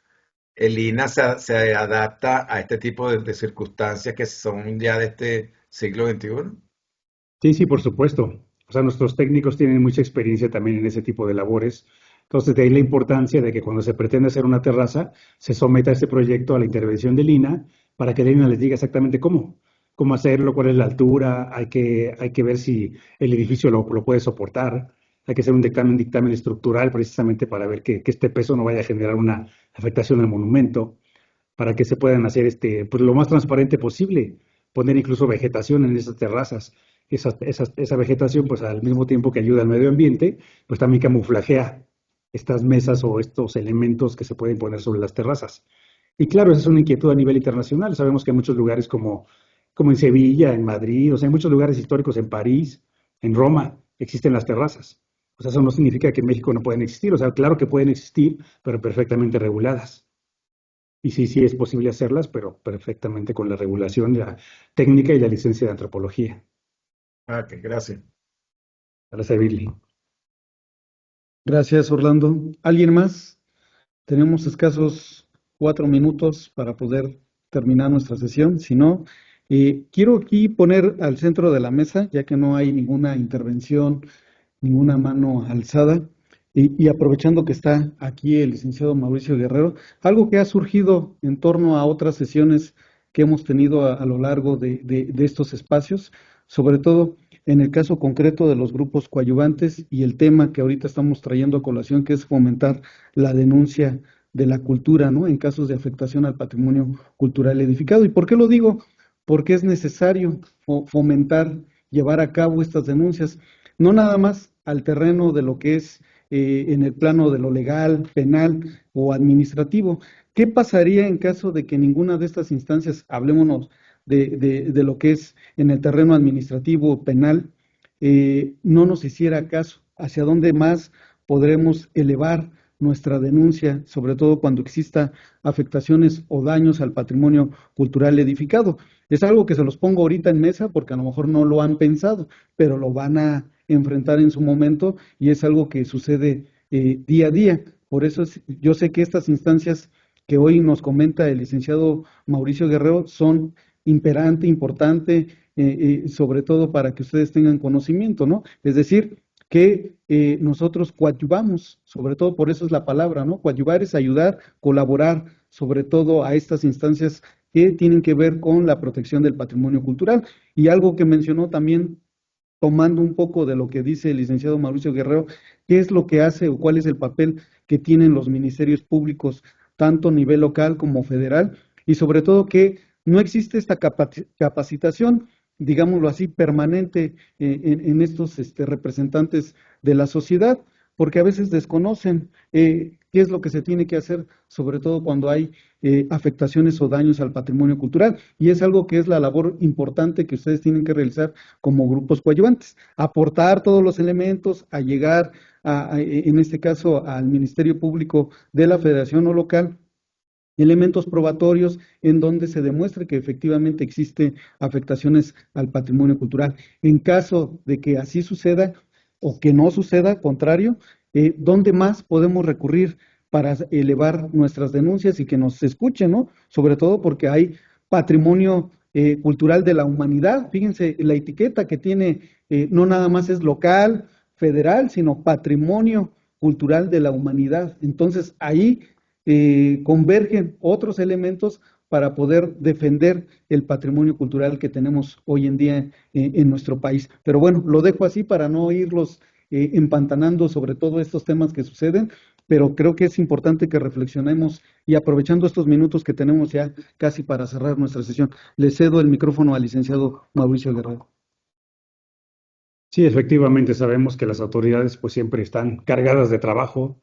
El INAH se adapta a este tipo de circunstancias que son ya de este siglo XXI. Sí, por supuesto. O sea, nuestros técnicos tienen mucha experiencia también en ese tipo de labores. Entonces, de ahí la importancia de que cuando se pretende hacer una terraza, se someta este proyecto a la intervención del INAH para que el INAH les diga exactamente cómo hacerlo, cuál es la altura, hay que ver si el edificio lo puede soportar, hay que hacer un dictamen estructural precisamente para ver que este peso no vaya a generar una afectación al monumento, para que se puedan hacer pues lo más transparente posible, poner incluso vegetación en esas terrazas. Esa vegetación, pues al mismo tiempo que ayuda al medio ambiente, pues también camuflajea estas mesas o estos elementos que se pueden poner sobre las terrazas. Y claro, esa es una inquietud a nivel internacional. Sabemos que en muchos lugares como en Sevilla, en Madrid, o sea, en muchos lugares históricos, en París, en Roma, existen las terrazas. O sea, eso no significa que en México no pueden existir. O sea, claro que pueden existir, pero perfectamente reguladas. Y sí es posible hacerlas, pero perfectamente con la regulación, la técnica y la licencia de antropología. Ok, gracias. Para servirle. Gracias, Orlando. ¿Alguien más? Tenemos escasos 4 minutos para poder terminar nuestra sesión. Si no, quiero aquí poner al centro de la mesa, ya que no hay ninguna intervención, ninguna mano alzada, y aprovechando que está aquí el licenciado Mauricio Guerrero, algo que ha surgido en torno a otras sesiones que hemos tenido a lo largo de estos espacios, sobre todo en el caso concreto de los grupos coadyuvantes y el tema que ahorita estamos trayendo a colación, que es fomentar la denuncia de la cultura, ¿no? En casos de afectación al patrimonio cultural edificado. ¿Y por qué lo digo? Porque es necesario fomentar, llevar a cabo estas denuncias, no nada más al terreno de lo que es en el plano de lo legal, penal o administrativo. ¿Qué pasaría en caso de que ninguna de estas instancias, hablémonos de lo que es en el terreno administrativo o penal, no nos hiciera caso? ¿Hacia dónde más podremos elevar nuestra denuncia, sobre todo cuando exista afectaciones o daños al patrimonio cultural edificado? Es algo que se los pongo ahorita en mesa porque a lo mejor no lo han pensado, pero lo van a enfrentar en su momento y es algo que sucede día a día. Por eso yo sé que estas instancias que hoy nos comenta el licenciado Mauricio Guerrero son imperante, importante, sobre todo para que ustedes tengan conocimiento, ¿no? Es decir, que nosotros coadyuvamos, sobre todo por eso es la palabra, ¿no? Coadyuvar es ayudar, colaborar, sobre todo a estas instancias que tienen que ver con la protección del patrimonio cultural. Y algo que mencionó también, tomando un poco de lo que dice el licenciado Mauricio Guerrero, ¿qué es lo que hace o cuál es el papel que tienen los ministerios públicos, tanto a nivel local como federal? Y sobre todo que no existe esta capacitación, digámoslo así, permanente en estos representantes de la sociedad, porque a veces desconocen qué es lo que se tiene que hacer, sobre todo cuando hay afectaciones o daños al patrimonio cultural. Y es algo que es la labor importante que ustedes tienen que realizar como grupos coadyuvantes, aportar todos los elementos, a llegar, en este caso, al Ministerio Público de la Federación o local, elementos probatorios en donde se demuestre que efectivamente existe afectaciones al patrimonio cultural. En caso de que así suceda o que no suceda, contrario, ¿dónde más podemos recurrir para elevar nuestras denuncias y que nos escuchen, ¿no? Sobre todo porque hay patrimonio cultural de la humanidad. Fíjense, la etiqueta que tiene no nada más es local, federal, sino patrimonio cultural de la humanidad. Entonces, ahí convergen otros elementos para poder defender el patrimonio cultural que tenemos hoy en día en nuestro país. Pero bueno, lo dejo así para no irlos empantanando sobre todo estos temas que suceden, pero creo que es importante que reflexionemos y aprovechando estos minutos que tenemos ya casi para cerrar nuestra sesión, le cedo el micrófono al licenciado Mauricio Guerrero. Sí, efectivamente sabemos que las autoridades pues siempre están cargadas de trabajo.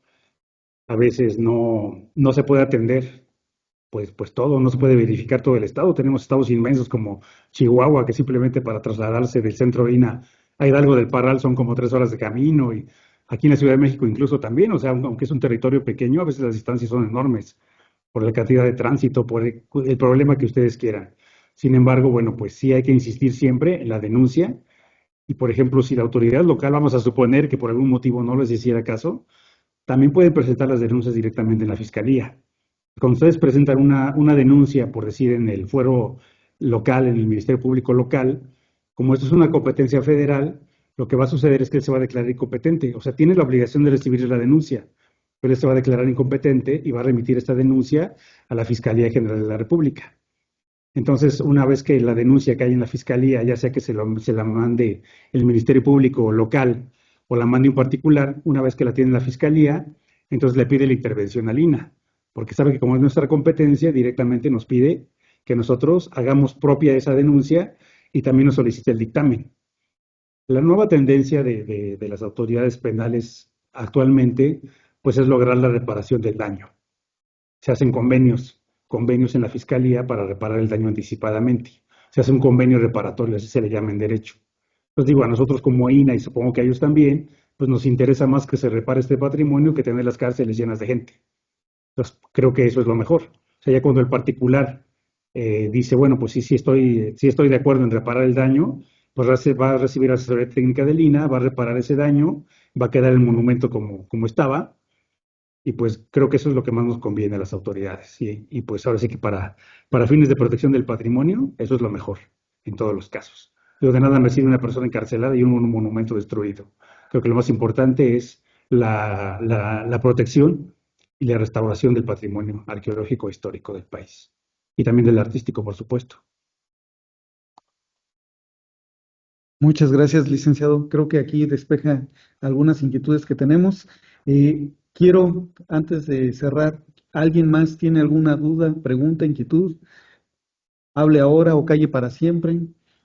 A veces no se puede atender pues todo, no se puede verificar todo el estado. Tenemos estados inmensos como Chihuahua, que simplemente para trasladarse del centro de INA a Hidalgo del Parral son como 3 horas de camino, y aquí en la Ciudad de México incluso también, o sea, aunque es un territorio pequeño, a veces las distancias son enormes por la cantidad de tránsito, por el problema que ustedes quieran. Sin embargo, bueno, pues sí hay que insistir siempre en la denuncia, y por ejemplo, si la autoridad local, vamos a suponer que por algún motivo no les hiciera caso, también pueden presentar las denuncias directamente en la Fiscalía. Cuando ustedes presentan una denuncia, por decir, en el fuero local, en el Ministerio Público local, como esto es una competencia federal, lo que va a suceder es que él se va a declarar incompetente. O sea, tiene la obligación de recibir la denuncia, pero él se va a declarar incompetente y va a remitir esta denuncia a la Fiscalía General de la República. Entonces, una vez que la denuncia cae en la Fiscalía, ya sea que se la mande el Ministerio Público local o la mande un particular, una vez que la tiene la Fiscalía, entonces le pide la intervención al INAH, porque sabe que como es nuestra competencia, directamente nos pide que nosotros hagamos propia esa denuncia y también nos solicite el dictamen. La nueva tendencia de las autoridades penales actualmente, pues es lograr la reparación del daño. Se hacen convenios en la Fiscalía para reparar el daño anticipadamente. Se hace un convenio reparatorio, así se le llama en derecho. Pues digo, a nosotros como INAH, y supongo que a ellos también, pues nos interesa más que se repare este patrimonio que tener las cárceles llenas de gente. Entonces, creo que eso es lo mejor. O sea, ya cuando el particular dice, bueno, pues sí estoy de acuerdo en reparar el daño, pues va a recibir asesoría técnica del INAH, va a reparar ese daño, va a quedar el monumento como estaba, y pues creo que eso es lo que más nos conviene a las autoridades. Y pues ahora sí que para fines de protección del patrimonio, eso es lo mejor en todos los casos. Pero de nada me sirve una persona encarcelada y un monumento destruido. Creo que lo más importante es la protección y la restauración del patrimonio arqueológico e histórico del país. Y también del artístico, por supuesto. Muchas gracias, licenciado. Creo que aquí despeja algunas inquietudes que tenemos. Quiero, antes de cerrar, ¿Alguien más tiene alguna duda, pregunta, inquietud? Hable ahora o calle para siempre.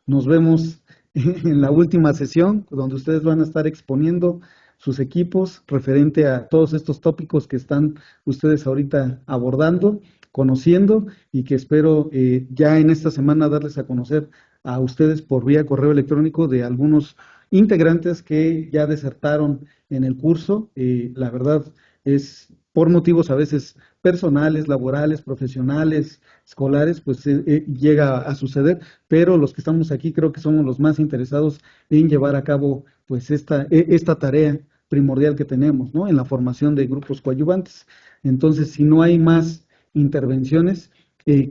Nos vemos en la última sesión, donde ustedes van a estar exponiendo sus equipos referente a todos estos tópicos que están ustedes ahorita abordando, conociendo, y que espero ya en esta semana darles a conocer a ustedes por vía correo electrónico de algunos integrantes que ya desertaron en el curso. La verdad es por motivos a veces personales, laborales, profesionales, escolares, pues llega a suceder, pero los que estamos aquí creo que somos los más interesados en llevar a cabo pues esta tarea primordial que tenemos, ¿no? En la formación de grupos coadyuvantes. Entonces, si no hay más intervenciones,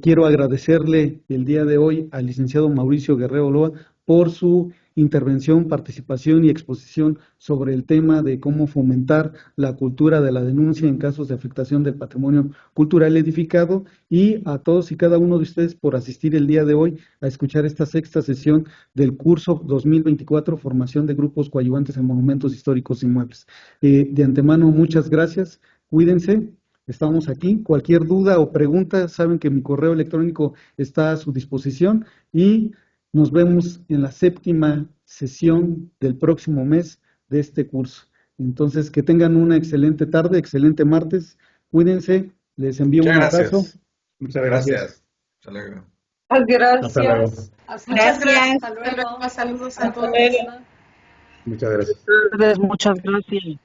quiero agradecerle el día de hoy al licenciado Mauricio Guerrero Loa por su intervención, participación y exposición sobre el tema de cómo fomentar la cultura de la denuncia en casos de afectación del patrimonio cultural edificado, y a todos y cada uno de ustedes por asistir el día de hoy a escuchar esta sexta sesión del curso 2024, Formación de Grupos Coadyuvantes en Monumentos Históricos Inmuebles. De antemano, muchas gracias, cuídense. Estamos aquí. Cualquier duda o pregunta, saben que mi correo electrónico está a su disposición, y nos vemos en la séptima sesión del próximo mes de este curso. Entonces, que tengan una excelente tarde, excelente martes. Cuídense. Les envío un abrazo. Muchas gracias. Gracias. Hasta luego. Gracias. Hasta luego. Muchas gracias. Hasta luego. Saludos a todos. Muchas gracias. Muchas gracias.